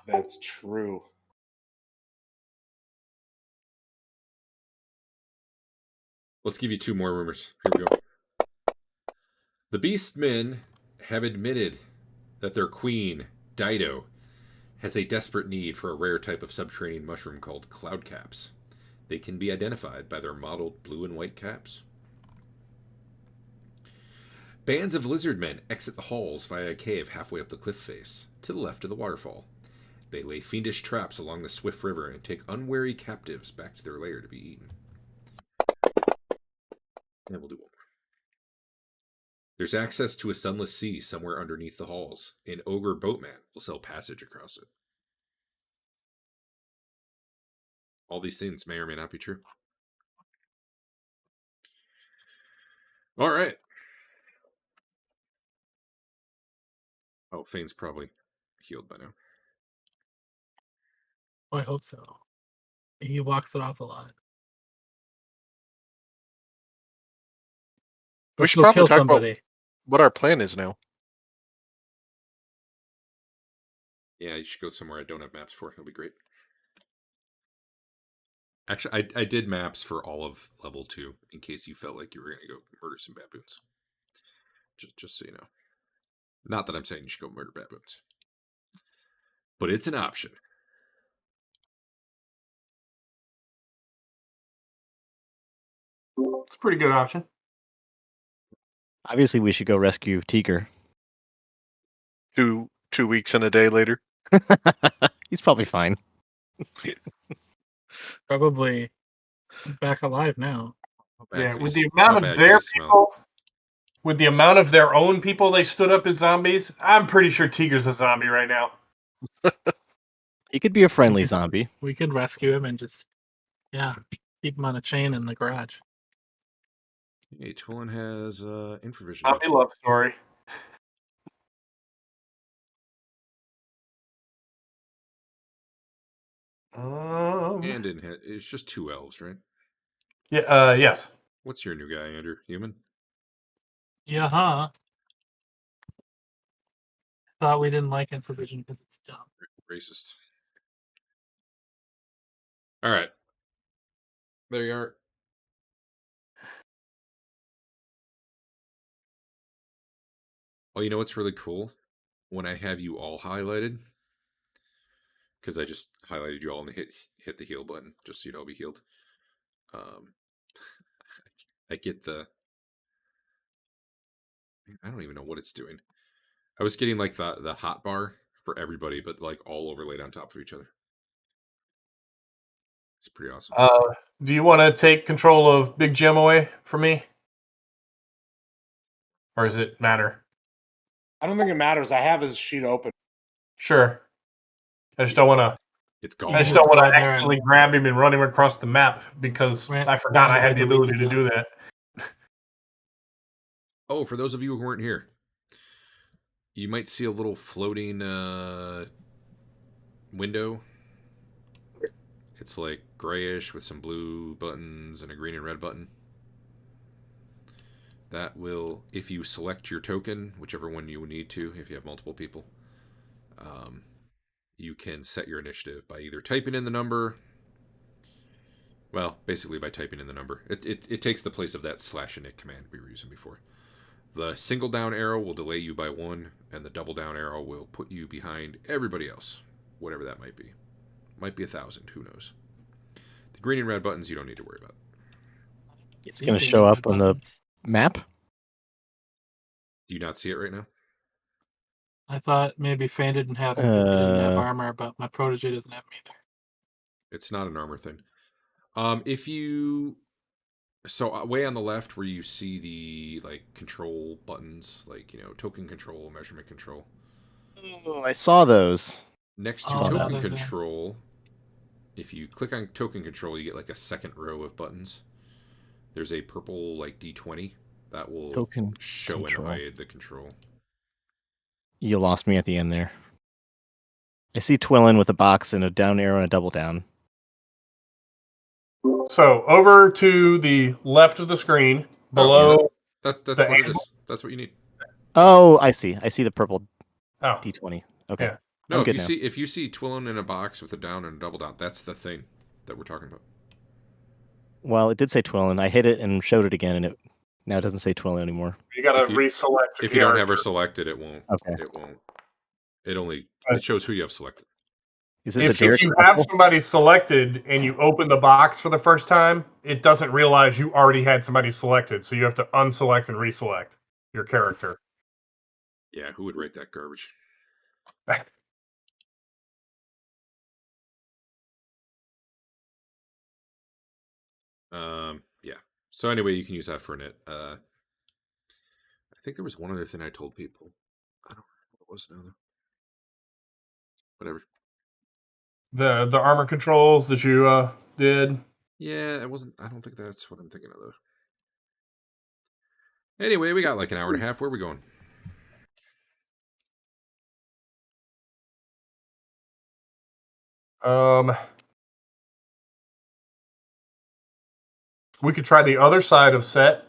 That's true. Let's give you 2 more rumors. Here we go. The Beastmen have admitted that their queen, Dido, has a desperate need for a rare type of subterranean mushroom called cloud caps. They can be identified by their mottled blue and white caps. Bands of lizardmen exit the halls via a cave halfway up the cliff face, to the left of the waterfall. They lay fiendish traps along the swift river and take unwary captives back to their lair to be eaten. And we'll do one more. There's access to a sunless sea somewhere underneath the halls. An ogre boatman will sell passage across it. All these things may or may not be true. All right. Oh, Fain's probably healed by now. I hope so. He walks it off a lot. We Let's should go probably kill talk somebody. about what our plan is now. Yeah, you should go somewhere I don't have maps for. It'll be great. Actually, I did maps for all of level 2 in case you felt like you were going to go murder some baboons. Just so you know. Not that I'm saying you should go murder baboons. But it's an option. It's a pretty good option. Obviously, we should go rescue Teeger. 2 weeks and a day later. He's probably fine. Probably back alive now. Yeah, Could with he the amount how of bad their could he smell? people, with the amount of their own people they stood up as zombies, I'm pretty sure Teeger's a zombie right now. He could be a friendly zombie. We could rescue him and just, keep him on a chain in the garage. Hey, Twillin has infravision. Zombie love story. And it's just 2 elves, right? Yeah. Yes. What's your new guy, Andrew? Human? Yeah, huh? Thought we didn't like infravision because it's dumb. Racist. All right. There you are. Oh, you know what's really cool? When I have you all highlighted, because I just highlighted you all and hit the heal button, just so you know, be healed. I get the... I don't even know what it's doing. I was getting like the hot bar for everybody, but like all overlaid on top of each other. It's pretty awesome. Do you want to take control of Big Jim away from me? Or does it matter? I don't think it matters. I have his sheet open. Sure. I just don't want to. It's You I gone. just don't go want in to there accidentally grab him and run him across the map because I forgot I had the ability to do that. Oh, for those of you who weren't here, you might see a little floating window. It's like grayish with some blue buttons and a green and red button. That will, if you select your token, whichever one you need to, if you have multiple people, you can set your initiative by either typing in the number. Well, basically by typing in the number. It takes the place of that /init command we were using before. The single down arrow will delay you by 1, and the double down arrow will put you behind everybody else, whatever that might be. Might be 1,000, who knows. The green and red buttons you don't need to worry about. It's going to show up on the map. Do you not see it right now? I thought maybe Fain didn't have it because he didn't have armor, but my protege doesn't have me either. It's not an armor thing. If you way on the left where you see the like control buttons, like token control, measurement control. Oh, I saw those. Next to Oh, now token they're there. control, if you click on token control, you get like a second row of buttons. There's a purple like D20 that will Token show control. and hide the control. You lost me at the end there. I see Twillin with a box and a down arrow and a double down. So over to the left of the screen, below. That's the what it handle? is. That's what you need. Oh, I see. I see the purple Oh, D20. Okay. Yeah. No, I'm if good you now. see Twillin in a box with a down and a double down, that's the thing that we're talking about. Well, it did say Twillin. I hit it and showed it again, and now it doesn't say Twillin anymore. you gotta If you- reselect. If you don't have her selected, it won't. Okay. It won't. It shows who you have selected. Is this a If Derek you have special? somebody selected and you open the box for the first time, it doesn't realize you already had somebody selected, so you have to unselect and reselect your character. Yeah, who would write that garbage? Yeah. So anyway, you can use that for it. I think there was one other thing I told people. I don't remember what it was now. Whatever. The armor controls that you did. Yeah, it wasn't. I don't think that's what I'm thinking of though. Anyway, we got like an hour and a half. Where are we going? We could try the other side of Set.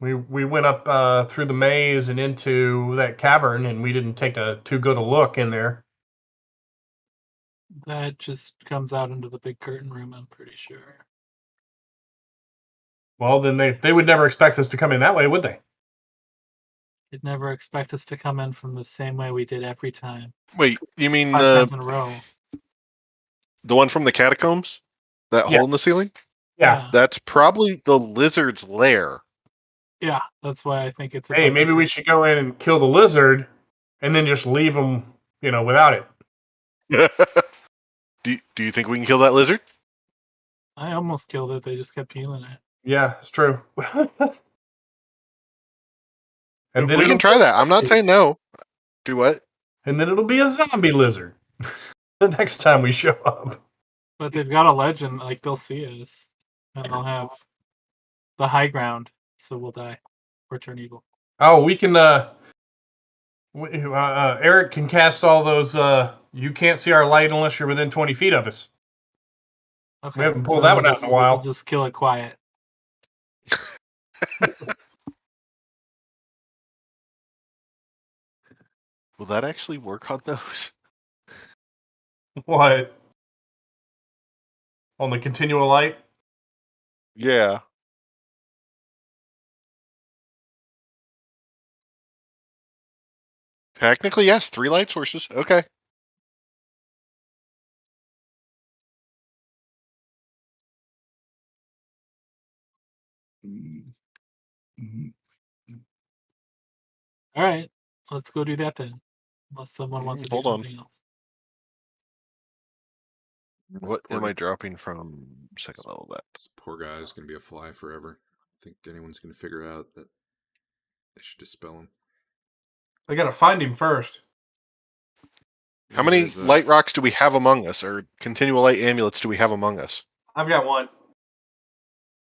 We went up through the maze and into that cavern, and we didn't take too good a look in there. That just comes out into the big curtain room, I'm pretty sure. Well, then they would never expect us to come in that way, would they? They'd never expect us to come in from the same way we did every time. Wait, you mean 5 times in a row. the one from the catacombs? That Yeah. hole in the ceiling? Yeah. That's probably the lizard's lair. Yeah, that's why I think it's. Hey, maybe we should go in and kill the lizard, and then just leave them, without it. Do you think we can kill that lizard? I almost killed it. They just kept healing it. Yeah, it's true. And then We can try that. I'm not saying no. Do what? And then it'll be a zombie lizard the next time we show up. But they've got a legend, like they'll see us, and they'll have the high ground, so we'll die or turn evil. Oh, we can. Eric can cast all those. You can't see our light unless you're within 20 feet of us. Okay. We haven't pulled that one out in a while. We'll just kill it quiet. Will that actually work on those? What? On the continual light? Yeah. Technically, yes. 3 light sources. Okay. All right, let's go do that then. Unless someone wants to do Hold on. something else. What am I dropping from second level of that? This poor guy is going to be a fly forever. I think anyone's going to figure out that they should dispel him. I gotta find him first. How many There's, light rocks do we have among us, or continual light amulets do we have among us? I've got one.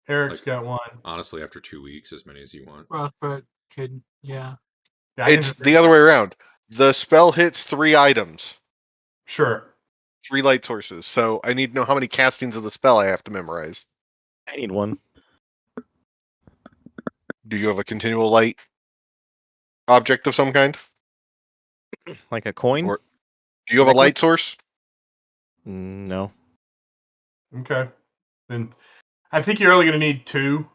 Eric's Like- got one. Honestly, after 2 weeks, as many as you want. Rothbert could, yeah. Yeah, I can It's just- the other way around. The spell hits 3 items, Sure. 3 light sources. So I need to know how many castings of the spell I have to memorize. I need one. Do you have a continual light object of some kind? Like a coin? Or- Do you have a light Necklace? source? No. Okay. Then I think you're only gonna need 2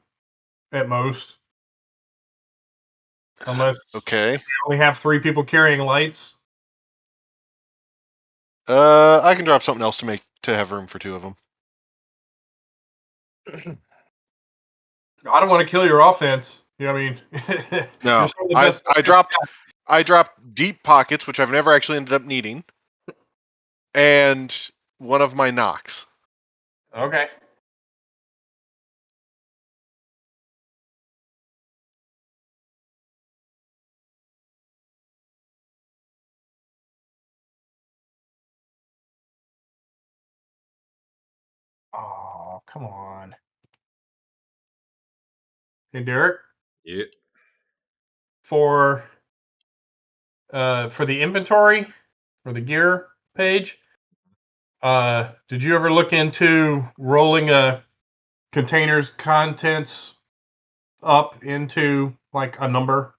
at most. Unless Okay. you only have 3 people carrying lights. I can drop something else to have room for 2 of them. I don't want to kill your offense. You know what I mean? No, You're some of the I best- dropped deep pockets, which I've never actually ended up needing, and one of my knocks. Okay. come on. Hey, Derek, Yeah. for the inventory or the gear page, did you ever look into rolling a container's contents up into like a number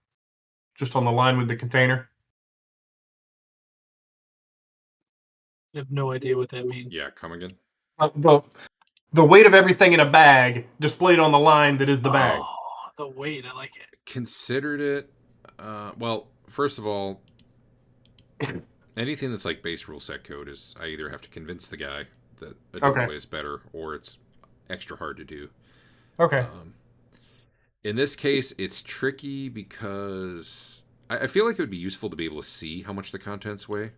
just on the line with the container? I have no idea what that means. Yeah, come again. The weight of everything in a bag displayed on the line that is the bag. Oh, the weight. I like it. Considered it. Well, first of all, anything that's like base rule set code is I either have to convince the guy that a different Okay. way is better, or it's extra hard to do. Okay. In this case, it's tricky because I feel like it would be useful to be able to see how much the contents weigh.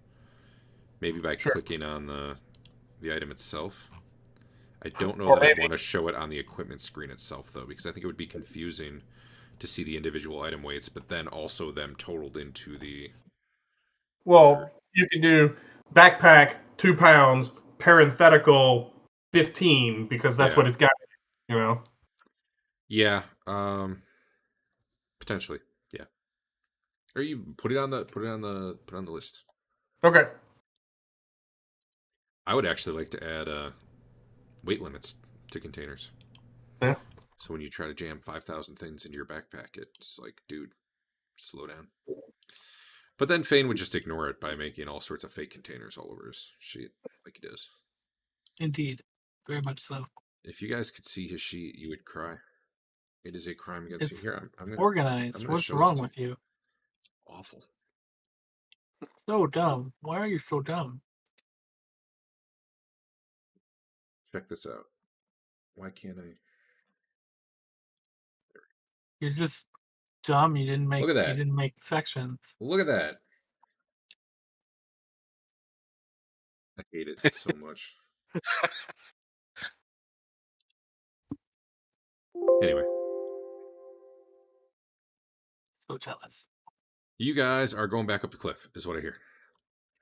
Maybe by Sure. clicking on the item itself. I don't know Or that I'd maybe- want to show it on the equipment screen itself, though, because I think it would be confusing to see the individual item weights, but then also them totaled into the... Well, you can do backpack 2 pounds, parenthetical 15 because that's Yeah. what it's got. You know. Yeah, potentially, yeah. Or you put it on the list. Okay. I would actually like to add weight limits to containers. Yeah. So when you try to jam 5,000 things into your backpack, it's like, dude, slow down. But then Fain would just ignore it by making all sorts of fake containers all over his sheet, like he does. Indeed. Very much so. If you guys could see his sheet, you would cry. It is a crime against you. It's Here, I'm gonna, organized. I'm gonna What's show this wrong to with you? It's awful. So dumb. Why are you so dumb? Check this out. Why can't I? You're just dumb. You didn't make. Look at that. You didn't make sections. Look at that. I hate it so much. Anyway, So jealous. you guys are going back up the cliff, is what I hear.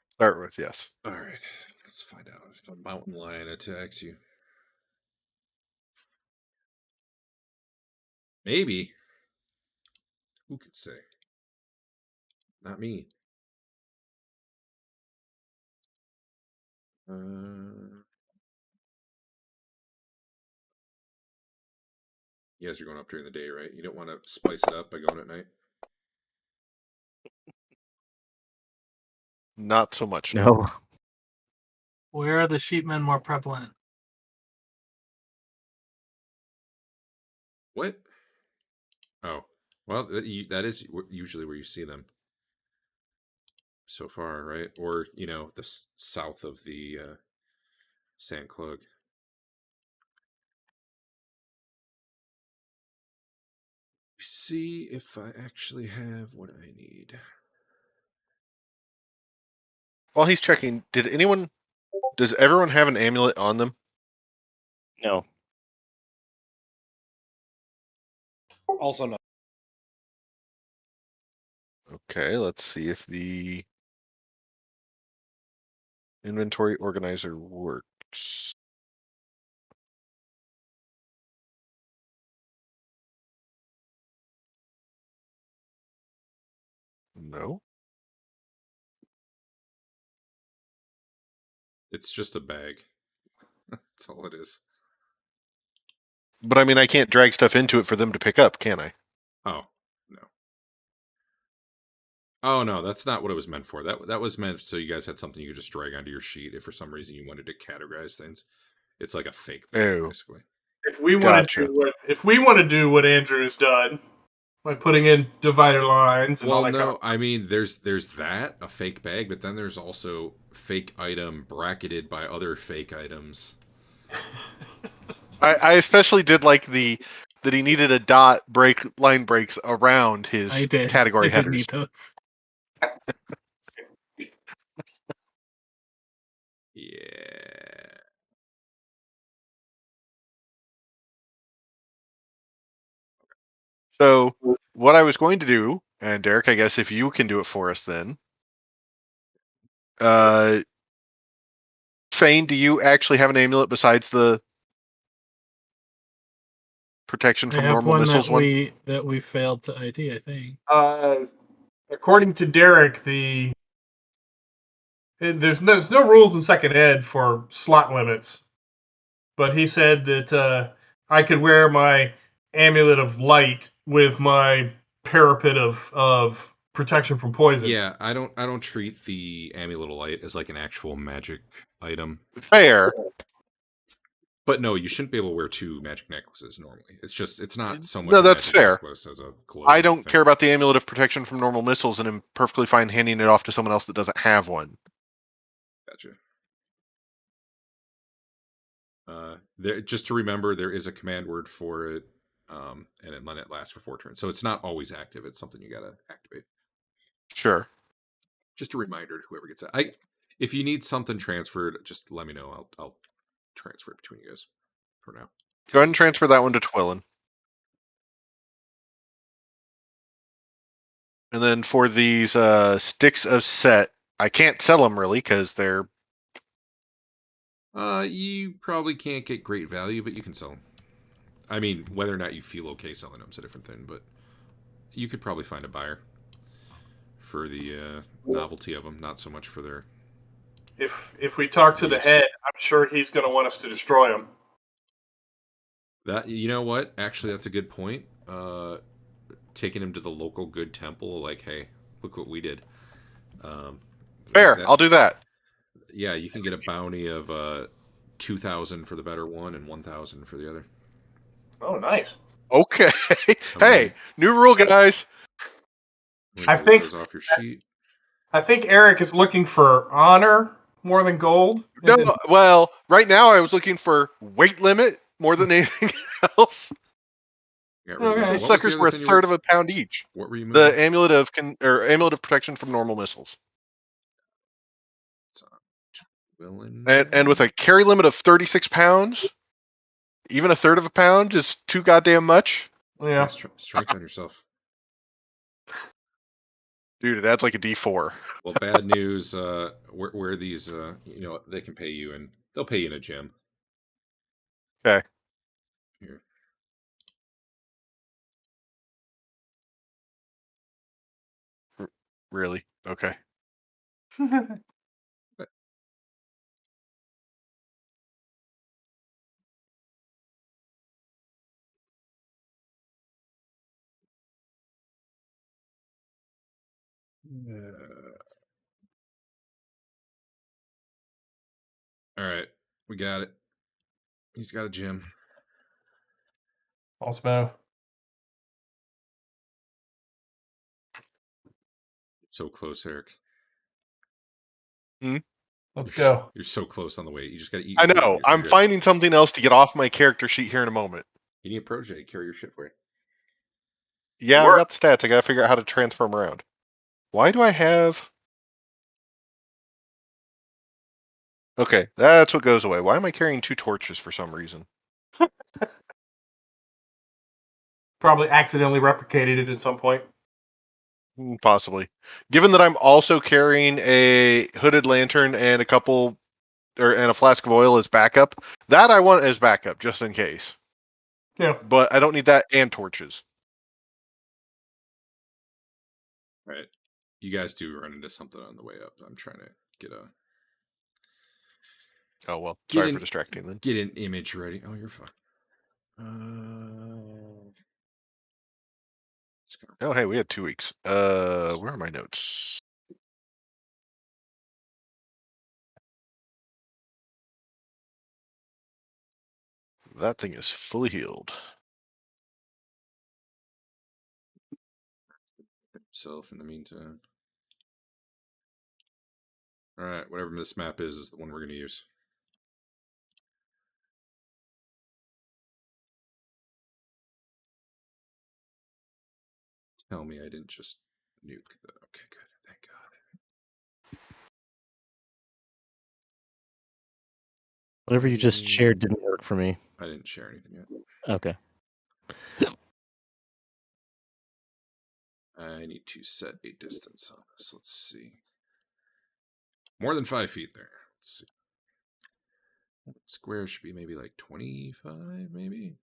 Start with yes. All right, let's find out if a mountain lion attacks you. Maybe. Who could say? Not me. You guys are going up during the day, right? You don't want to spice it up by going at night? Not so much. No. Where are the sheepmen more prevalent? What? Oh, well, that is usually where you see them so far, right? Or, you know, the south of the Sand Clog. See if I actually have what I need. While he's checking, does everyone have an amulet on them? No. Also, no. Okay, let's see if the inventory organizer works. No. It's just a bag. That's all it is. But I mean, I can't drag stuff into it for them to pick up, can I? Oh, no. Oh, no, that's not what it was meant for. That was meant so you guys had something you could just drag onto your sheet if for some reason you wanted to categorize things. It's like a fake bag, Oh. basically. If we want to do what Andrew's done by putting in divider lines and all Well, that no, I mean, there's that, a fake bag, but then there's also fake item bracketed by other fake items. I especially did like that he needed a dot line breaks around his I did. category I did headers. need those. Yeah. So what I was going to do, and Derek, I guess if you can do it for us then. Fain, do you actually have an amulet besides the protection I from have normal one missiles that we failed to ID, I think. According to Derek, there's no rules in second ed for slot limits, but he said that I could wear my amulet of light with my parapet of protection from poison. Yeah, I don't treat the amulet of light as like an actual magic item. Fair. But no, you shouldn't be able to wear 2 magic necklaces normally. It's not so much No, a that's magic fair. necklace as a clothing I don't thing. care about the amulet of protection from normal missiles, and I'm perfectly fine handing it off to someone else that doesn't have one. Gotcha. There, just to remember, there is a command word for it, and then it lasts for 4 turns. So it's not always active. It's something you gotta activate. Sure. Just a reminder to whoever gets it. If you need something transferred, just let me know. I'll transfer it between you guys for now. Go ahead and transfer that one to Twillin. And then for these sticks of set, I can't sell them really because they're... You probably can't get great value, but you can sell them. I mean, whether or not you feel okay selling them is a different thing, but you could probably find a buyer for the novelty of them, not so much for their... If we talk to the Yes. head, I'm sure he's going to want us to destroy him. That, you know what? Actually, that's a good point. Taking him to the local good temple, like, hey, look what we did. Fair, I'll do that. Yeah, you can get a bounty of 2,000 for the better one and 1,000 for the other. Oh, nice. Okay. I Hey, mean, new rule, guys. I think- those off your sheet. I think Eric is looking for honor more than gold. No, well, right now I was looking for weight limit more than anything else. Got rid of Okay. that. Those What was the suckers other were a thing you third of a pound each. What were you moving? The amulet of amulet of protection from normal missiles, and with a carry limit of 36 pounds, even a third of a pound is too goddamn much. Yeah. Strength on yourself. Dude, it adds like a D4. Well, bad news. Where these, they can pay you, and they'll pay you in a gym. Okay. Here. Really? Okay. All right, we got it. He's got a gym. Also, So close, Eric. let's go. You're so close on the way. You just got to eat. I your food. know. You're I'm good. finding something else to get off my character sheet here in a moment. You need a protege. Carry your shit for you. Yeah, I've Work. got the stats. I gotta figure out how to transfer them around. Why do I have... Okay, that's what goes away. Why am I carrying 2 torches for some reason? Probably accidentally replicated it at some point. Possibly. Given that I'm also carrying a hooded lantern and and a flask of oil as backup, that I want as backup, just in case. Yeah. But I don't need that and torches. Right. You guys do run into something on the way up. I'm trying to get a Oh, well. Get Sorry in- for distracting then. get an image ready. Oh, you're fine. Just gonna- Oh, hey, we had 2 weeks. Where are my notes? That thing is fully healed. Himself in the meantime. All right, whatever this map is the one we're going to use. Tell me I didn't just nuke the... Okay, good. Thank God. Whatever you just shared didn't work for me. I didn't share anything yet. Okay. I need to set a distance on this. Let's see. More than 5 feet there. Let's see. Square should be maybe like 25, maybe?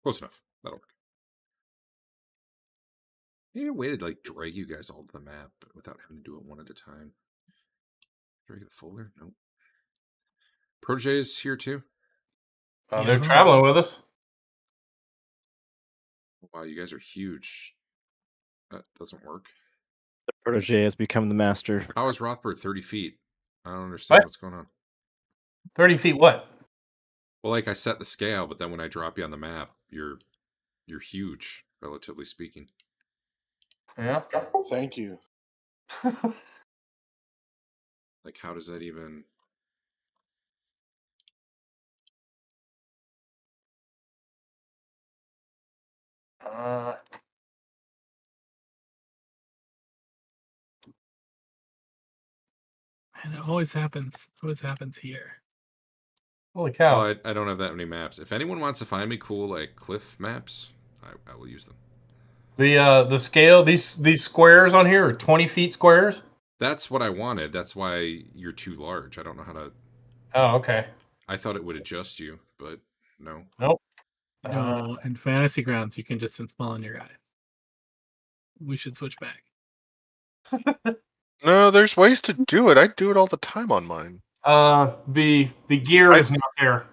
Close enough. That'll work. You need a way to like drag you guys all to the map without having to do it one at a time. Drag the folder? Nope. Protege's here too. They're Yeah. traveling with us. Wow, you guys are huge. That doesn't work. The protege has become the master. How is Rothbert 30 feet? I don't understand What? what's going on. 30 feet what? Well, like I set the scale, but then when I drop you on the map, you're huge, relatively speaking. Yeah. Thank you. Like, how does that even? And it always happens. It always happens here. Holy cow. Well, I don't have that many maps. If anyone wants to find me cool like cliff maps, I will use them. The scale, these squares on here are 20 feet squares? That's what I wanted. That's why you're too large. I don't know how to. Oh, okay. I thought it would adjust you, but no. Nope. No, in Fantasy Grounds, you can just install on your guys. We should switch back. No, there's ways to do it. I do it all the time on mine. The gear is not there.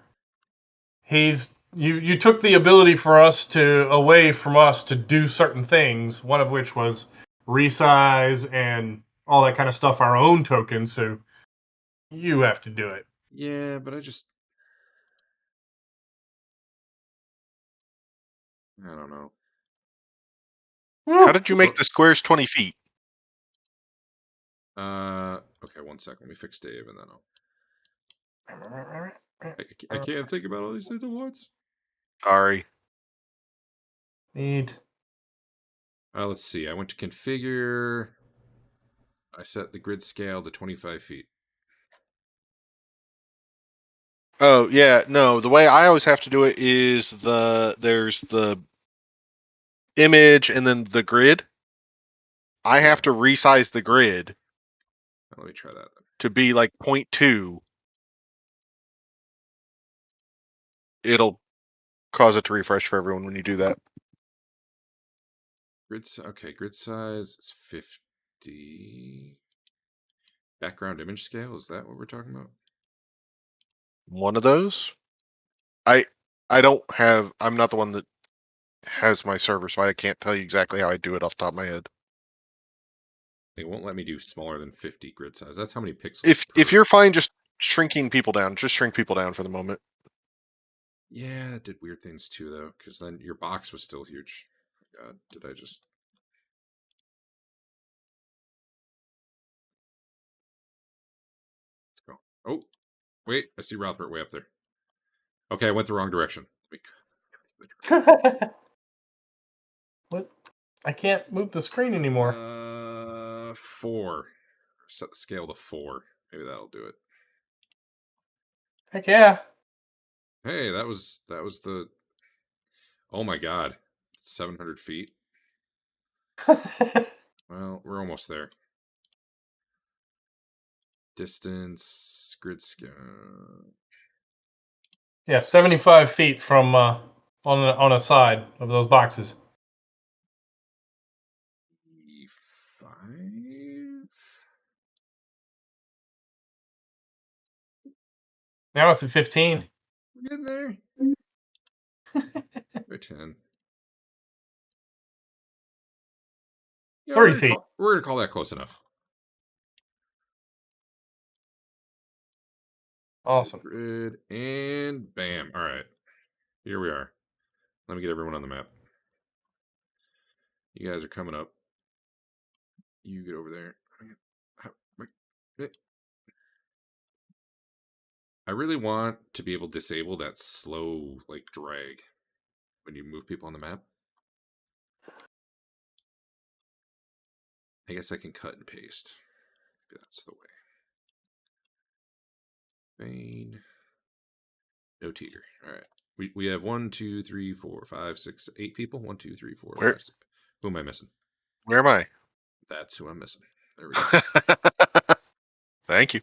You took the ability for us away from us to do certain things, one of which was resize and all that kind of stuff, our own tokens, so you have to do it. Yeah, but I don't know. How did you make the squares 20 feet? Okay, 1 sec. Let me fix Dave, and then I can't think about all these things at once. Sorry. Need. Let's see. I went to configure. I set the grid scale to 25 feet. Oh, yeah, no, the way I always have to do it is there's the image and then the grid. I have to resize the grid Let me try that. to be like 0.2. It'll cause it to refresh for everyone when you do that. Grid size is 50. Background image scale, is that what we're talking about? One of those. I'm not the one that has my server, so I can't tell you exactly how I do it off the top of my head. They won't let me do smaller than 50 grid size. That's how many pixels. If you're fine just shrinking people down, just shrink people down for the moment. Yeah, it did weird things too, though, because then your box was still huge. God, did I just... Let's go. Oh, wait, I see Rothbert way up there. Okay, I went the wrong direction. What? I can't move the screen anymore. 4. Set the scale to 4. Maybe that'll do it. Heck yeah. Hey, that was the... Oh my god. 700 feet. Well, we're almost there. Distance, grid scale. Yeah, 75 feet from on a side of those boxes. 5. Now it's at 15. We're getting there. Or 10. Yeah, 30 feet. We're gonna call that close enough. Awesome. Grid and bam. All right, here we are. Let me get everyone on the map. You guys are coming up. You get over there. I really want to be able to disable that slow like drag when you move people on the map. I guess I can cut and paste. That's the way. Fain. No Teeger. All right. We have 1, 2, 3, 4, 5, 6, 8 people. 1, 2, 3, 4, 5, 6. Who am I missing? Where am I? That's who I'm missing. There we go. Thank you.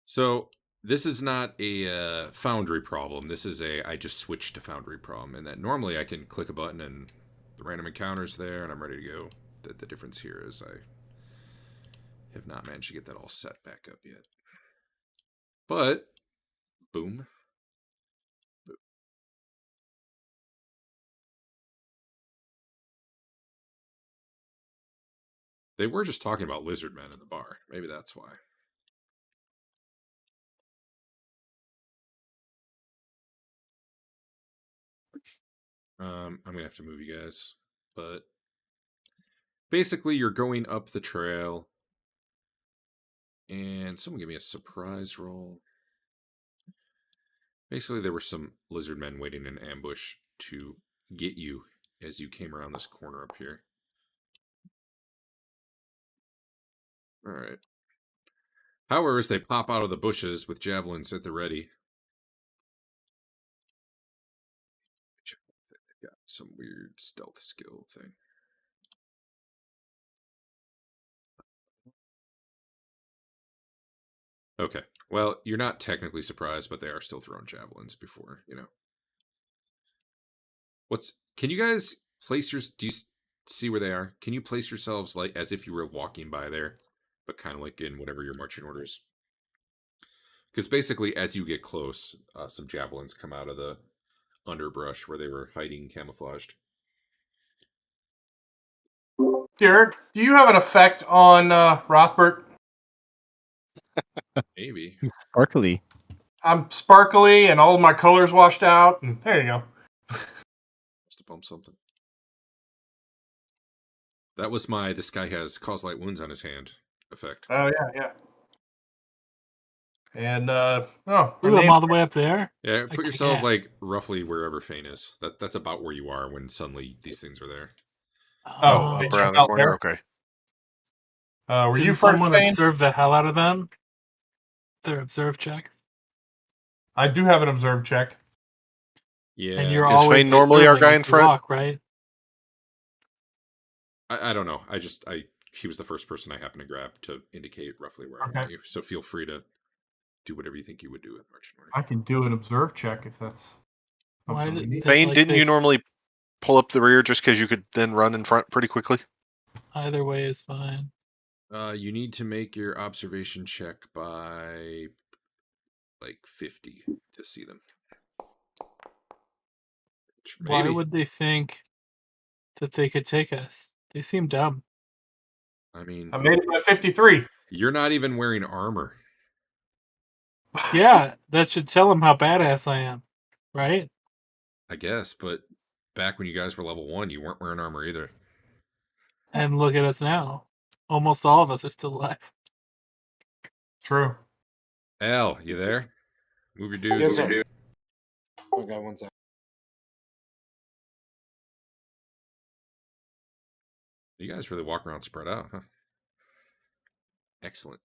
So This is not a Foundry problem. This is a I just switched to Foundry problem, and that normally I can click a button and the random encounter's there, and I'm ready to go. The difference here is I have not managed to get that all set back up yet. But boom. They were just talking about lizard men in the bar. Maybe that's why. I'm gonna have to move you guys, but basically you're going up the trail, and someone give me a surprise roll. Basically, there were some lizard men waiting in ambush to get you as you came around this corner up here. All right. However, as they pop out of the bushes with javelins at the ready, they've got some weird stealth skill thing. Okay. Well, you're not technically surprised, but they are still throwing javelins before, you know. Can you guys place do you see where they are? Can you place yourselves like as if you were walking by there, but kind of like in whatever your marching orders? Because basically, as you get close, some javelins come out of the underbrush where they were hiding camouflaged. Derek, do you have an effect on Rothbert? Maybe. He's sparkly. I'm sparkly and all my colors washed out. And there you go. Must have bumped something. That was my this guy has cause light wounds on his hand effect. Oh, yeah. And, Ooh, I'm all the way up there. Yeah, I put yourself can't. like roughly wherever Fain is. That's about where you are when suddenly these things are there. Oh, Up they around jump the out corner. there? Okay. Were Did you first, someone Fain? observe the hell out of them? Their observe checks. I do have an observe check. Yeah. And you're Is always Fain normally our observing guy as in you front? walk, right? I don't know. He was the first person I happened to grab to indicate roughly where I want you. So feel free to do whatever you think you would do at marching order. I can do an observe check if that's Why something we need. Fain, like didn't you they've- normally pull up the rear just because you could then run in front pretty quickly? Either way is fine. You need to make your observation check by like 50 to see them. Why would they think that they could take us? They seem dumb. I mean, I made it by 53. you're not even wearing armor. Yeah, that should tell them how badass I am, right? I guess, but back when you guys were level 1, you weren't wearing armor either. And look at us now. Almost all of us are still alive. True. Al, you there? Move your dudes. Yes, sir. Okay, one second. You guys really walk around spread out, huh? Excellent.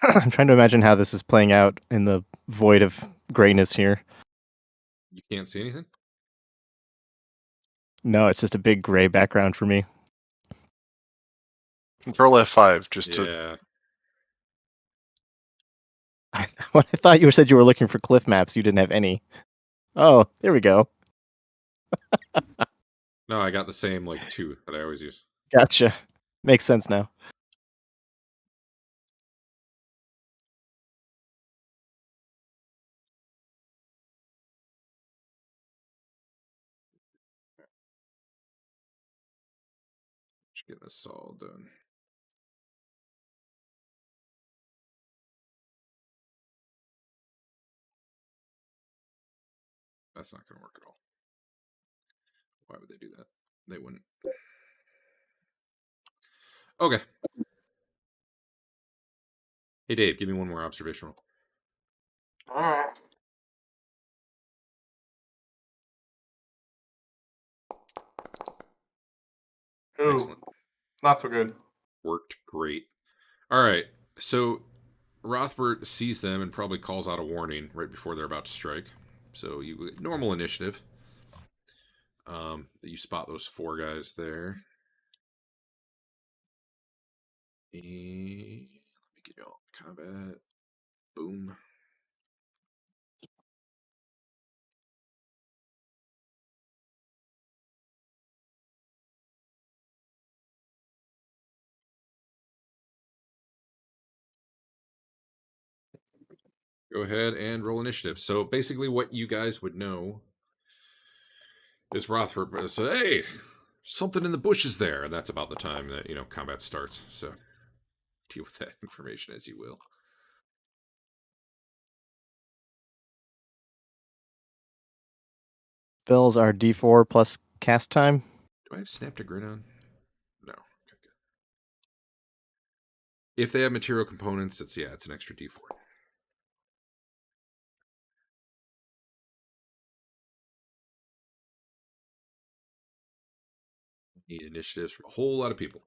I'm trying to imagine how this is playing out in the void of grayness here. You can't see anything? No, it's just a big gray background for me. Control F5 just to. Yeah. When I thought you said you were looking for cliff maps, you didn't have any. Oh, there we go. No, I got the same like 2 that I always use. Gotcha. Makes sense now. Just get this all done. That's not going to work at all. Why would they do that? They wouldn't. Okay. Hey, Dave, give me one more observation roll. All right. Ooh, Excellent. not so good. Worked great. All right. So Rothbert sees them and probably calls out a warning right before they're about to strike. So you normal initiative. You spot those 4 guys there. And let me You know, combat. Boom. Go ahead and roll initiative. So basically what you guys would know is Rothbert said, hey, something in the bushes there. And that's about the time that, you know, combat starts. So deal with that information as you will. Spells are D4 plus cast time. Do I have Snap to Grin on? No. Okay, good. If they have material components, it's an extra D4. Need initiatives from a whole lot of people.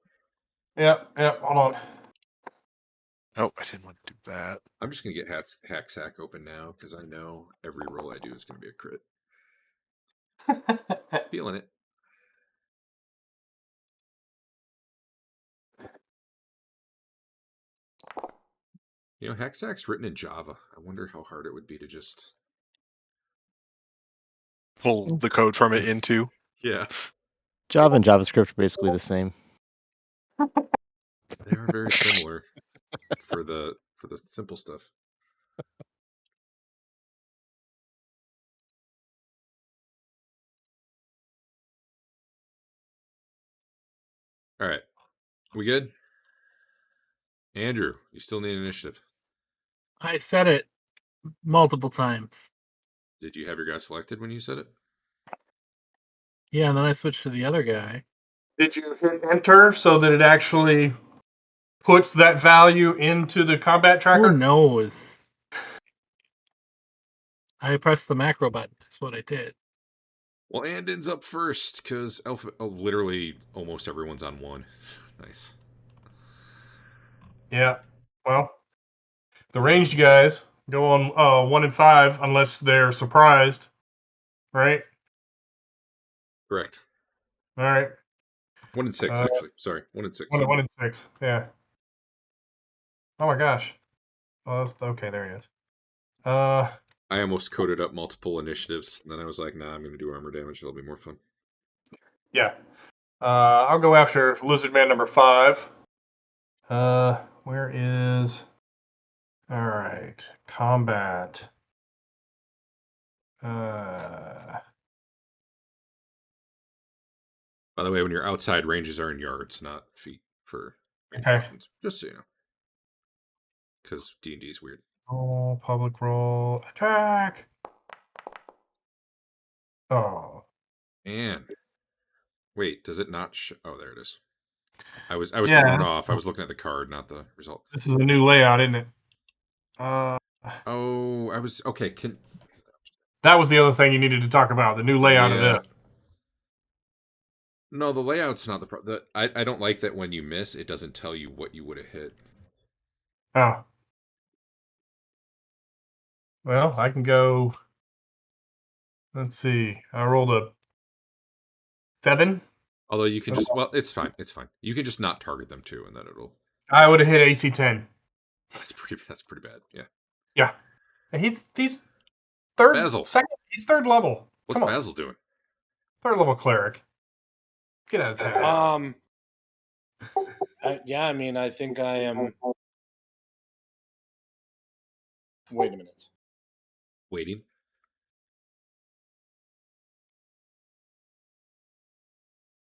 Yep. Hold on. Oh, I didn't want to do that. I'm just going to get Hack Sack open now because I know every roll I do is going to be a crit. Feeling it. You know, Hack Sack's written in Java. I wonder how hard it would be to just... Pull the code from it into. Yeah. Java and JavaScript are basically the same. They are very similar for the simple stuff. All right. We good? Andrew, you still need initiative. I said it multiple times. Did you have your guy selected when you said it? Yeah, and then I switched to the other guy. Did you hit enter so that it actually puts that value into the combat tracker? Who knows? I pressed the macro button. That's what I did. Well, Andon's up first because literally almost everyone's on one. Nice. Yeah. Well, the ranged guys go on 1 and 5 unless they're surprised, right? Correct. All right. 1 and 6, actually. Sorry, 1 and 6. 1 and 6. Yeah. Oh my gosh. Oh, that's okay. There he is. I almost coded up multiple initiatives, and then I was like, nah, I'm going to do armor damage. It'll be more fun. Yeah. I'll go after Lizard Man number 5. Where is... All right. Combat. By the way, when your outside ranges are in yards, not feet for Okay. weapons. Just so you know. Because D&D is weird. Roll, public roll, attack. Oh. And wait, does it not oh, there it is. I was Yeah. thrown off. I was looking at the card, not the result. This is a new layout, isn't it? Oh, I was okay. That was the other thing you needed to talk about, the new layout of this. No, the layout's not the problem. I don't like that when you miss, it doesn't tell you what you would have hit. Oh. Well, I can go. Let's see. I rolled a 7. Although you can just it's fine. It's fine. You can just not target them too, and then it'll. I would have hit AC 10. That's pretty bad. Yeah. Yeah. He's third. Basil. Second. He's third level. What's Come on. Basil doing? Third level cleric. Get out of town. Yeah, I mean, I think I am. Wait a minute. Waiting.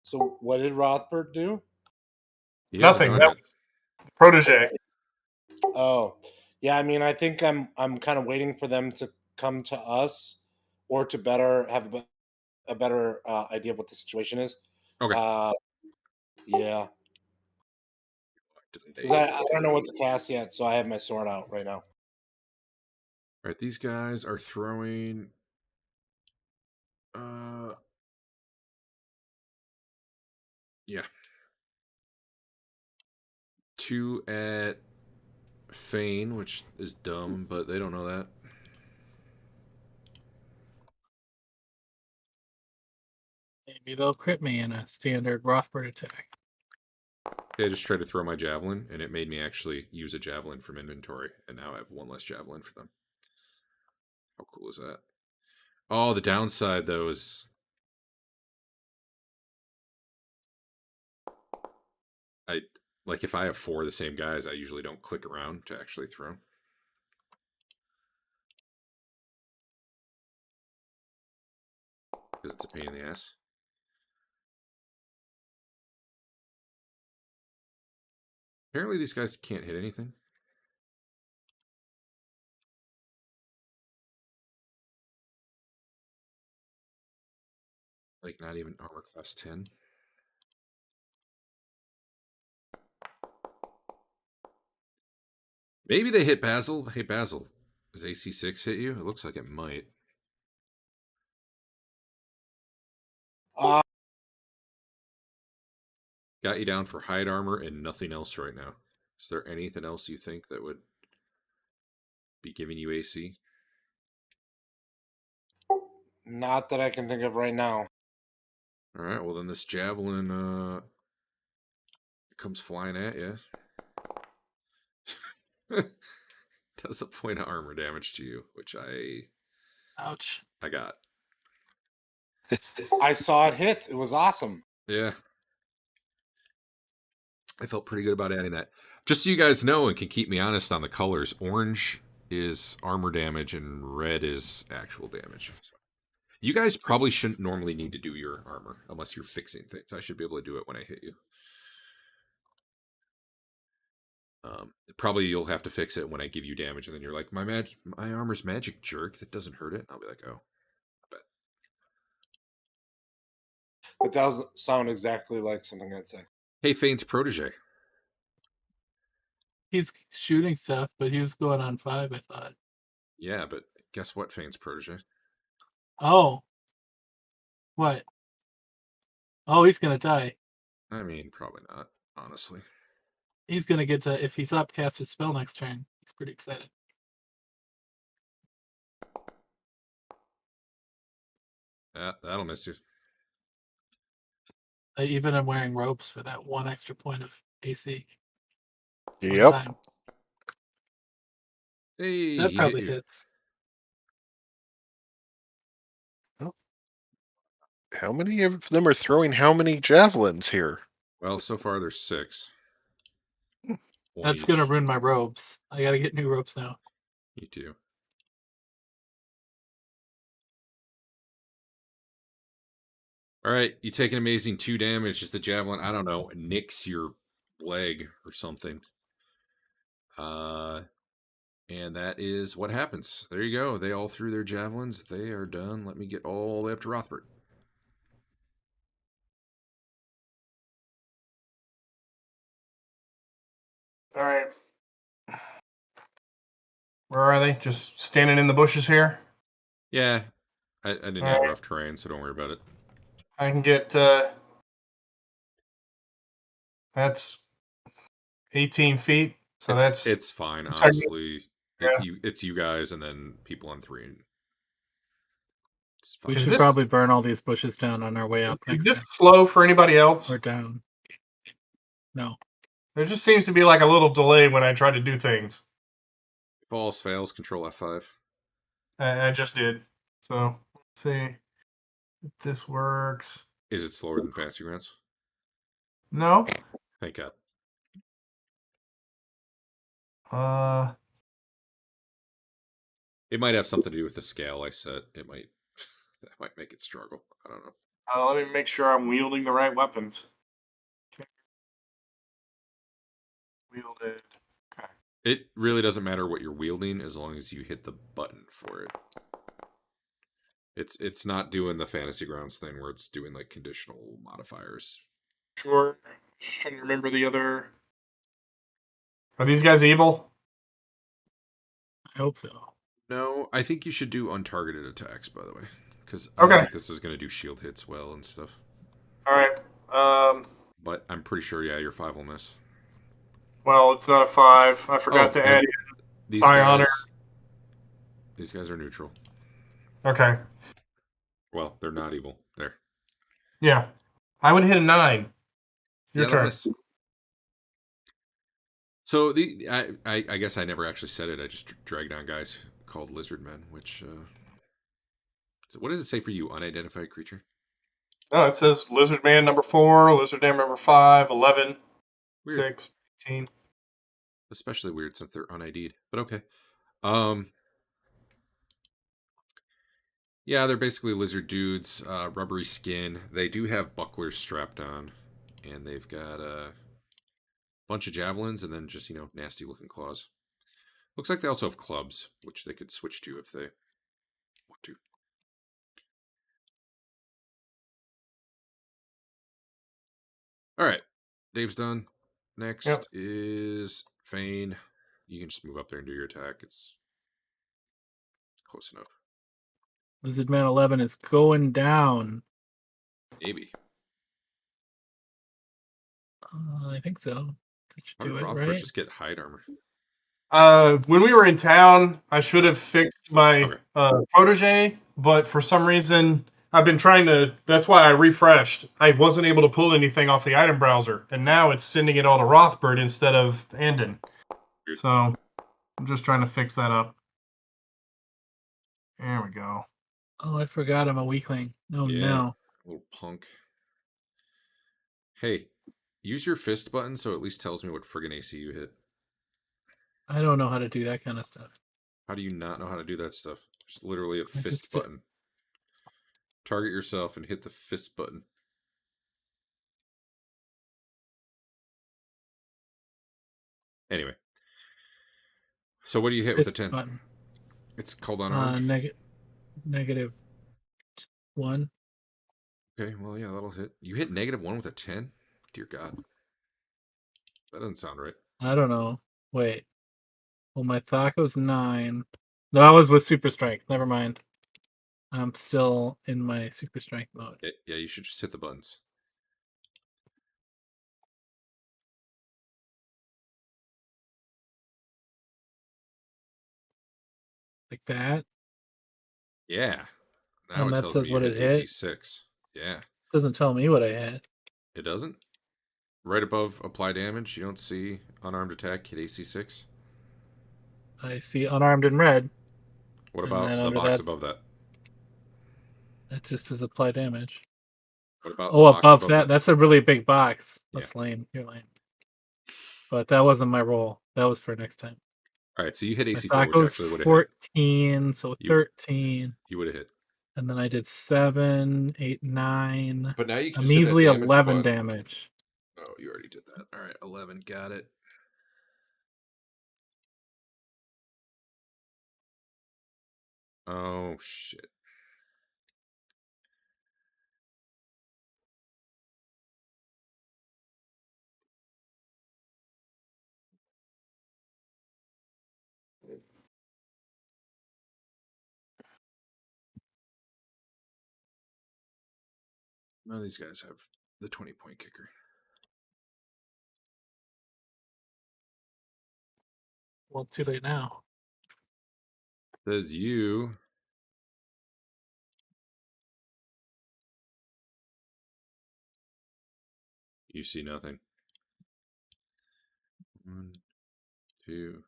So, what did Rothbert do? Nothing. That was protege. Oh, yeah. I mean, I think I'm kind of waiting for them to come to us, or to have a better idea of what the situation is. Okay. Yeah. I don't know what to cast yet, so I have my sword out right now. All right, these guys are throwing. Yeah. 2 at Fain, which is dumb, but they don't know that. Maybe they'll crit me in a standard Rothbert attack. Yeah, I just tried to throw my javelin, and it made me actually use a javelin from inventory, and now I have one less javelin for them. How cool is that? Oh, the downside, though, is... Like, if I have 4 of the same guys, I usually don't click around to actually throw. Because it's a pain in the ass. Apparently these guys can't hit anything. Like, not even armor class 10. Maybe they hit Basil. Hey, Basil. Does AC 6 hit you? It looks like it might. Got you down for hide armor and nothing else right now. Is there anything else you think that would be giving you AC? Not that I can think of right now. All right, well then this javelin comes flying at you. Does a point of armor damage to you, which Ouch. I got. I saw it hit. It was awesome. Yeah. I felt pretty good about adding that. Just so you guys know and can keep me honest on the colors, orange is armor damage and red is actual damage. You guys probably shouldn't normally need to do your armor unless you're fixing things. I should be able to do it when I hit you. Probably you'll have to fix it when I give you damage, and then you're like, my armor's magic, jerk. That doesn't hurt it. I'll be like, oh, I bet. It doesn't sound exactly like something I'd say. Hey, Fain's protege. He's shooting stuff, but he was going on 5, I thought. Yeah, but guess what, Fain's protege? Oh. What? Oh, he's going to die. I mean, probably not, honestly. He's going to get to, if he's up, cast his spell next turn. He's pretty excited. That'll miss you. I even am wearing robes for that 1 extra point of AC. Yep. Time. Hey, That he probably hit you. hits. How many of them are throwing how many javelins here? Well, so far there's 6. That's going to ruin my robes. I got to get new robes now. Me too. All right, you take an amazing 2 damage as the javelin, I don't know, nicks your leg or something. And that is what happens. There you go. They all threw their javelins. They are done. Let me get all the way up to Rothbert. All right. Where are they? Just standing in the bushes here? Yeah, I didn't All have right. rough terrain, so don't worry about it. I can get, that's 18 feet. So It's fine, sorry. honestly. Yeah. It's you guys and then people on 3. It's fine. We Is should this- probably burn all these bushes down on our way up Is next this time. slow for anybody else? Or down. No. There just seems to be like a little delay when I try to do things. If all else fails, control F5. I just did. So let's see if this works. Is it slower than Fantasy Grounds? No. Thank God. It might have something to do with the scale I set. That might make it struggle. I don't know. Let me make sure I'm wielding the right weapons. Okay. Wielded. Okay. It really doesn't matter what you're wielding as long as you hit the button for it. It's not doing the Fantasy Grounds thing where it's doing like conditional modifiers. Sure. Just trying to remember the other. Are these guys evil? I hope so. No, I think you should do untargeted attacks, by the way, because I don't think this is going to do shield hits well and stuff. All right. But I'm pretty sure, yeah, your 5 will miss. Well, it's not a 5. I forgot to add. These High guys. honor. These guys are neutral. Okay. Well, they're not evil. There. Yeah. I would hit a 9. Your Yeah, turn. miss. So I guess I never actually said it. I just dragged on guys called lizard men. Which so what does it say for you? Unidentified creature. No, it says Lizard Man number 4, Lizard Man number 5, 11, Weird. 6, 18. Especially weird since they're unID'd. But okay. Yeah, they're basically lizard dudes, rubbery skin. They do have bucklers strapped on, and they've got a bunch of javelins, and then just nasty looking claws. Looks like they also have clubs, which they could switch to if they want to. All right, Dave's done. Next is Fain. You can just move up there and do your attack. It's close enough. Lizard Man 11 is going down. Maybe. I think so. That should How do did it, Rothbert right? just get hide armor? When we were in town, I should have fixed my Okay. protege, but for some reason, I've been trying to. That's why I refreshed. I wasn't able to pull anything off the item browser, and now it's sending it all to Rothbert instead of Andon. Weird. So I'm just trying to fix that up. There we go. Oh, I forgot I'm a weakling. Oh, Yeah, no. little punk. Hey, use your fist button so it at least tells me what friggin' AC you hit. I don't know how to do that kind of stuff. How do you not know how to do that stuff? Just literally a fist button. Target yourself and hit the fist button. Anyway. So what do you hit with a 10? Button. It's called unarmed? Negative 1. Okay, well, yeah, that'll hit. You hit -1 with a 10? Dear God. That doesn't sound right. I don't know. Wait. Well, my Thaco's 9. No, that was with super strength. Never mind. I'm still in my super strength mode. Yeah, you should just hit the buttons. Like that? Yeah. Now And it that tells says me you what hit it hit? AC 6. Yeah. Doesn't tell me what I hit. It doesn't? Right above apply damage, you don't see unarmed attack hit AC 6? I see unarmed in red. What And about then the under box that- above that? That just says apply damage. What about Oh, the box above that? That's a really big box. Yeah. That's lame. You're lame. But that wasn't my roll. That was for next time. All right, so you hit AC My 4, which Thaco's actually would have 14, so You- 13. You would have hit. And then I did 7, 8, 9. But now you can A just hit that measly damage 11 button. damage. Oh, you already did that. All right, 11. Got it. Oh, shit. None of these guys have the 20-point kicker. Well, too late now. Says you. You see nothing. 1, 2,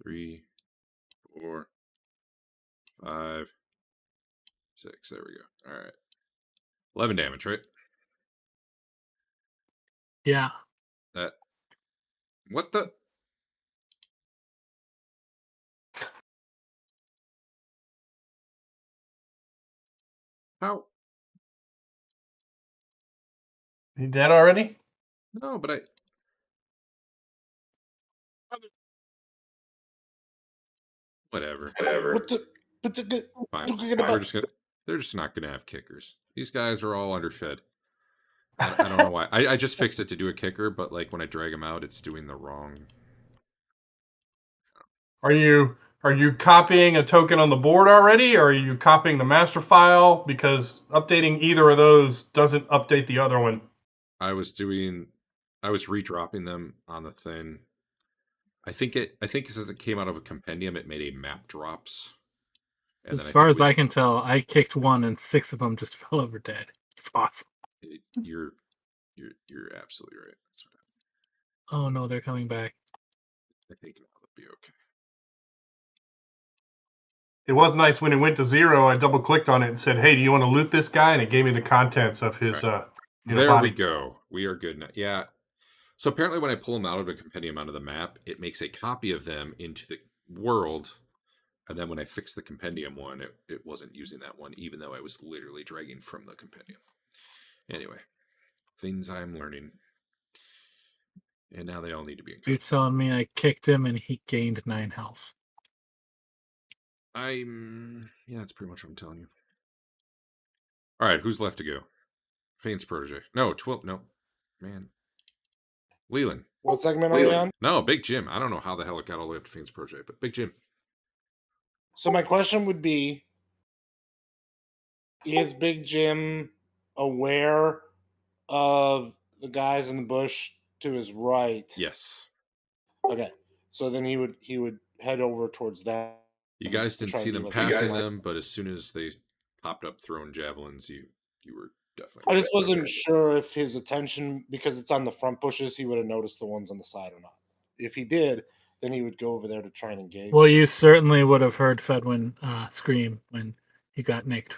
3, 4, 5, 6. There we go. All right. 11 damage, right? Yeah. That. What the? How? He dead already? No, but I. Whatever. Fine. They're just not gonna have kickers. These guys are all underfed. I don't know why. I just fixed it to do a kicker, but like when I drag them out, it's doing the wrong. Are you copying a token on the board already, or are you copying the master file? Because updating either of those doesn't update the other one. I was redropping them on the thing. I think since it came out of a compendium, it made a map drops. And As far as I can tell, I kicked 1 and 6 of them just fell over dead. It's awesome. You're absolutely right. Oh no, they're coming back. I think that'll be okay. It was nice when it went to 0. I double clicked on it and said, "Hey, do you want to loot this guy?" And it gave me the contents of his. There body. we go. We are good now. Yeah. So apparently, when I pull them out of a compendium onto the map, it makes a copy of them into the world. And then when I fixed the compendium one, it wasn't using that one, even though I was literally dragging from the compendium. Anyway, things I'm learning. And now they all need to be in You're copy. telling me I kicked him and he gained 9 health. Yeah, that's pretty much what I'm telling you. All right, who's left to go? Fain's protege. No, no. Man. Lelion. What segment are we on? No, Big Jim. I don't know how the hell it got all the way up to Fain's protege, but Big Jim. So my question would be, is Big Jim aware of the guys in the bush to his right? Yes. Okay. So then he would head over towards that. You guys didn't try see and be them like, passing "Hey, guys." them, but as soon as they popped up throwing javelins, you were definitely. I just wasn't sure if his attention, because it's on the front bushes, he would have noticed the ones on the side or not. If he did, then he would go over there to try and engage. Well, you certainly would have heard Fedwin scream when he got nicked.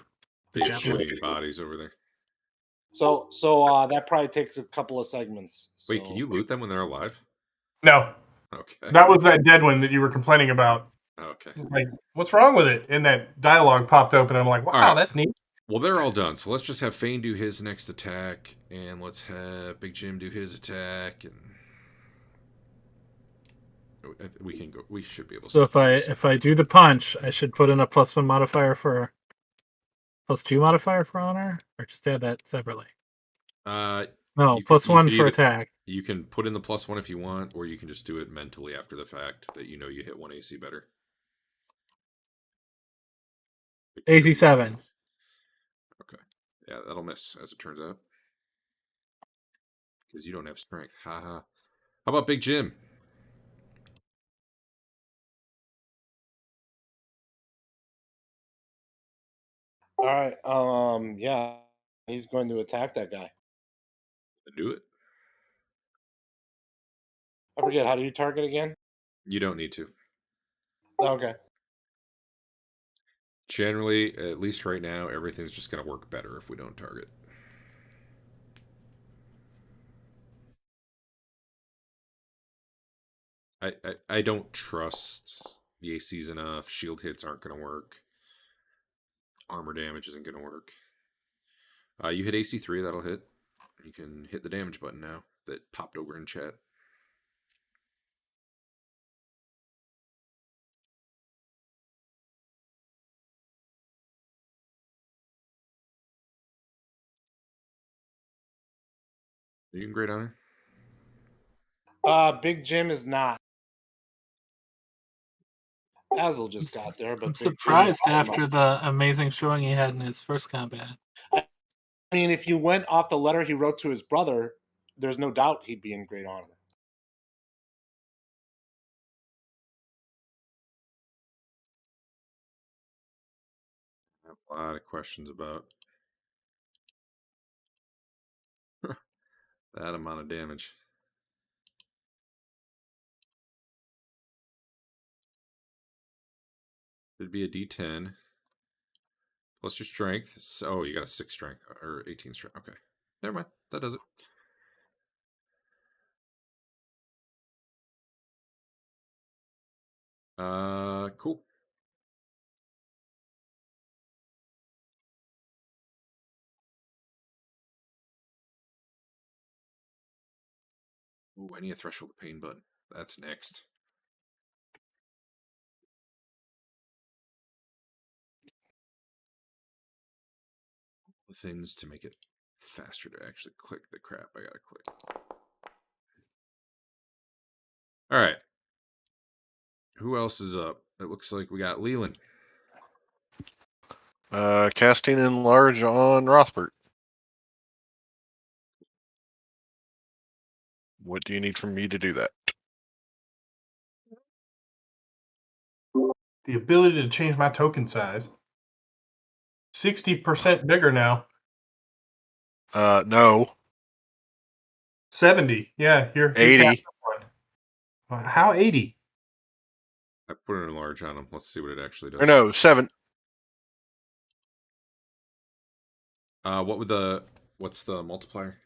They have shooting bodies over there. So that probably takes a couple of segments. So. Wait, can you loot them when they're alive? No, Okay. that was that dead one that you were complaining about. Okay. Like, what's wrong with it? And that dialogue popped open. I'm like, wow, All right. that's neat. Well, they're all done. So let's just have Fain do his next attack, and let's have Big Jim do his attack, and we can go. We should be able to. So if I do the punch, I should put in a +1 modifier for +2 modifier for honor, or just add that separately. No, +1 for attack. You can put in the +1 if you want, or you can just do it mentally after the fact that you know you hit 1 AC better. AC 7. Okay. Yeah, that'll miss, as it turns out. Because you don't have strength. Haha. How about Big Jim? All right. Yeah, he's going to attack that guy. Do it. I forget, how do you target again? You don't need to. Okay. Generally, at least right now, everything's just going to work better if we don't target. I don't trust the ACs enough. Shield hits aren't going to work. Armor damage isn't going to work. You hit AC 3, that'll hit. You can hit the damage button now that popped over in chat. Are you in great honor? Big Jim is not. Basil just got there, but I'm Big Jim surprised is not. after the amazing showing he had in his first combat. I mean, if you went off the letter he wrote to his brother, there's no doubt he'd be in great honor. I have a lot of questions about that amount of damage. It'd be a D10 plus your strength. So you got a 6 strength or 18 strength. Okay, never mind. That does it. Cool. Ooh, I need a threshold of pain button. That's next. The things to make it faster to actually click the crap I gotta click. All right. Who else is up? It looks like we got Lelion. Casting Enlarge on Rothbert. What do you need from me to do that? The ability to change my token size. 60% bigger now. No. 70. Yeah, you're 80. How 80? I put an enlarge on him. Let's see what it actually does. Or no, 7. What's the multiplier?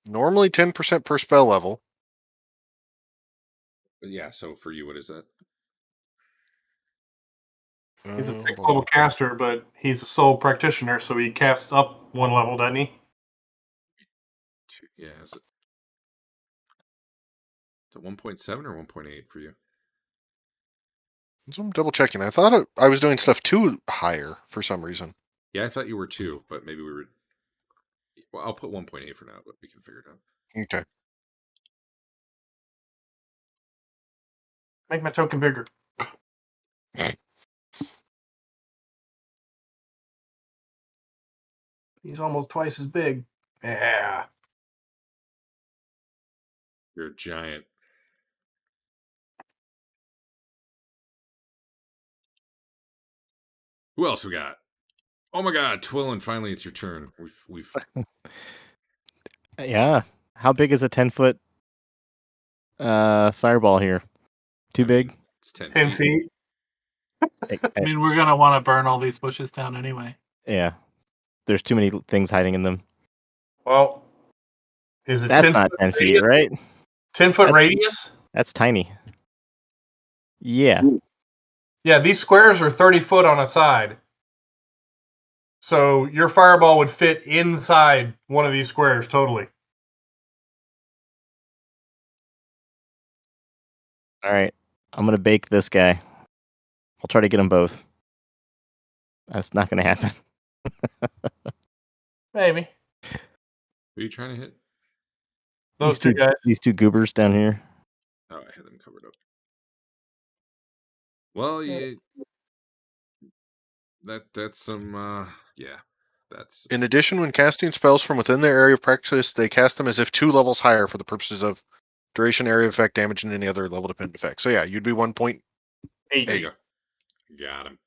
Normally 10% per spell level. Yeah, so for you, what is that? He's a Hold 6th on. level caster, but he's a sole practitioner, so he casts up 1 level, doesn't he? Yeah, is it 1.7 or 1.8 for you? So I'm double checking. I thought I was doing stuff too higher for some reason. Yeah, I thought you were 2, but maybe we were. Well, I'll put 1.8 for now, but we can figure it out. Okay. Make my token bigger. He's almost twice as big. Yeah. You're a giant. Who else we got? Oh my God, Twillin! Finally, it's your turn. We've. Yeah. How big is a 10-foot fireball here? Too I big? mean, it's 10 10 feet. feet. I mean, we're gonna want to burn all these bushes down anyway. Yeah. There's too many things hiding in them. Well, is it That's 10 not foot 10 feet, radius? right? 10 foot That's- radius? That's tiny. Yeah. Yeah, these squares are 30 foot on a side. So your fireball would fit inside one of these squares totally. All right. I'm going to bake this guy. I'll try to get them both. That's not going to happen. Maybe. Who are you trying to hit? Those two guys. These two goobers down here. Oh, I had them covered up. Well, yeah. That's some. Yeah. That's. In addition, when casting spells from within their area of practice, they cast them as if 2 levels higher for the purposes of duration, area effect, damage, and any other level dependent effect. So yeah, you'd be 1.8. There you go. Got him.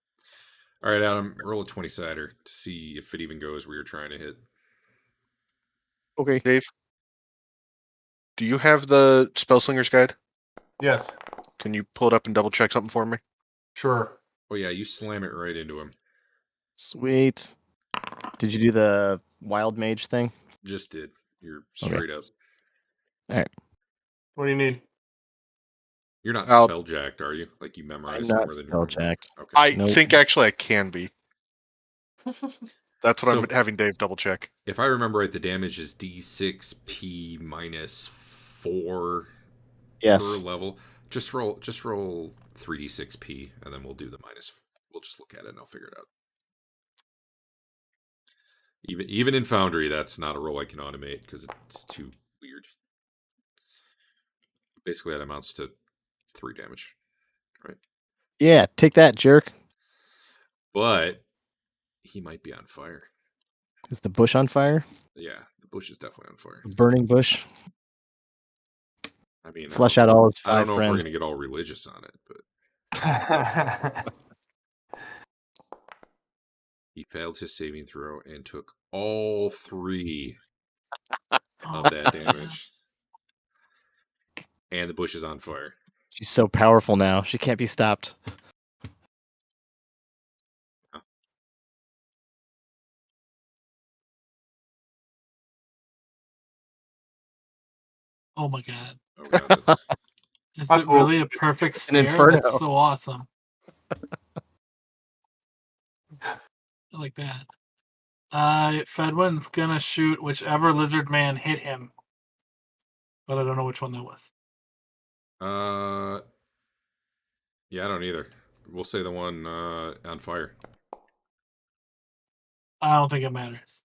All right, Adam, roll a 20-sider to see if it even goes where you're trying to hit. Okay. Dave, do you have the Spellslinger's Guide? Yes. Can you pull it up and double check something for me? Sure. Oh yeah, you slam it right into him. Sweet. Did you do the wild mage thing? Just did. You're Okay. straight up. What do you need? You're not I'll- spelljacked, are you? Like you I'm memorize not more than you remember? spelljacked. Okay. I Nope. think actually I can be. That's what So- I'm having Dave double check. If I remember right, the damage is D6P minus 4 Yes. per level. Just roll 3d6p, and then we'll do the minus. We'll just look at it and I'll figure it out. Even in Foundry, that's not a roll I can automate because it's too weird. Basically, that amounts to 3 damage, right? Yeah, take that, jerk. But he might be on fire. Is the bush on fire? Yeah, the bush is definitely on fire. A burning bush? I mean, Flesh out all his I don't five know if we're friends. going to get all religious on it, but he failed his saving throw and took all 3 of that damage. And the bush is on fire. She's so powerful now. She can't be stopped. Oh my god. Oh god, that's Is That's it a little- really a perfect An sphere? inferno. That's so awesome. I like that. Fedwin's gonna shoot whichever lizard man hit him. But I don't know which one that was. yeah, I don't either. We'll say the one on fire. I don't think it matters.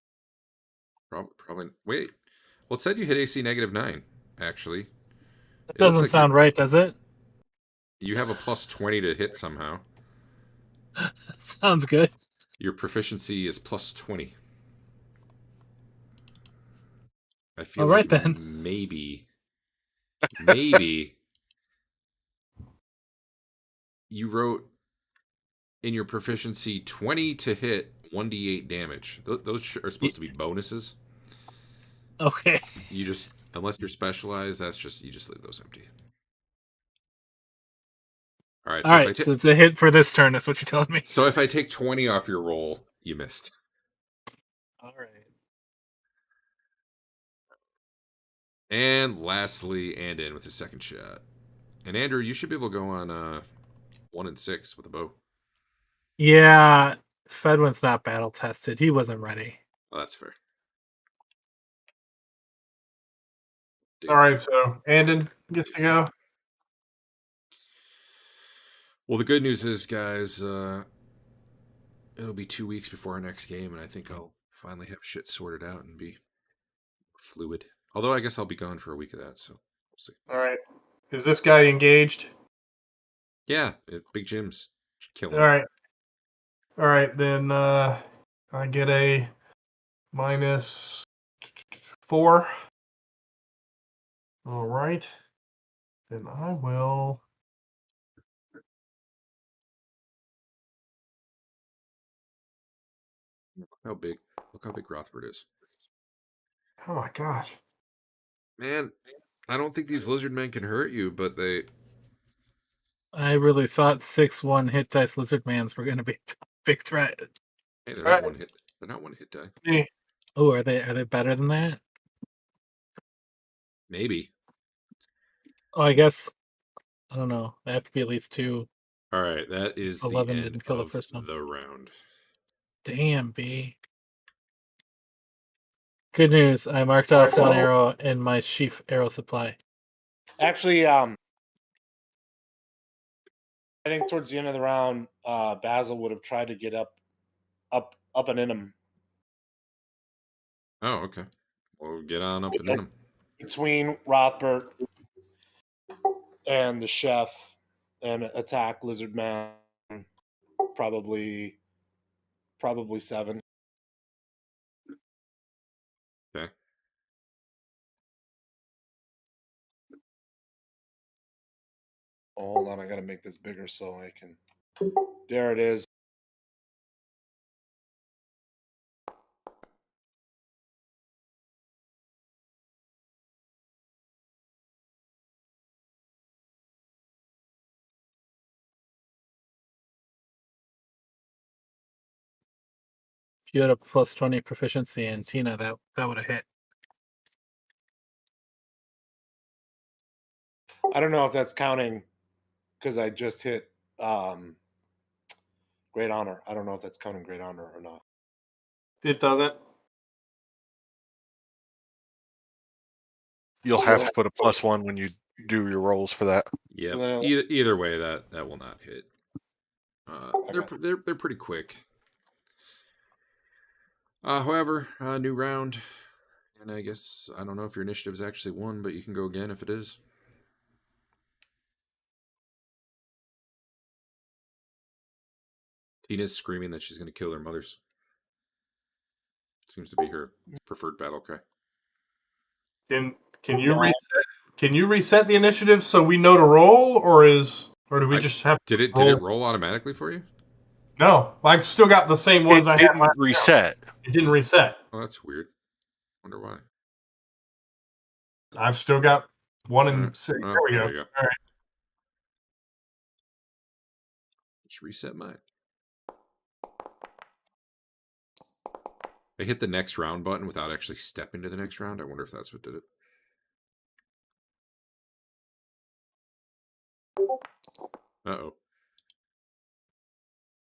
Probably. Wait. Well, it said you hit AC -9. Actually, It looks doesn't like sound right, does it? you have a +20 to hit somehow. Sounds good. Your proficiency is +20. I feel All like right, then. maybe you wrote in your proficiency 20 to hit 1d8 damage. Those are supposed to be bonuses. Okay. You just, unless you're specialized, you just leave those empty. All right. All right, so it's a hit for this turn. That's what you're telling me. So if I take 20 off your roll, you missed. All right. And lastly, Andin with his second shot. And Andrew, you should be able to go on 1 and 6 with a bow. Yeah, Fedwin's not battle tested. He wasn't ready. Oh, that's fair. All right, so Andon gets to go. Well, the good news is, guys, it'll be 2 weeks before our next game, and I think I'll finally have shit sorted out and be fluid. Although I guess I'll be gone for a week of that, so we'll see. All right. Is this guy engaged? Yeah, Big Jim's killing. All right. All right, then I get a -4. All right. Then I will. Look how big Rothbert is. Oh my gosh. Man, I don't think these lizard men can hurt you, but they. I really thought 6/1 hit dice lizard mans were going to be a big threat. Hey, they're All not right. one hit. They're not one hit die. Me. Oh, are they better than that? Maybe. Oh, I guess I don't know. They have to be at least 2. All right, that is 11 the didn't end kill the of first one. the round. Damn, B. Good news. I marked off 1 arrow in my sheaf arrow supply. Actually, I think towards the end of the round, Basil would have tried to get up and in him. Oh, okay. Well, get on up and in them. Between Rothbert and the chef and attack Lizard Man, probably 7. Okay. Oh, hold on, I gotta make this bigger so I can. There it is. If you had a +20 proficiency in Tina, that would have hit. I don't know if that's counting because I just hit Great Honor. I don't know if that's counting Great Honor or not. It doesn't. You'll have to put a +1 when you do your rolls for that. Yeah. So then Either way, that will not hit. Okay. They're pretty quick. However, new round, and I guess I don't know if your initiative is actually 1, but you can go again if it is. Tina's screaming that she's going to kill their mothers. Seems to be her preferred battle cry. Can you reset? Can you reset the initiative so we know to roll, or do we just have? Did roll? it roll automatically for you? No, I've still got the same ones It I had. didn't last reset. round. It didn't reset. Oh, that's weird. Wonder why. I've still got 1 and 6. Oh, There we go. there you go. All right. Just reset mine. I hit the next round button without actually stepping to the next round. I wonder if that's what did it. Uh-oh.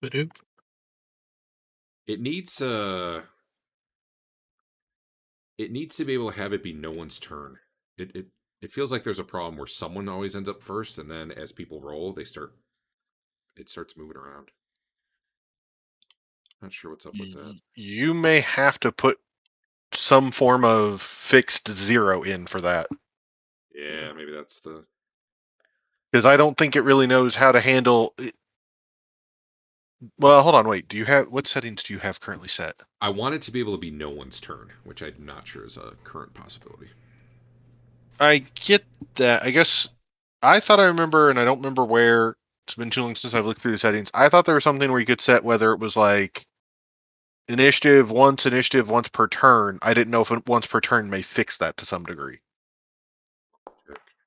Badoop. It needs to be able to have it be no one's turn. It feels like there's a problem where someone always ends up first, and then as people roll, it starts moving around. Not sure what's up with that. You may have to put some form of fixed 0 in for that. Yeah, maybe that's the. Because I don't think it really knows how to handle. Well, hold on, wait. What settings do you have currently set? I want it to be able to be no one's turn, which I'm not sure is a current possibility. I get that. I guess I thought I remember, and I don't remember where. It's been too long since I've looked through the settings. I thought there was something where you could set whether it was like initiative once per turn. I didn't know if once per turn may fix that to some degree.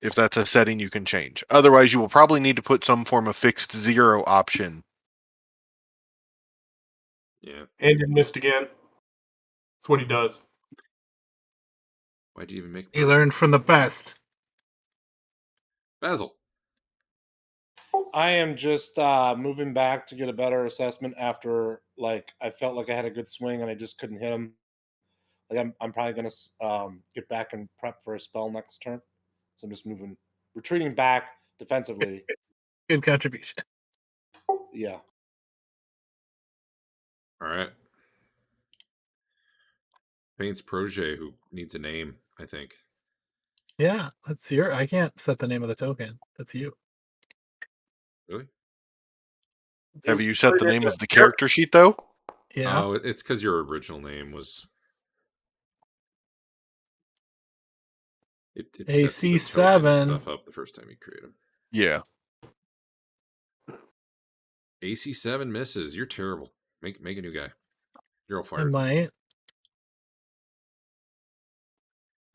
if that's a setting you can change. Otherwise, you will probably need to put some form of fixed 0 option. Yeah. And it missed again. That's what he does. Why'd you even make? He learned from the best. Basil. I am just moving back to get a better assessment after I felt like I had a good swing and I just couldn't hit him. I'm probably gonna get back and prep for a spell next turn. So I'm just retreating back defensively. Good contribution. Yeah. All right. Fain's protege who needs a name, I think. Yeah, that's your. I can't set the name of the token. That's you. Really? Have you set the name of the character sheet, though? Yeah. Oh, it's because your original name was. It sets the token AC7. stuff up the first time you create them. Yeah. AC7 misses. You're terrible. Make a new guy. You're all I fired. might.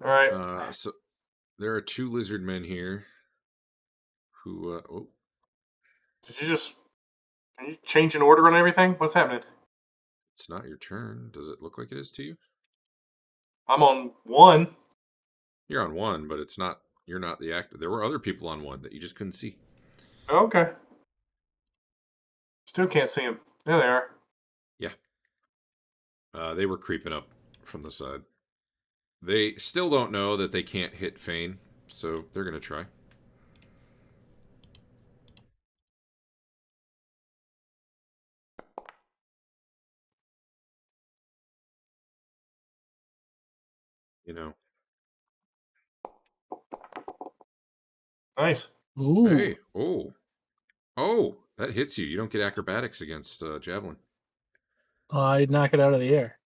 All right. So there are 2 lizard men here who. Did you just? Can you change an order on everything? What's happening? It's not your turn. Does it look like it is to you? I'm on 1. You're on 1, but it's not. You're not the actor. There were other people on 1 that you just couldn't see. Okay. Still can't see him. There they are. Yeah. They were creeping up from the side. They still don't know that they can't hit Fain, so they're going to try. You know. Nice. Ooh. Hey. Oh, that hits you. You don't get acrobatics against Javelin. I'd knock it out of the air.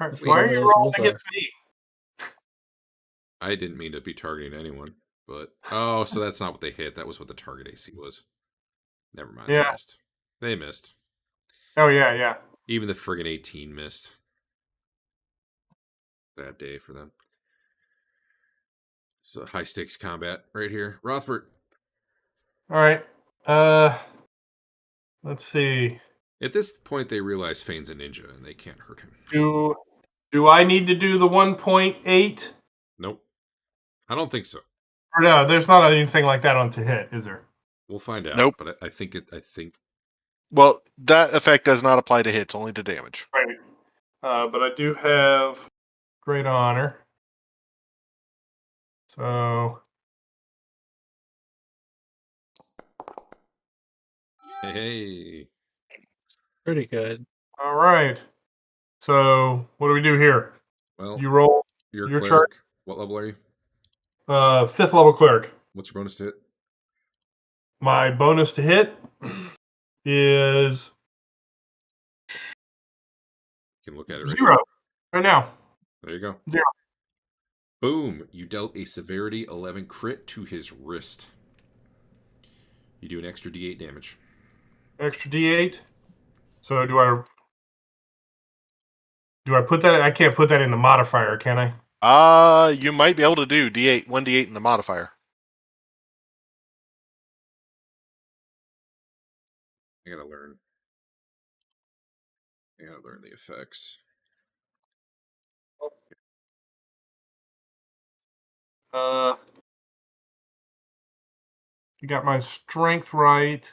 All right. That's Why are whatever you those rolling rules against are. me? I didn't mean to be targeting anyone, but oh, so that's not what they hit. That was what the target AC was. Never mind. Yeah. They missed. They missed. Oh yeah. Even the friggin' 18 missed. Bad day for them. So high stakes combat right here. Rothbert. All right. Let's see. At this point, they realize Fain's a ninja and they can't hurt him. Do I need to do the 1.8? Nope. I don't think so. Or no, there's not anything like that on to hit, is there? We'll find out. Nope. But I think. Well, that effect does not apply to hits, only to damage. Right. But I do have great honor. So Hey. Pretty good. all right. So what do we do here? Well, You roll you're a your cleric. What level are you? 5th level cleric. What's your bonus to hit? My bonus to hit is You can look at it right 0 right now. There you go. 0. Boom. You dealt a severity 11 crit to his wrist. You do an extra d8 damage. Extra d8. So do I put that? I can't put that in the modifier, can I? You might be able to do D8, 1d8 in the modifier. I gotta learn the effects. You got my strength right.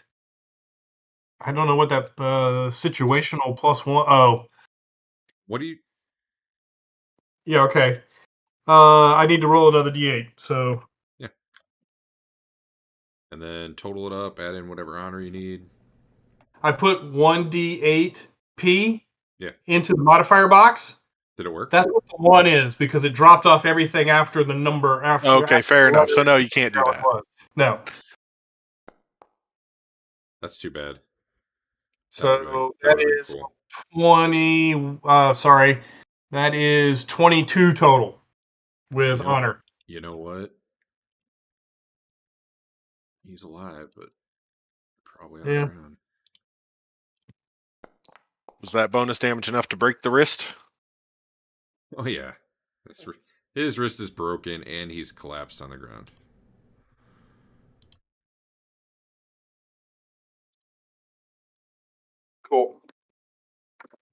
I don't know what that situational +1. Oh, What do you? yeah, okay. I need to roll another d8. So Yeah. And then total it up, add in whatever honor you need. I put 1d8p Yeah. into the modifier box. Did it work? That's what the 1 is because it dropped off everything after the number. Okay, fair enough. So no, you can't do that. No. That's too bad. So that is cool. 20. Sorry, that is 22 total with honor. You know what? He's alive, but probably on the ground. Was that bonus damage enough to break the wrist? Oh yeah, His wrist is broken, and he's collapsed on the ground. Cool.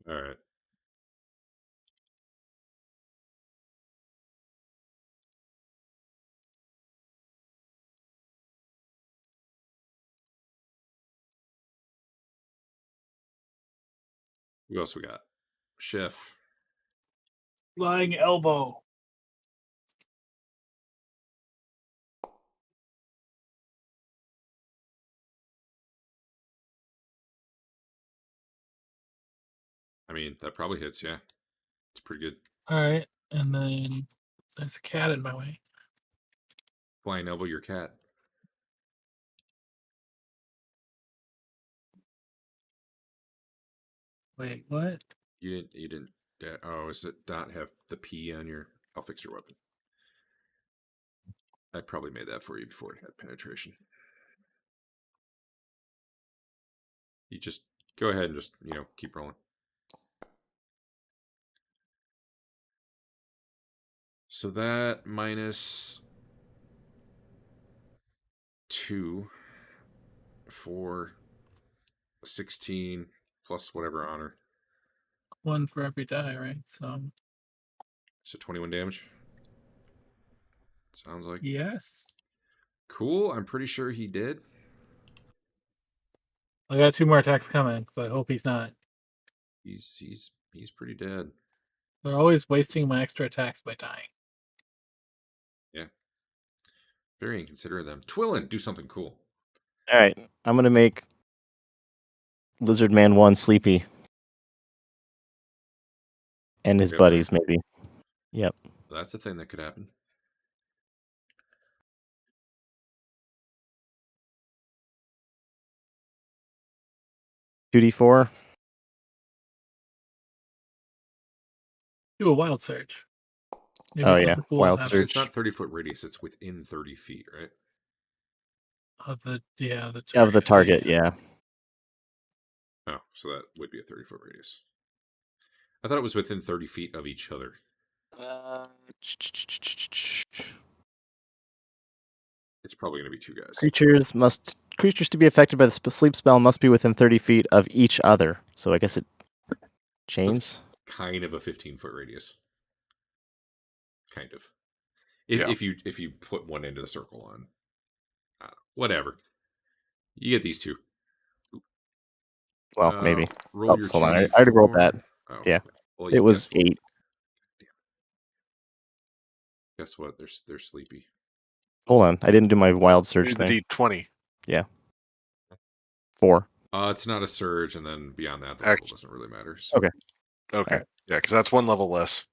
All right. Who else we got? Chef. Flying elbow. I mean, that probably hits, yeah. It's pretty good. All right, and then there's a cat in my way. Flying elbow your cat. Wait, what? You didn't. Oh, is it not have the P on your? I'll fix your weapon. I probably made that for you before it had penetration. You just go ahead and just keep rolling. So that minus 2, 4, 16 plus whatever honor. One for every die, right? So 21 damage. Sounds like. Yes. Cool. I'm pretty sure he did. I got 2 more attacks coming, so I hope he's not. He's pretty dead. They're always wasting my extra attacks by dying. Yeah. Very inconsiderate of them. Twillin, do something cool. All right, I'm gonna make Lizard Man 1 sleepy, and his Okay. buddies maybe. Yep. That's a thing that could happen. $2d4. Do a wild search. Maybe Oh, yeah, something cool wild will happen. Actually, it's search. not 30-foot radius. It's within 30 feet, right? Of the Of the target, yeah. Oh, so that would be a 30-foot radius. I thought it was within 30 feet of each other. It's probably going to be 2 guys. Creatures to be affected by the sleep spell must be within 30 feet of each other. So I guess it chains. Kind of a 15-foot radius. Kind of. Yeah. If you put one into the circle on, whatever. You get these 2. Well, maybe. Roll Oh, your hold on. I 2d4. already rolled that. Oh, Yeah. Well, It was 8. Guess what? They're sleepy. Hold on. I didn't do my wild search Do the thing. D20. Yeah. 4. It's not a surge, and then beyond that, the Act- level doesn't really matter. So. Okay. Okay. Alright. Yeah, because that's 1 level less.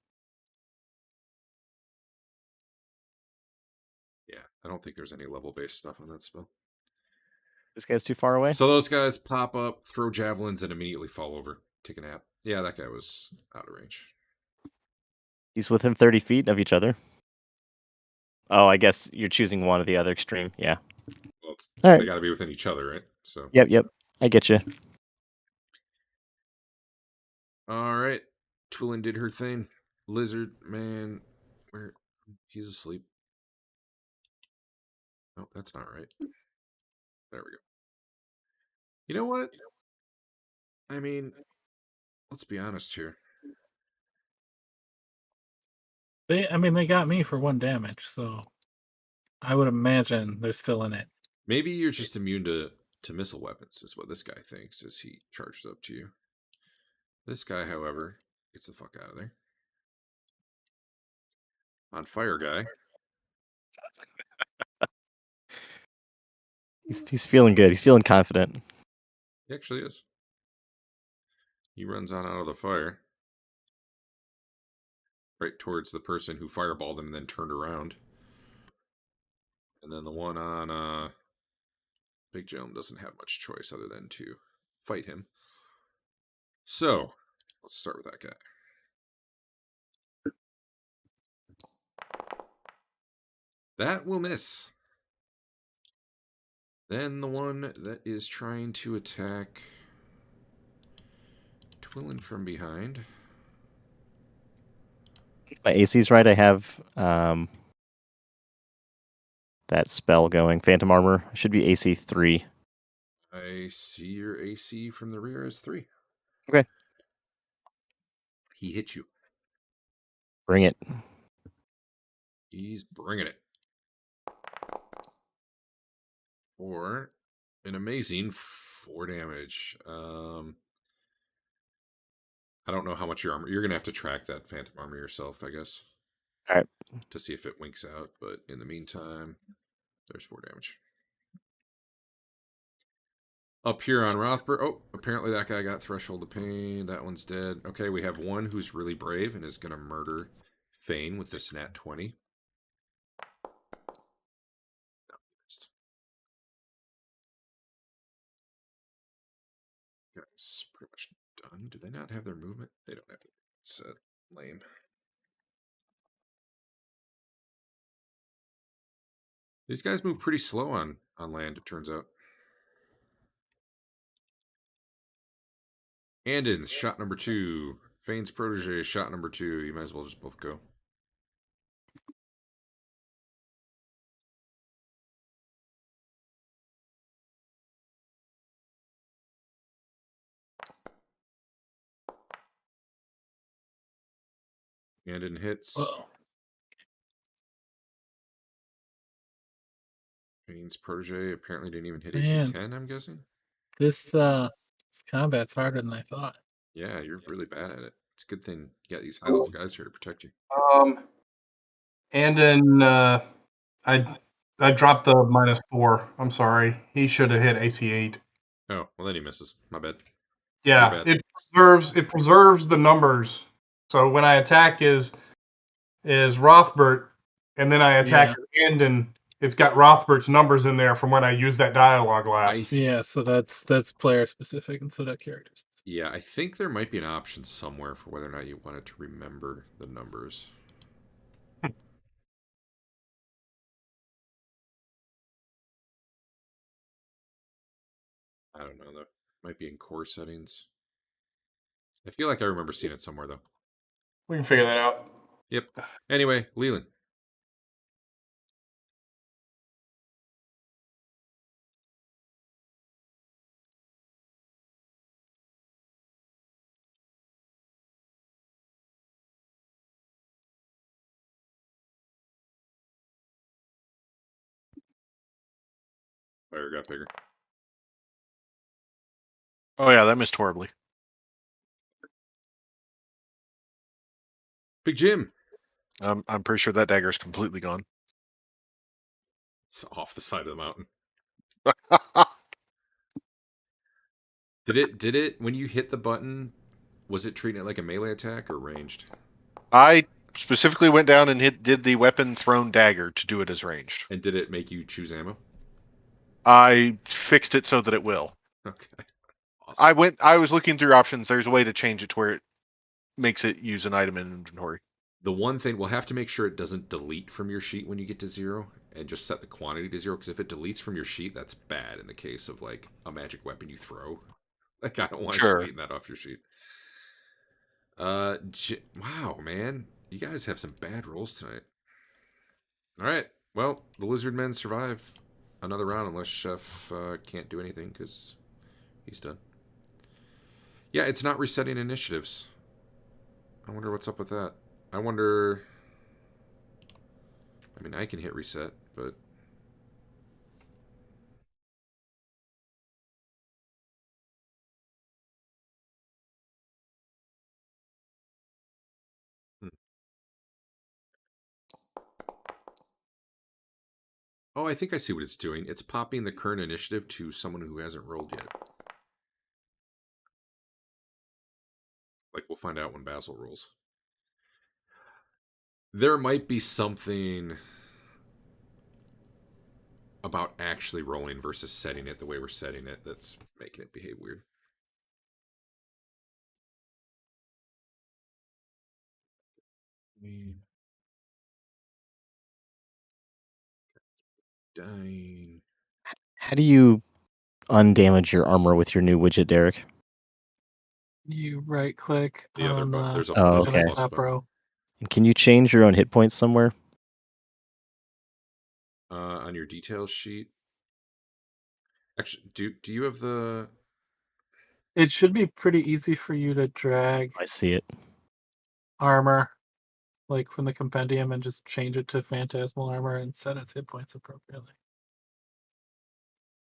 Yeah, I don't think there's any level-based stuff on that spell. This guy's too far away? So those guys pop up, throw javelins, and immediately fall over. Take a nap. Yeah, that guy was out of range. He's within 30 feet of each other. Oh, I guess you're choosing one or the other extreme. Yeah. Well, All right. they got to be within each other, right? So. Yep. I get you. All right. Twillin did her thing. Lizard man, where he's asleep. Oh, that's not right. There we go. You know what? I mean, let's be honest here. They got me for 1 damage, so I would imagine they're still in it. Maybe you're just immune to missile weapons, is what this guy thinks as he charges up to you. This guy, however, gets the fuck out of there. On fire guy. He's feeling good. He's feeling confident. He actually is. He runs on out of the fire. Right towards the person who fireballed him and then turned around. And then the one on Big Jome doesn't have much choice other than to fight him. So, let's start with that guy. That will miss. Then the one that is trying to attack Twillin from behind. my AC's right, I have that spell going. Phantom Armor should be AC 3. I see your AC from the rear is 3. Okay. He hit you. Bring it. He's bringing it. For an amazing 4 damage. I don't know how much your armor. You're gonna have to track that phantom armor yourself, I guess. All right. To see if it winks out. But in the meantime, there's 4 damage. Up here on Rothbert. Oh, apparently that guy got Threshold of Pain. That one's dead. Okay, we have one who's really brave and is gonna murder Fain with this nat 20. Guys, pretty much done. Do they not have their movement? They don't have it. It's lame. These guys move pretty slow on land, it turns out. Andon's shot number 2. Fain's protege, shot number 2. You might as well just both go. Andon hits. Whoa. Fain's protege apparently didn't even hit Man. AC 10, I'm guessing. This combat's harder than I thought. Yeah, you're really bad at it. It's a good thing you got these high level guys here to protect you. And then I dropped the -4. I'm sorry. He should have hit AC 8. Oh, well then he misses. My bad. Yeah, bad. it preserves the numbers. So when I attack is Rothbert, and then I attack Andon, it's got Rothbert's numbers in there from when I used that dialogue last. Yeah, so that's player specific instead of character specific. Yeah, I think there might be an option somewhere for whether or not you wanted to remember the numbers. I don't know, though. Might be in core settings. I feel like I remember seeing it somewhere, though. We can figure that out. Yep. Anyway, Lelion. Fire got bigger. Oh yeah, that missed horribly. Big Jim. I'm pretty sure that dagger is completely gone. It's off the side of the mountain. Did it when you hit the button, was it treating it like a melee attack or ranged? I specifically went down and did the weapon thrown dagger to do it as ranged. And did it make you choose ammo? I fixed it so that it will. Okay. Awesome. I was looking through options. There's a way to change it to where it makes it use an item in inventory. The one thing, we'll have to make sure it doesn't delete from your sheet when you get to 0, and just set the quantity to 0, because if it deletes from your sheet, that's bad in the case of, like, a magic weapon you throw. Like, I don't want it deleting that off your sheet. Wow, man. You guys have some bad rolls tonight. Alright, well, the lizard men survive another round unless Chef can't do anything, because he's done. Yeah, it's not resetting initiatives. I wonder what's up with that. I wonder... I mean, I can hit reset, but... Oh, I think I see what it's doing. It's popping the current initiative to someone who hasn't rolled yet. Like, we'll find out when Basil rolls. There might be something about actually rolling versus setting it the way we're setting it that's making it behave weird. Dying. How do you undamage your armor with your new widget, Derek? You right click The other on button. There's a Oh, there's a okay. plus top button. row. And can you change your own hit points somewhere? On your details sheet. Actually, do you have the? It should be pretty easy for you to drag I see it. armor, like from the compendium, and just change it to phantasmal armor and set its hit points appropriately.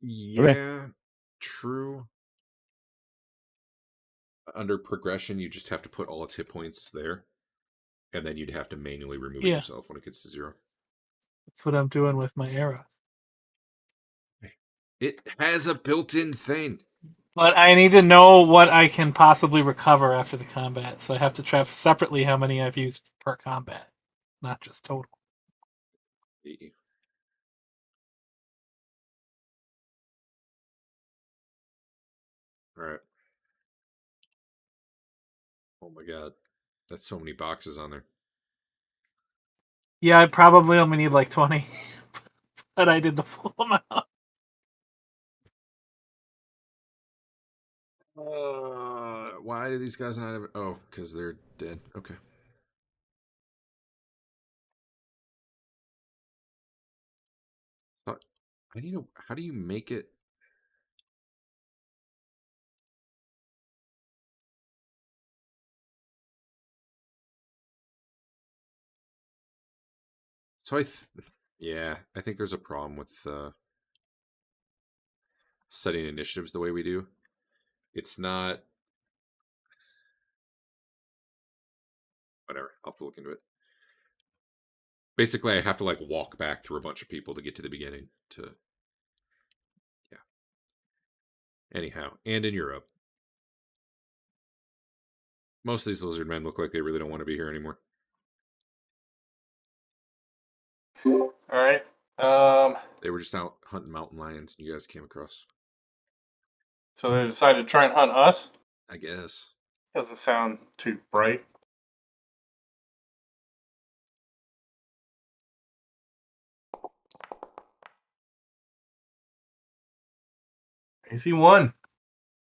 Yeah, true. Under progression, you just have to put all its hit points there, and then you'd have to manually remove it Yeah. yourself when it gets to 0. That's what I'm doing with my arrows. It has a built-in thing. But I need to know what I can possibly recover after the combat, so I have to track separately how many I've used per combat, not just total. All right. Oh my god, that's so many boxes on there. Yeah, I probably only need like 20, but I did the full amount. Why do these guys not have it? Oh, because they're dead. Okay. I need to. How do you make it? So yeah, I think there's a problem with setting initiatives the way we do. It's not. Whatever. I'll have to look into it. Basically, I have to like walk back through a bunch of people to get to the beginning. Yeah. Anyhow, and in Europe, most of these lizard men look like they really don't want to be here anymore. All right. They were just out hunting mountain lions, and you guys came across. So they decided to try and hunt us. I guess. Doesn't sound too bright. AC 1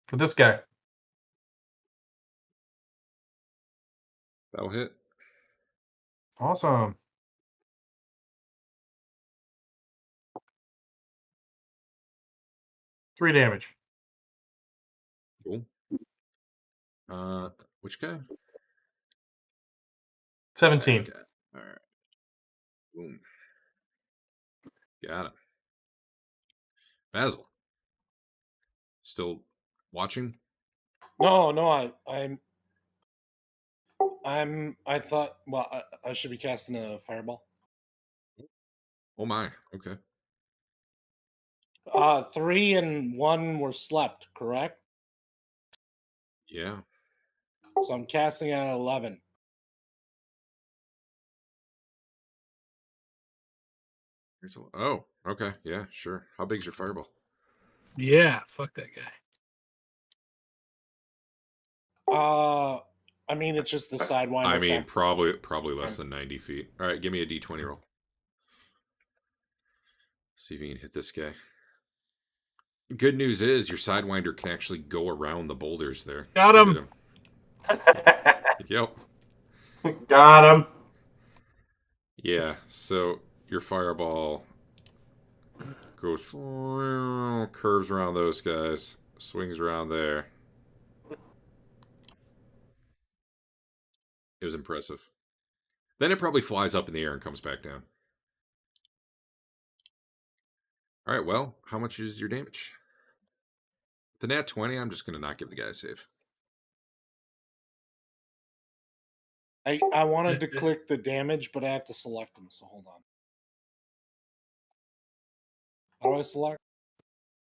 for this guy. That'll hit. Awesome. Three damage. Cool. Which guy? 17. Okay. All right. Boom. Got him. Basil. Still watching? No, I thought. Well, I should be casting a fireball. Oh my. Okay. 3 and 1 were slept, correct? Yeah. So I'm casting at 11. Oh, okay. Yeah, sure. How big's your fireball? Yeah, fuck that guy. I mean, it's just the sidewinder. I mean, effect. probably less than 90 feet. All right, give me a d20 roll. See if you can hit this guy. Good news is your sidewinder can actually go around the boulders there. Got to him. hit Yep. Got him. Yeah. So your fireball goes curves around those guys, swings around there. It was impressive. Then it probably flies up in the air and comes back down. All right, well, how much is your damage? The nat 20, I'm just going to not give the guy a save. I wanted to click the damage, but I have to select them, so hold on. How do I select?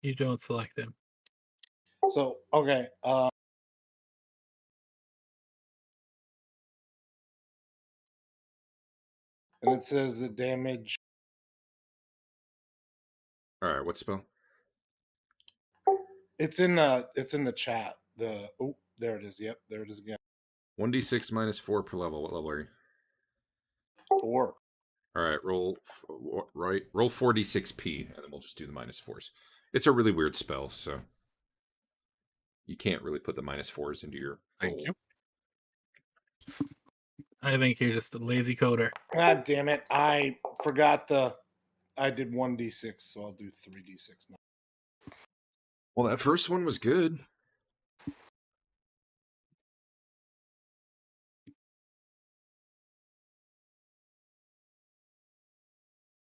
You don't select him. So, okay. And it says the damage. All right, what spell? It's in the chat. There it is. Yep, there it is again. 1d6 minus 4 per level. What level are you? 4. All right, roll 4d6p, and then we'll just do the minus 4s. It's a really weird spell, so you can't really put the minus 4s into your roll. Thank you. I think you're just a lazy coder. God damn it! I forgot I did 1d6, so I'll do 3d6 now. Well, that first one was good.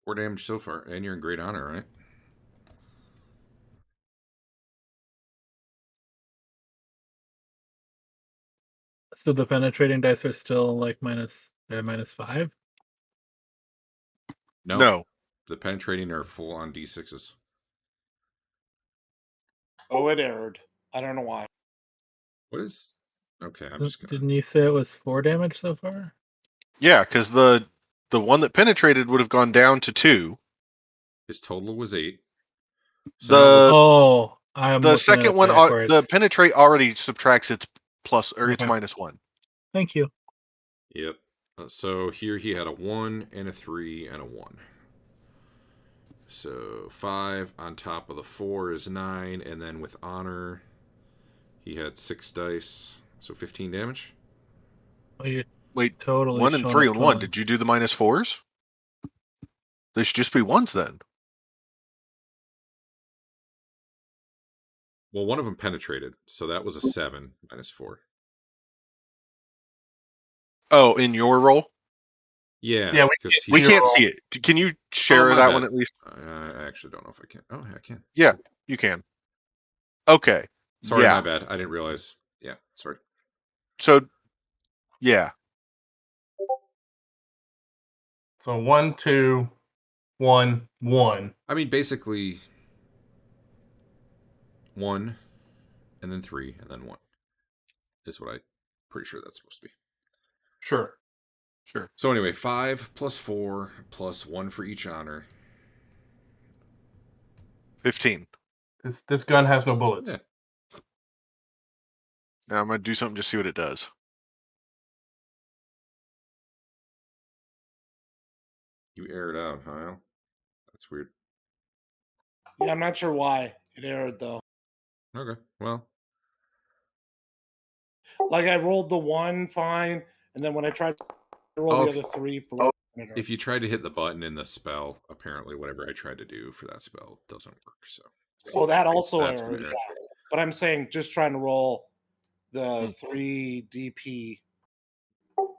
Four damage so far, and you're in great honor, right? So the penetrating dice are still like -5. No. The penetrating are full on D6s. Oh, it errored. I don't know why. What is? Okay, I'm just gonna. Didn't you say it was 4 damage so far? Yeah, because the one that penetrated would have gone down to 2. His total was 8. The Oh, I'm the looking at second it one, backwards. the penetrate already subtracts its plus or its Okay. -1. Thank you. Yep. So here he had a 1 and a 3 and a 1. So 5 on top of the 4 is 9, and then with honor, he had 6 dice, so 15 damage. Well, you're Wait, totally 1 and showing 3 up and 1. clean. Did you do the -4s? They should just be 1s then. Well, one of them penetrated, so that was a 7 -4. Oh, in your roll? Yeah, Yeah, because We Your can't roll. see it. Can you share my that bad. one at least? I actually don't know if I can. Oh, I can. Yeah, you can. Okay. Sorry, yeah. my bad. I didn't realize. Yeah, sorry. So, yeah. So 1, 2, 1, 1. I mean, basically 1, and then 3, and then 1 is what I'm pretty sure that's supposed to be. Sure. Sure. So anyway, 5 plus 4 plus 1 for each honor. 15. This gun has no bullets. Yeah. Now I'm going to do something just see what it does. You aired out, huh? That's weird. Yeah, I'm not sure why it errored though. Okay, well. Like I rolled the 1 fine, and then when I tried to roll the other 3 for if you tried to hit the button in the spell, apparently whatever I tried to do for that spell doesn't work. So. Oh, that also That's errored. what Yeah. But I'm saying just trying to roll the Hmm.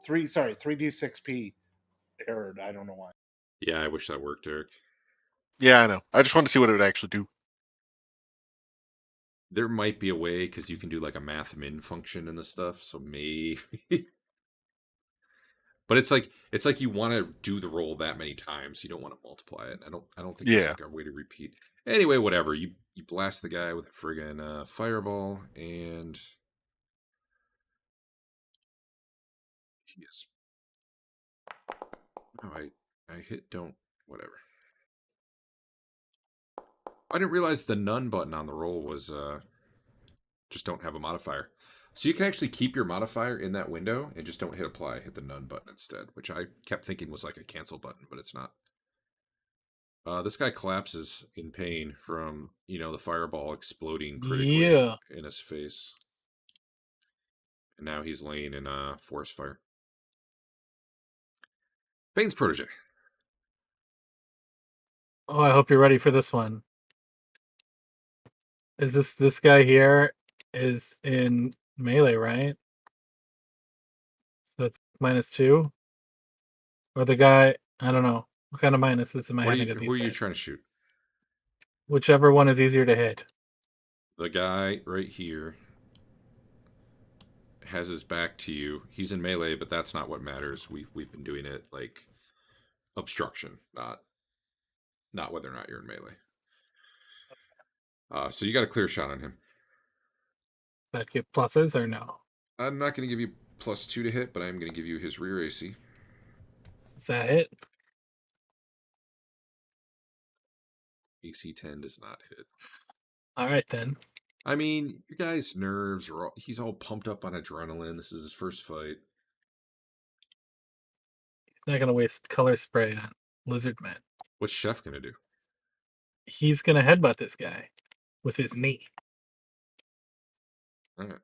3d6p errored. I don't know why. Yeah, I wish that worked, Eric. Yeah, I know. I just wanted to see what it would actually do. There might be a way because you can do like a math min function in the stuff, so maybe. But it's like you want to do the roll that many times. You don't want to multiply it. I don't think there's Yeah. like a way to repeat. Anyway, whatever. You blast the guy with a friggin' fireball, and he is. Oh, I hit don't whatever. I didn't realize the none button on the roll was just don't have a modifier. So you can actually keep your modifier in that window and just don't hit apply. Hit the none button instead, which I kept thinking was like a cancel button, but it's not. This guy collapses in pain from, the fireball exploding critically in his face. And now he's laying in a forest fire. Fain's protege. Oh, I hope you're ready for this one. Is this guy here is in melee, right? So that's -2? Or the guy, I don't know. What kind of minuses am I having at these Who are you guys? trying to shoot? Whichever one is easier to hit. The guy right here has his back to you. He's in melee, but that's not what matters. We've been doing it like obstruction, not whether or not you're in melee. So you got a clear shot on him. Does that give pluses or no? I'm not going to give you +2 to hit, but I'm going to give you his rear AC. Is that it? AC 10 does not hit. All right then. I mean, your guy's nerves are he's all pumped up on adrenaline. This is his first fight. He's not gonna waste color spray on Lizard Man. What's Chef going to do? He's gonna headbutt this guy with his knee. All right.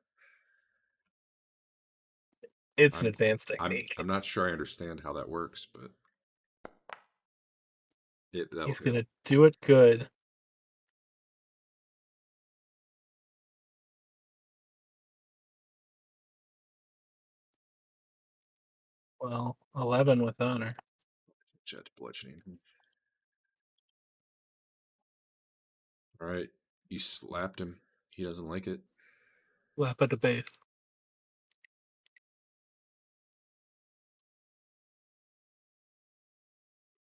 It's an I'm- advanced technique. I'm not sure I understand how that works, but that'll He's hit. gonna do it good. Well, 11 with honor. Jet bludgeoning. All right, you slapped him. He doesn't like it. Slap at the base.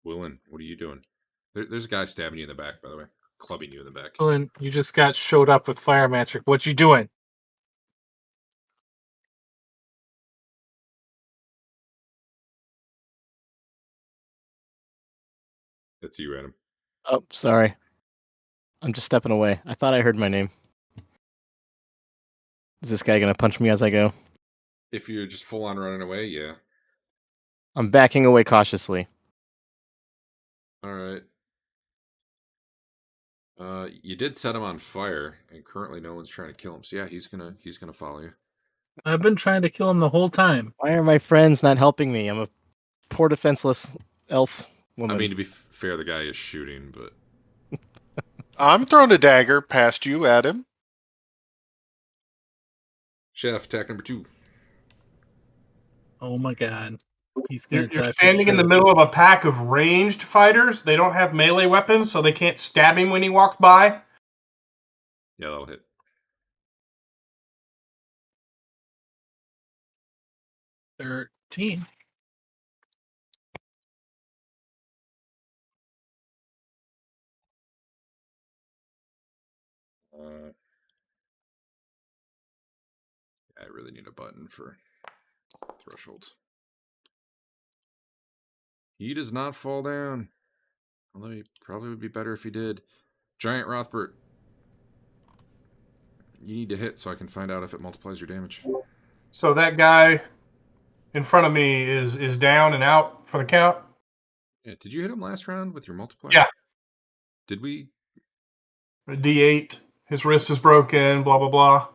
Willen, what are you doing? There's a guy stabbing you in the back, by the way, clubbing you in the back. Dylan, you just got showed up with fire magic. What you doing? That's you, Adam. Oh, sorry. I'm just stepping away. I thought I heard my name. Is this guy gonna punch me as I go? If you're just full on running away, yeah. I'm backing away cautiously. All right. You did set him on fire, and currently no one's trying to kill him. So yeah, he's gonna follow you. I've been trying to kill him the whole time. Why are my friends not helping me? I'm a poor defenseless elf woman. I mean, to be fair, the guy is shooting, but I'm throwing a dagger past you, Adam. Chef, attack number 2. Oh my god. He's gonna You're die for standing in the sure. middle of a pack of ranged fighters. They don't have melee weapons, so they can't stab him when he walks by. Yeah, that'll hit. $13. I really need a button for thresholds. He does not fall down. Although he probably would be better if he did. Giant Rothbert. You need to hit so I can find out if it multiplies your damage. So that guy in front of me is down and out for the count. Yeah, did you hit him last round with your multiplier? Yeah. Did we? A D8. His wrist is broken. Blah blah blah.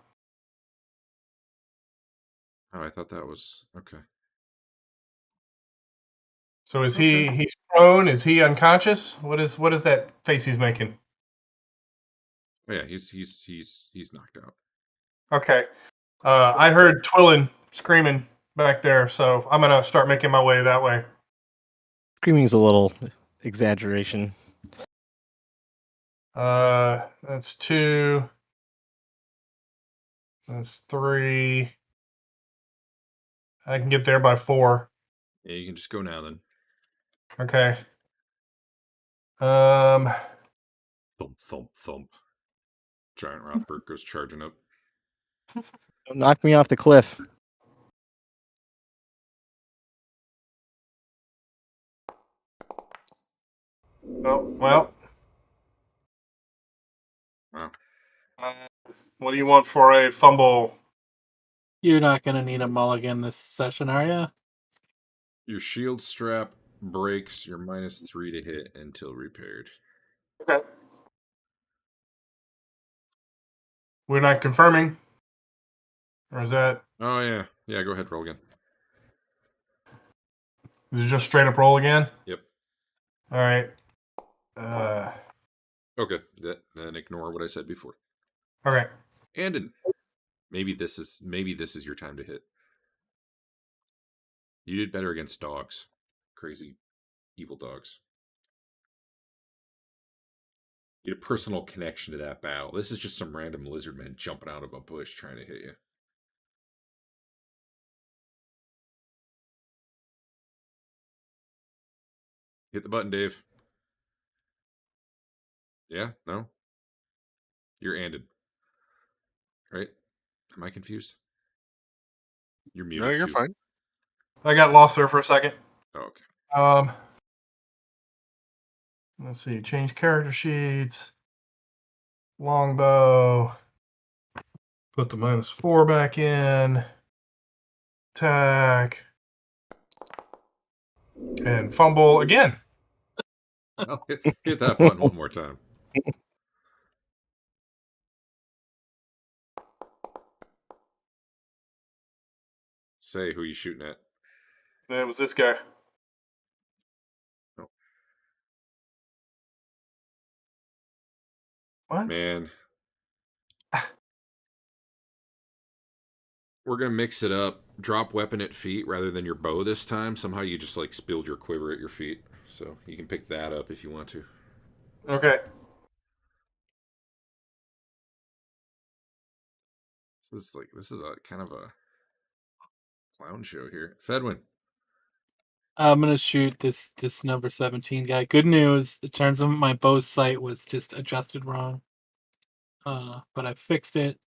Oh, I thought that was okay. So is Okay. he's prone? Is he unconscious? What is that face he's making? Oh, yeah, he's knocked out. Okay. I heard Twillin screaming back there, so I'm gonna start making my way that way. Screaming's a little exaggeration. That's 2. That's 3. I can get there by 4. Yeah, you can just go now then. Okay. Thump, thump, thump. Giant Rothbert goes charging up. Don't knock me off the cliff. Oh well. Wow. What do you want for a fumble? You're not gonna need a mulligan this session, are you? Your shield strap breaks. You're -3 to hit until repaired. Okay. We're not confirming, or is that? Oh yeah, yeah. Go ahead, roll again. Is it just straight up roll again? Yep. All right. Okay. Then ignore what I said before. Okay. Andon, maybe this is your time to hit. You did better against dogs, crazy, evil dogs. You had a personal connection to that battle. This is just some random lizard man jumping out of a bush trying to hit you. Hit the button, Dave. Yeah? No? You're Andon. Right? Am I confused? You're muted. No, you're too. fine. I got lost there for a second. Oh, okay. Let's see. Change character sheets. Longbow. Put the -4 back in. Attack. And fumble again. I'll hit that button one more time. Say who you shooting at. It was this guy. Oh. What? Man. We're going to mix it up. Drop weapon at feet rather than your bow this time. Somehow you just like spilled your quiver at your feet. So you can pick that up if you want to. Okay. This is a kind of a clown show here. Fedwin. I'm gonna shoot this number 17 guy. Good news. It turns out my bow sight was just adjusted wrong. But I fixed it.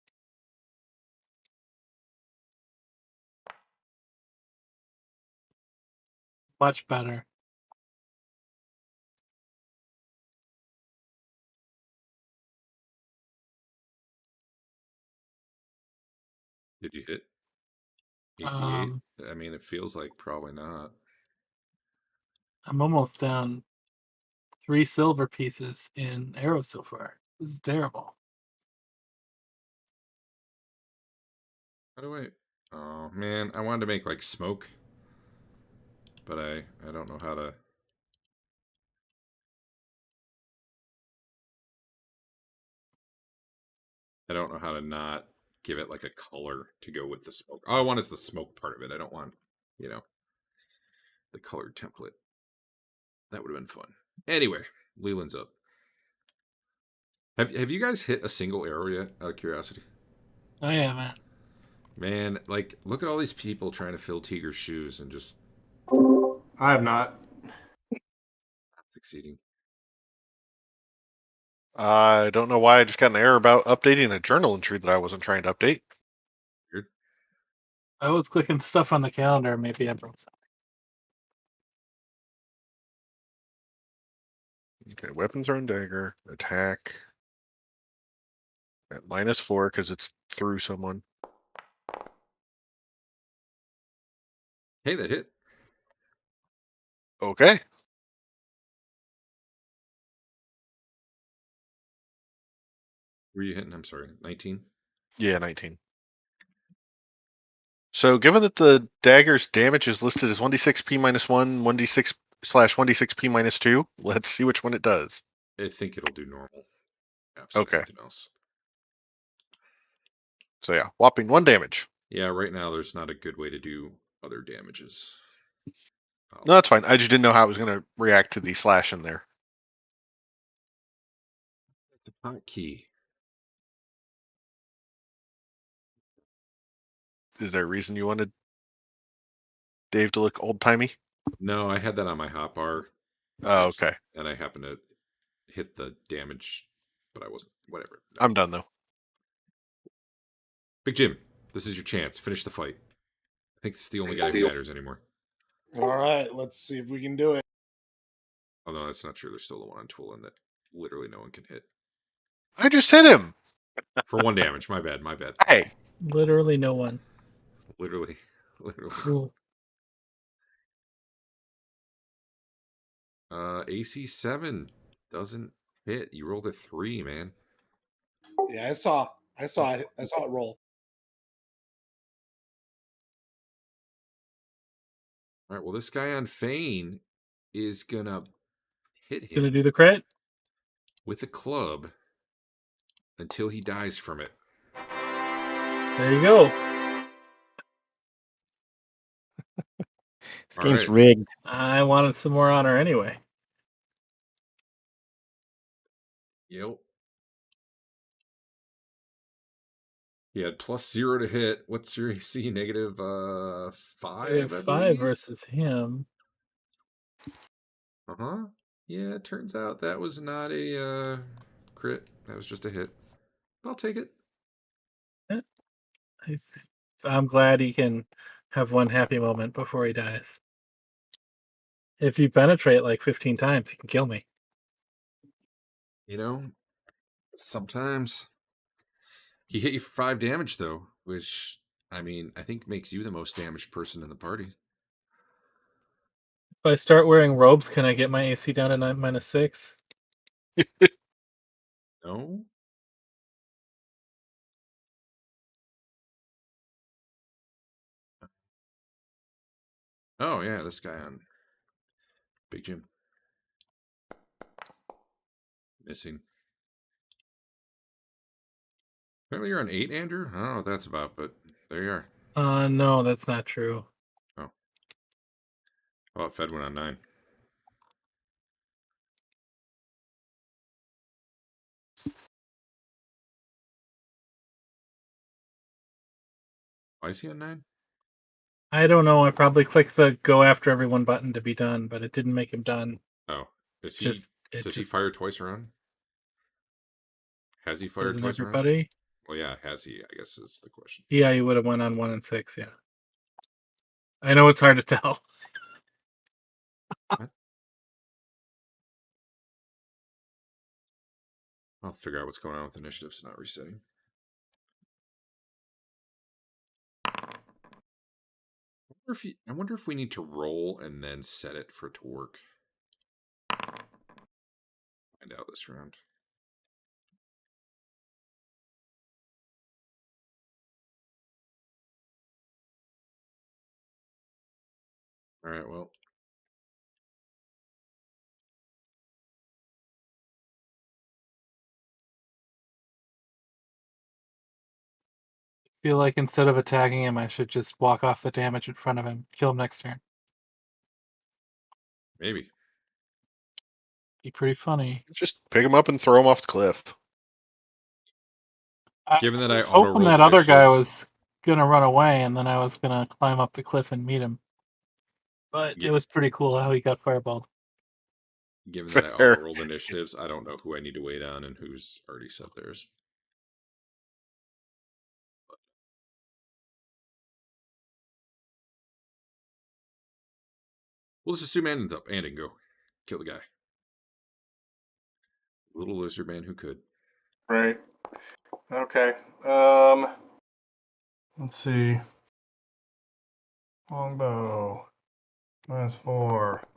Much better. Did you hit? AC 8? I mean, it feels like probably not. I'm almost down 3 silver pieces in arrows so far. This is terrible. How do I... Oh, man. I wanted to make, like, smoke. But I don't know how to... I don't know how to not give it, like, a color to go with the smoke. All I want is the smoke part of it. I don't want, you know, the colored template. That would have been fun. Anyway, Leland's up. Have you guys hit a single arrow yet, out of curiosity? I haven't. Man, like, look at all these people trying to fill Teeger's shoes and just I have not. succeeding. I don't know why I just got an error about updating a journal entry that I wasn't trying to update. Weird. I was clicking stuff on the calendar. Maybe I broke something. Okay, weapons are on dagger. Attack. At -4 because it's through someone. Hey, that hit. Okay. Were you hitting? I'm sorry, 19? Yeah, 19. So given that the dagger's damage is listed as 1d6p -1, 1d6/1d6p -2, let's see which one it does. I think it'll do normal. Absolutely Okay. nothing else. So yeah, whopping 1 damage. Yeah, right now there's not a good way to do other damages. No, that's fine. I just didn't know how it was going to react to the slash in there. The hotkey. Is there a reason you wanted Dave to look old-timey? No, I had that on my hotbar. Oh, okay. And I happened to hit the damage, but I wasn't. Whatever. No. I'm done, though. Big Jim, this is your chance. Finish the fight. I think this is the only guy who matters anymore. All right, let's see if we can do it. Oh, no, that's not true. There's still the one on Twillin that literally no one can hit. I just hit him! For 1 damage. My bad, my bad. Hey! Literally no one. Literally. Ooh. AC 7 doesn't hit. You rolled a 3, man. Yeah, I saw it roll. All right, well, this guy on Fain is gonna hit him Gonna do the crit? with a club until he dies from it. There you go. This game's right. rigged. I wanted some more honor anyway. Yep. He had +0 to hit. What's your AC? -5, I -5 believe. versus him. Uh-huh. Yeah, it turns out that was not a crit. That was just a hit. I'll take it. I'm glad he can have one happy moment before he dies. If you penetrate like 15 times, he can kill me. You know, sometimes he hit you for 5 damage, though, which, I mean, I think makes you the most damaged person in the party. If I start wearing robes, can I get my AC down to -6? No? Oh yeah, this guy on Big Jim. Missing. Apparently you're on 8, Andrew. I don't know what that's about, but there you are. No, that's not true. Oh. How about Fedwin on 9? Why is he on 9? I don't know. I probably clicked the go after everyone button to be done, but it didn't make him done. Oh. Is he Does he fire twice around? Has he fired Doesn't twice around? everybody? Well, yeah, has he? I guess is the question. Yeah, he would have went on 1 and 6. Yeah, I know it's hard to tell. What? I'll figure out what's going on with initiatives not resetting. I wonder if we need to roll and then set it for it to work. Find out this round. All right, well. Feel like instead of attacking him, I should just walk off the damage in front of him, kill him next turn. Maybe. Be pretty funny. Just pick him up and throw him off the cliff. Given that I was hoping auto-rolled that other guy initiatives- was gonna run away, and then I was gonna climb up the cliff and meet him. But Yeah. it was pretty cool how he got fireballed. Given that I Fair. auto-rolled initiatives, I don't know who I need to wait on and who's already set theirs. We'll just assume ends up and go. Kill the guy. Little lizard man who could. Right. Okay. Let's see. Longbow. -4.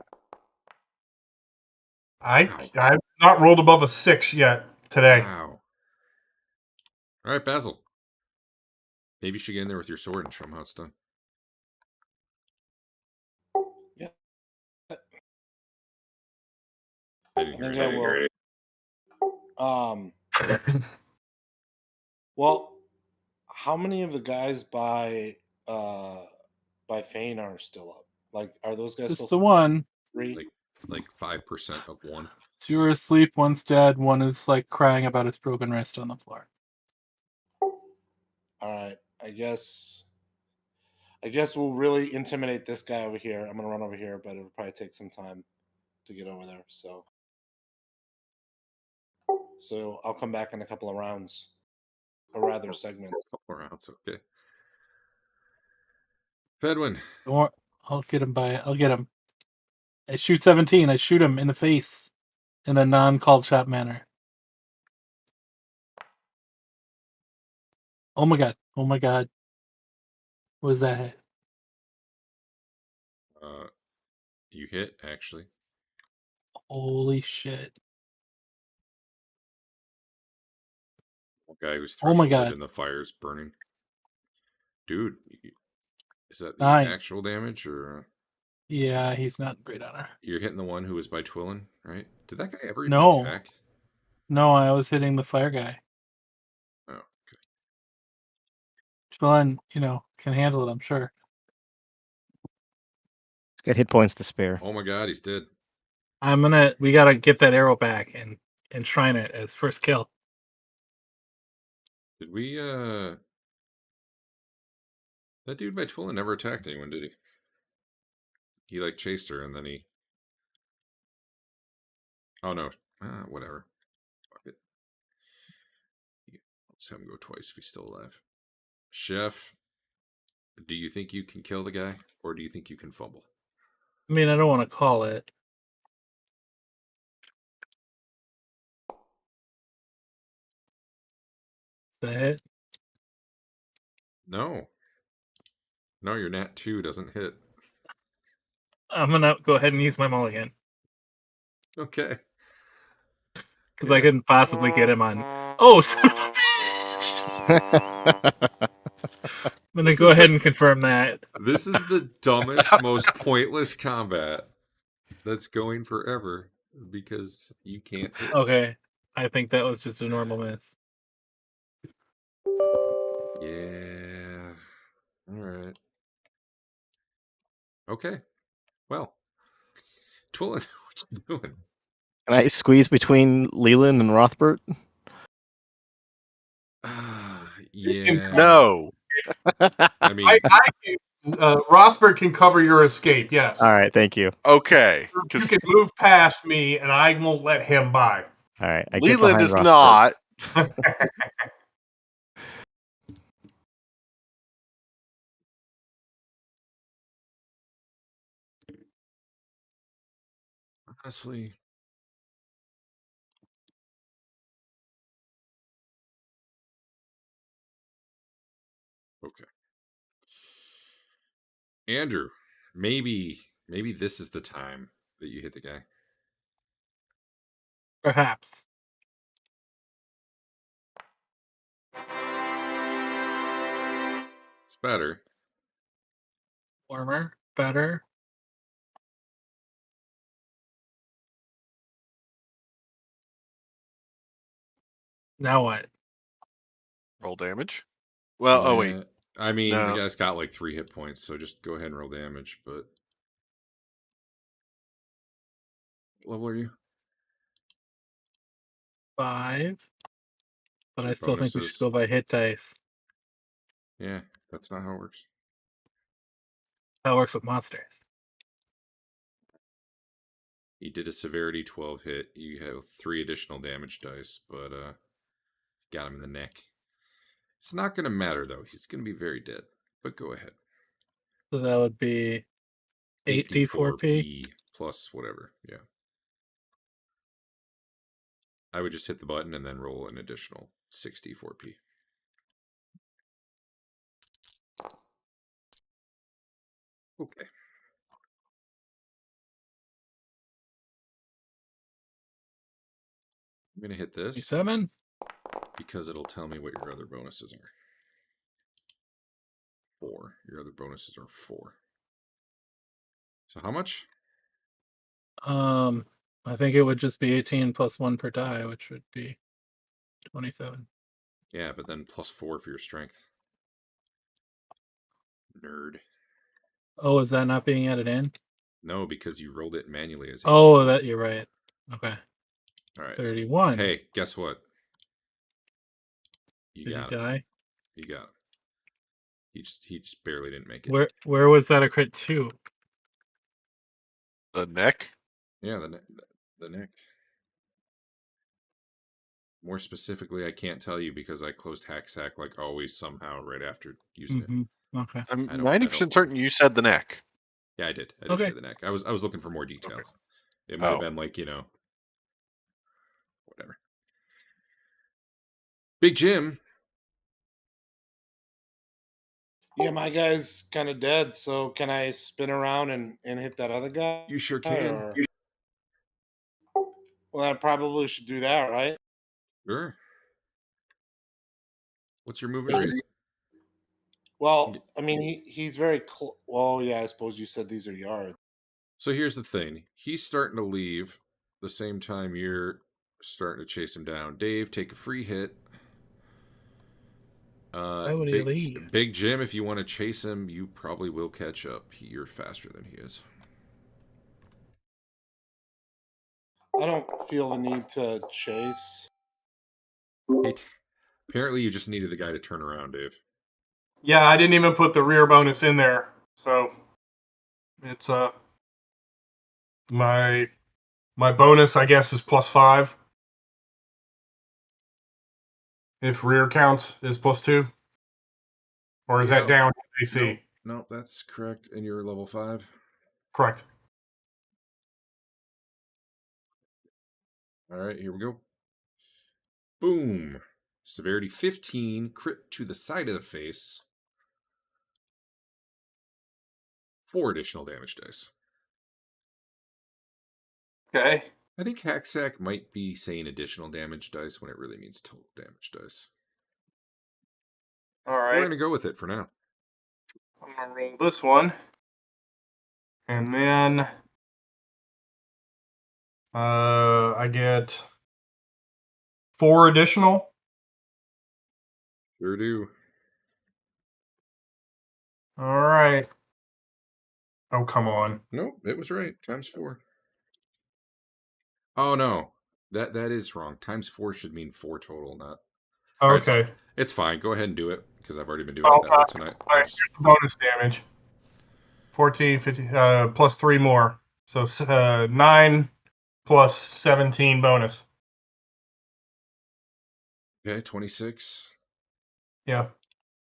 I've not rolled above a 6 yet today. Wow. All right, Basil. Maybe you should get in there with your sword and show him how it's done. Yeah. I I didn't think hear I will. Well, how many of the guys by Fain are still up? Like, are those guys Just still the one. 3? Like 5% of one. 2 are asleep, one's dead, one is like crying about his broken wrist on the floor. All right. I guess we'll really intimidate this guy over here. I'm gonna run over here, but it'll probably take some time to get over there. So I'll come back in a couple of rounds, or rather segments. Couple rounds, okay. Fedwin. I'll get him. I shoot 17. I shoot him in the face in a non-called shot manner. Oh my god. Oh my god. What was that hit? You hit, actually. Holy shit. Guy who's Oh my thresholded god. and the fire's burning. Dude, is that the 9. actual damage or? Yeah, he's not great on her. You're hitting the one who was by Twillin, right? Did that guy ever even No. attack? No, I was hitting the fire guy. Oh, okay. Twillin, can handle it, I'm sure. He's got hit points to spare. Oh my god, he's dead. We gotta get that arrow back and enshrine it as first kill. Did we, that dude by Twillin never attacked anyone, did he? He, like, chased her, and then he... Oh, no. Whatever. Fuck it. Let's have him go twice if he's still alive. Chef, do you think you can kill the guy, or do you think you can fumble? I mean, I don't want to call it. Is that it? No. No, your nat 2 doesn't hit. I'm gonna go ahead and use my mulligan. Okay. Because I couldn't possibly get him on. Oh, son of a bitch! I'm gonna go ahead and confirm that. This is the dumbest, most pointless combat that's going forever because you can't hit. Okay, I think that was just a normal miss. Yeah. All right. Okay. Well, Twillin, what you doing? Can I squeeze between Leland and Rothbert? Yeah. No. I mean, Rothbert can cover your escape. Yes. All right, thank you. Okay. You Because can move past me, and I won't let him by. All right, I get Leland behind is Rothbert. not. honestly, okay. Andrew, maybe this is the time that you hit the guy. Perhaps. It's better. Warmer, better. Now what? Roll damage. Well, oh wait. Yeah, I mean, the No. guy's got like 3 hit points, so just go ahead and roll damage. But what level are you? 5. But So I still think we should bonuses. go by hit dice. Yeah, that's not how it works. That works with monsters. He did a severity 12 hit. You have 3 additional damage dice, but got him in the neck. It's not going to matter though. He's going to be very dead. But go ahead. So that would be 8d4p. plus whatever. Yeah. I would just hit the button and then roll an additional 64p. Okay. I'm going to hit this 7. because it'll tell me what your other bonuses are. 4. Your other bonuses are 4. So how much? I think it would just be 18 plus 1 per die, which would be 27. Yeah, but then plus 4 for your strength. Nerd. Oh, is that not being added in? No, because you rolled it manually as Oh, 8d4. that you're right. Okay. All right. 31. Hey, guess what? You Did he got it. die? You got it. He just barely didn't make it. Where was that a crit to? The neck. Yeah, the neck. More specifically, I can't tell you because I closed Hacksack like always somehow right after using it. Okay. I'm I don't- 90% certain you said the neck. Yeah, I did. I did Okay. say the neck. I was looking for more details. Okay. It might have Oh. been like, whatever. Big Jim. Yeah, my guy's kind of dead. So can I spin around and hit that other guy? You sure can. Or... Well, I probably should do that, right? Sure. What's your movement rate? Well, I mean, he's very close. Well, yeah, I suppose you said these are yards. So here's the thing. He's starting to leave the same time you're starting to chase him down. Dave, take a free hit. Why would he leave? Big Jim, if you want to chase him, you probably will catch up. You're faster than he is. I don't feel the need to chase. Hey, apparently you just needed the guy to turn around, Dave. Yeah, I didn't even put the rear bonus in there, so it's my bonus I guess is +5. If rear counts is +2, or is that down AC? No, that's correct. And you're level 5. Correct. All right, here we go. Boom. Severity 15, crit to the side of the face. 4 additional damage dice. Okay. I think Hacksack might be saying additional damage dice when it really means total damage dice. All We're right. gonna go with it for now. I'm gonna roll this one, and then I get 4 additional. Sure do. All right. Oh, come on. Nope, it was right. Times 4. Oh no, that is wrong. Times 4 should mean 4 total, not. All right, Okay. it's fine. Go ahead and do it because I've already been doing Well, it that way tonight. all right, here's the bonus damage. 14, 50, plus 3 more. So 9 plus 17 bonus. Okay, 26. Yeah.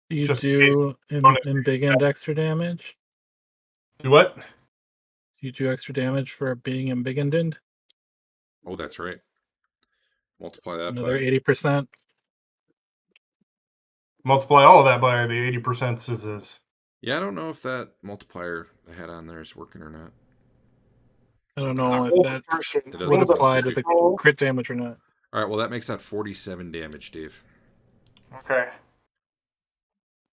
Do you Just do bonus. in big and extra damage? Do what? Do you do extra damage for being embiggened? Oh, that's right. Multiply that Another by 80%. Multiply all of that by the 80% is. Yeah, I don't know if that multiplier I had on there is working or not. I don't know if that It doesn't would make sense. apply to the roll. crit damage or not. All right, well that makes that 47 damage, Dave. Okay.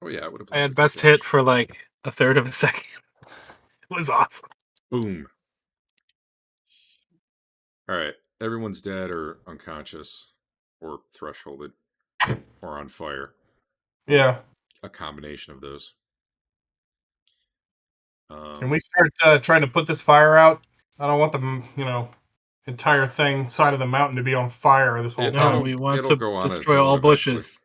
Oh yeah, it would apply. I to had crit best damage. hit for like a third of a second. It was awesome. Boom. All right, everyone's dead or unconscious, or thresholded, or on fire. Yeah. A combination of those. Can we start trying to put this fire out? I don't want the entire side of the mountain to be on fire this whole It- time. No, we want it'll to go on its destroy own all eventually. bushes.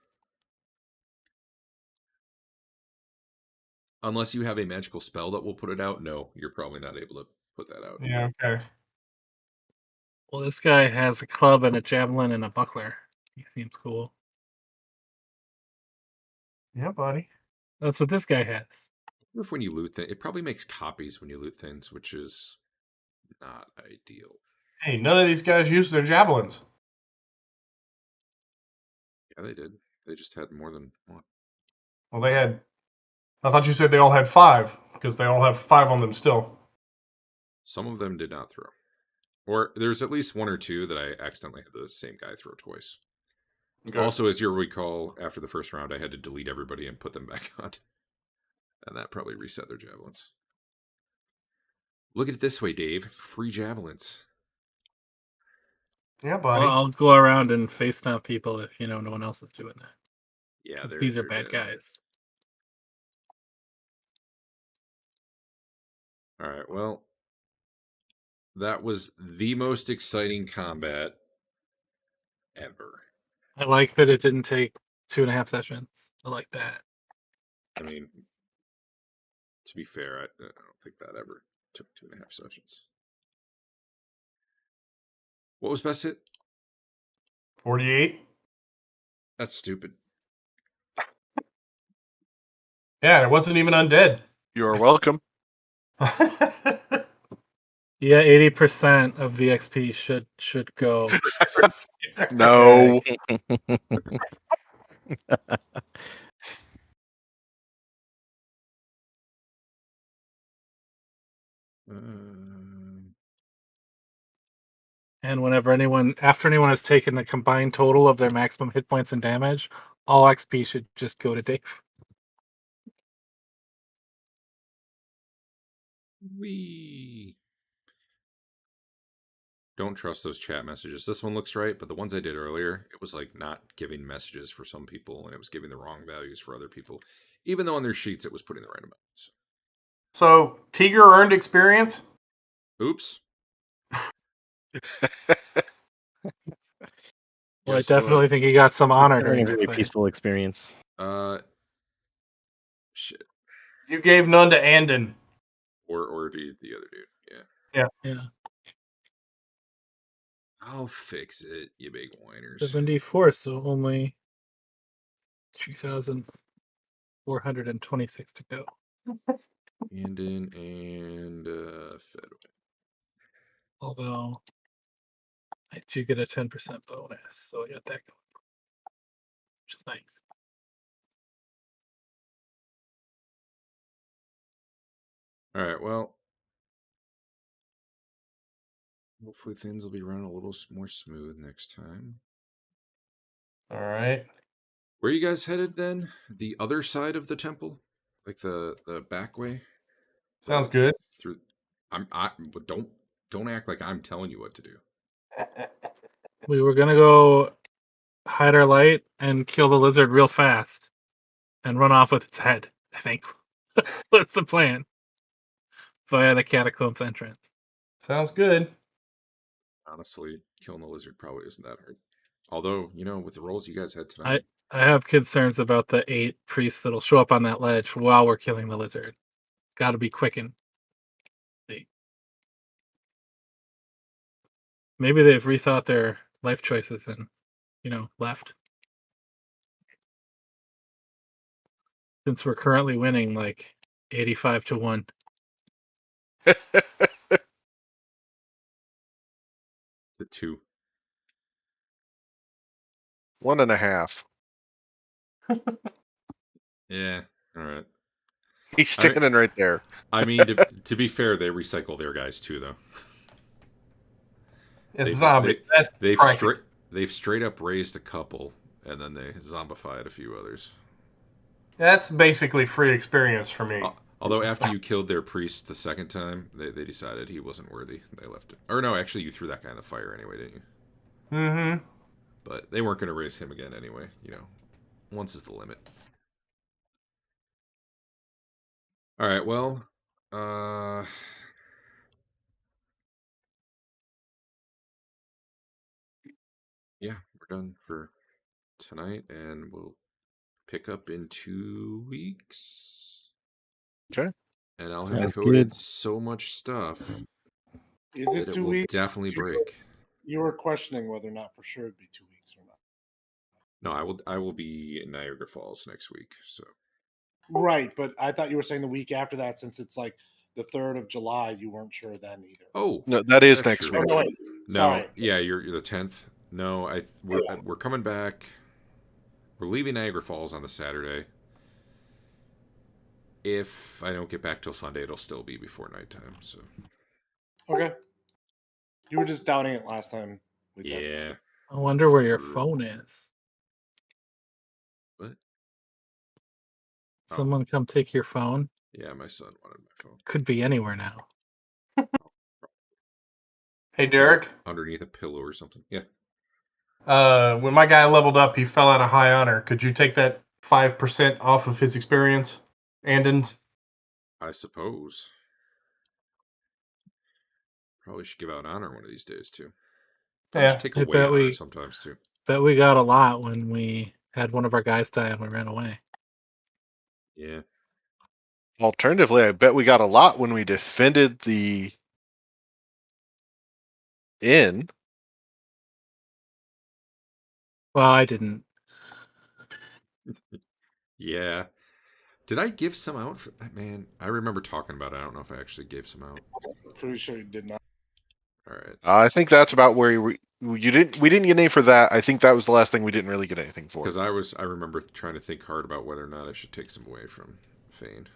Unless you have a magical spell that will put it out, no, you're probably not able to put that out. Yeah. Okay. Well, this guy has a club and a javelin and a buckler. He seems cool. Yeah, buddy. That's what this guy has. I wonder if when you loot things, it probably makes copies when you loot things, which is not ideal. Hey, none of these guys use their javelins. Yeah, they did. They just had more than one. Well, they had. I thought you said they all had 5 because they all have 5 on them still. Some of them did not throw. Or there's at least 1 or 2 that I accidentally had the same guy throw twice. Okay. Also, as you'll recall, after the first round, I had to delete everybody and put them back on. And that probably reset their javelins. Look at it this way, Dave. Free javelins. Yeah, buddy. Well, I'll go around and face stomp people if no one else is doing that. Yeah, 'Cause these are they're bad dead. guys. All right, well, that was the most exciting combat ever. I like that it didn't take 2.5 sessions. I like that. I mean, to be fair, I don't think that ever took 2.5 sessions. What was best hit? 48. That's stupid. Yeah, it wasn't even undead. You are welcome. Yeah, 80% of the XP should go. No. And after anyone has taken the combined total of their maximum hit points and damage, all XP should just go to Dave. Wee. Don't trust those chat messages. This one looks right, but the ones I did earlier, it was like not giving messages for some people, and it was giving the wrong values for other people. Even though on their sheets it was putting the right amounts. So Teeger earned experience. Oops. Well, I Guess what? definitely think he got some honor during Having a that very fight. peaceful experience. Shit. You gave none to Andon. Or the other dude. Yeah. Yeah. I'll fix it, you big whiners. 74, so only 2,426 to go. Andon and Fedwin. Although I do get a 10% bonus, so I got that going, which is nice. All right, well, hopefully things will be running a little more smooth next time. All right. Where are you guys headed then? The other side of the temple, like the back way. Sounds Or good. Through. But don't act like I'm telling you what to do. We were gonna go hide our light and kill the lizard real fast and run off with its head. I think that's the plan. Via the catacombs entrance. Sounds good. Honestly, killing the lizard probably isn't that hard. Although, with the rolls you guys had tonight, I have concerns about the 8 priests that'll show up on that ledge while we're killing the lizard. Got to be quickened. Maybe they've rethought their life choices and, left. Since we're currently winning like 85-1. the 2. 1.5. Yeah. All right. He's standing right there. I mean, to be fair, they recycle their guys too, though. It's zombie. They've straight up raised a couple, and then they zombified a few others. That's basically free experience for me. Although after you killed their priest the second time, they decided he wasn't worthy. They left it. Or no, actually, you threw that guy in the fire anyway, didn't you? Mm-hmm. But they weren't going to raise him again anyway. Once is the limit. All right, well, yeah, we're done for tonight, and we'll pick up in 2 weeks. Okay. And I'll Sounds have coded good. so much stuff Is that it it 2 will weeks? definitely break. You were questioning whether or not for sure it'd be 2 weeks or not. No, I will be in Niagara Falls next week. So Right, but I thought you were saying the week after that, since it's like the 3rd of July, you weren't sure then either. Oh, No, that is that's next true. week. Oh, no, wait. No, Sorry. yeah, you're the 10th. No, we're coming back. We're leaving Niagara Falls on the Saturday. If I don't get back till Sunday, it'll still be before nighttime. So Okay. You were just doubting it last time. yeah. I wonder where your phone is. What? Someone come take your phone. Yeah, my son wanted my phone. Could be anywhere now. Hey, Derek. Underneath a pillow or something. Yeah. When my guy leveled up, he fell out of high honor. Could you take that 5% off of his experience? Andon's? I suppose. Probably should give out honor one of these days too. Probably Yeah. should take I away bet honor sometimes too. Bet we got a lot when we had one of our guys die and we ran away. Yeah. Alternatively, I bet we got a lot when we defended the inn. Well, I didn't. Yeah. Did I give some out for that? Man, I remember talking about it. I don't know if I actually gave some out. Pretty sure you did not. All right. I think that's about where we didn't get any for that. I think that was the last thing we didn't really get anything for. Because I remember trying to think hard about whether or not I should take some away from Fain.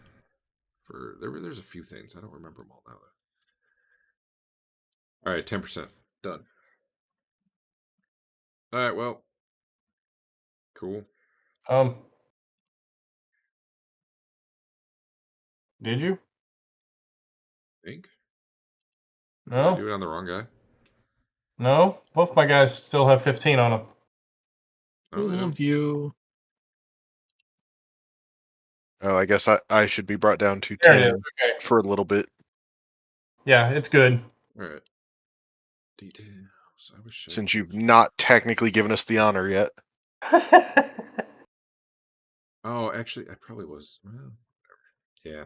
There's a few things. I don't remember them all now. All right, 10%. Done. All right, well. Cool. Did you? Think? No. Do it on the wrong guy? No. Both my guys still have 15 on them. Oh, yeah. You. Oh, I guess I should be brought down to There it 10 is. Okay. for a little bit. Yeah, it's good. All right. Details. I wish Since you've not technically given us the honor yet. Oh, actually, I probably was. Well, yeah.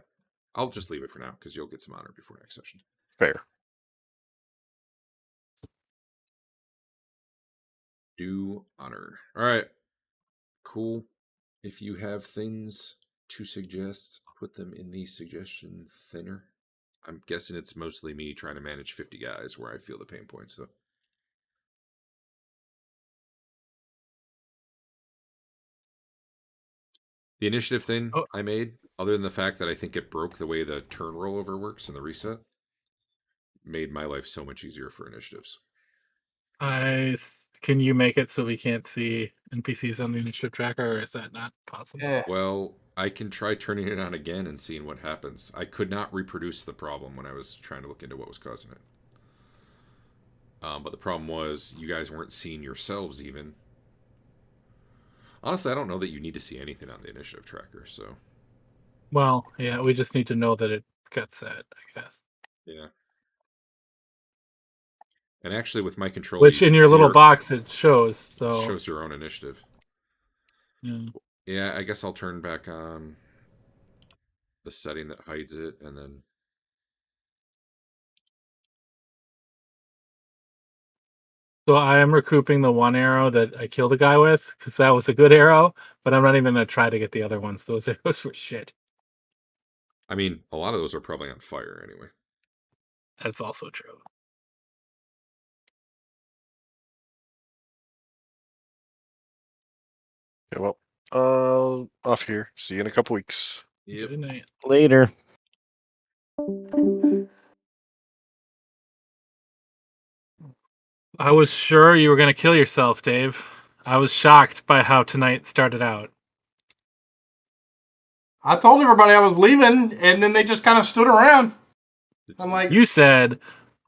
I'll just leave it for now because you'll get some honor before next session. Fair. Do honor. All right. Cool. If you have things to suggest, put them in the suggestion thinner. I'm guessing it's mostly me trying to manage 50 guys where I feel the pain points, though. The initiative thing I made, other than the fact that I think it broke the way the turn rollover works in the reset, made my life so much easier for initiatives. Can you make it so we can't see NPCs on the initiative tracker, or is that not possible? Eh. Well, I can try turning it on again and seeing what happens. I could not reproduce the problem when I was trying to look into what was causing it. But the problem was you guys weren't seeing yourselves even. Honestly, I don't know that you need to see anything on the initiative tracker, so. Well, yeah, we just need to know that it got set, I guess. Yeah. And actually, with my control, Which you in can your see little box it shows. So it shows your own initiative. yeah. Yeah, I guess I'll turn back on the setting that hides it, and then. So I am recouping the one arrow that I killed a guy with because that was a good arrow, but I'm not even gonna try to get the other ones. Those arrows were shit. I mean, a lot of those are probably on fire anyway. That's also true. Yeah, well, off here. See you in a couple weeks. Yep. Good night. Later. I was sure you were gonna kill yourself, Dave. I was shocked by how tonight started out. I told everybody I was leaving, and then they just kind of stood around. I'm like, You said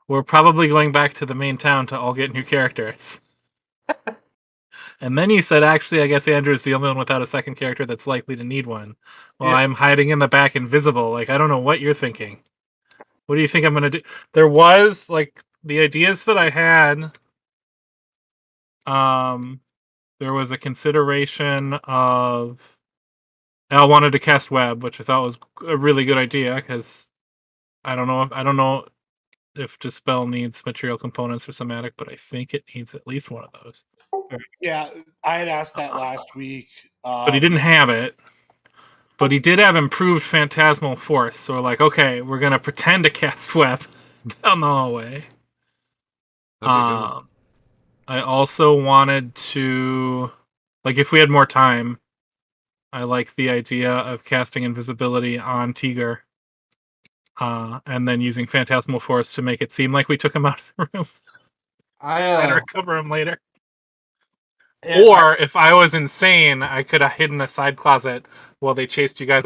we're probably going back to the main town to all get new characters. And then you said, actually, I guess Andrew's the only one without a second character that's likely to need one. Well, Yes. I'm hiding in the back invisible. Like, I don't know what you're thinking. What do you think I'm going to do? There was, like, the ideas that I had. There was a consideration of Al wanted to cast web, which I thought was a really good idea because I don't know if Dispel needs material components for somatic, but I think it needs at least one of those. Yeah, I had asked that last week. But he didn't have it. But he did have improved phantasmal force, so we're like, okay, we're gonna pretend to cast web down the hallway. That'd be a good one. I also wanted to, like, if we had more time, I like the idea of casting invisibility on Teeger, and then using phantasmal force to make it seem like we took him out of the room and recover him later. Or if I was insane, I could have hidden a side closet while they chased you guys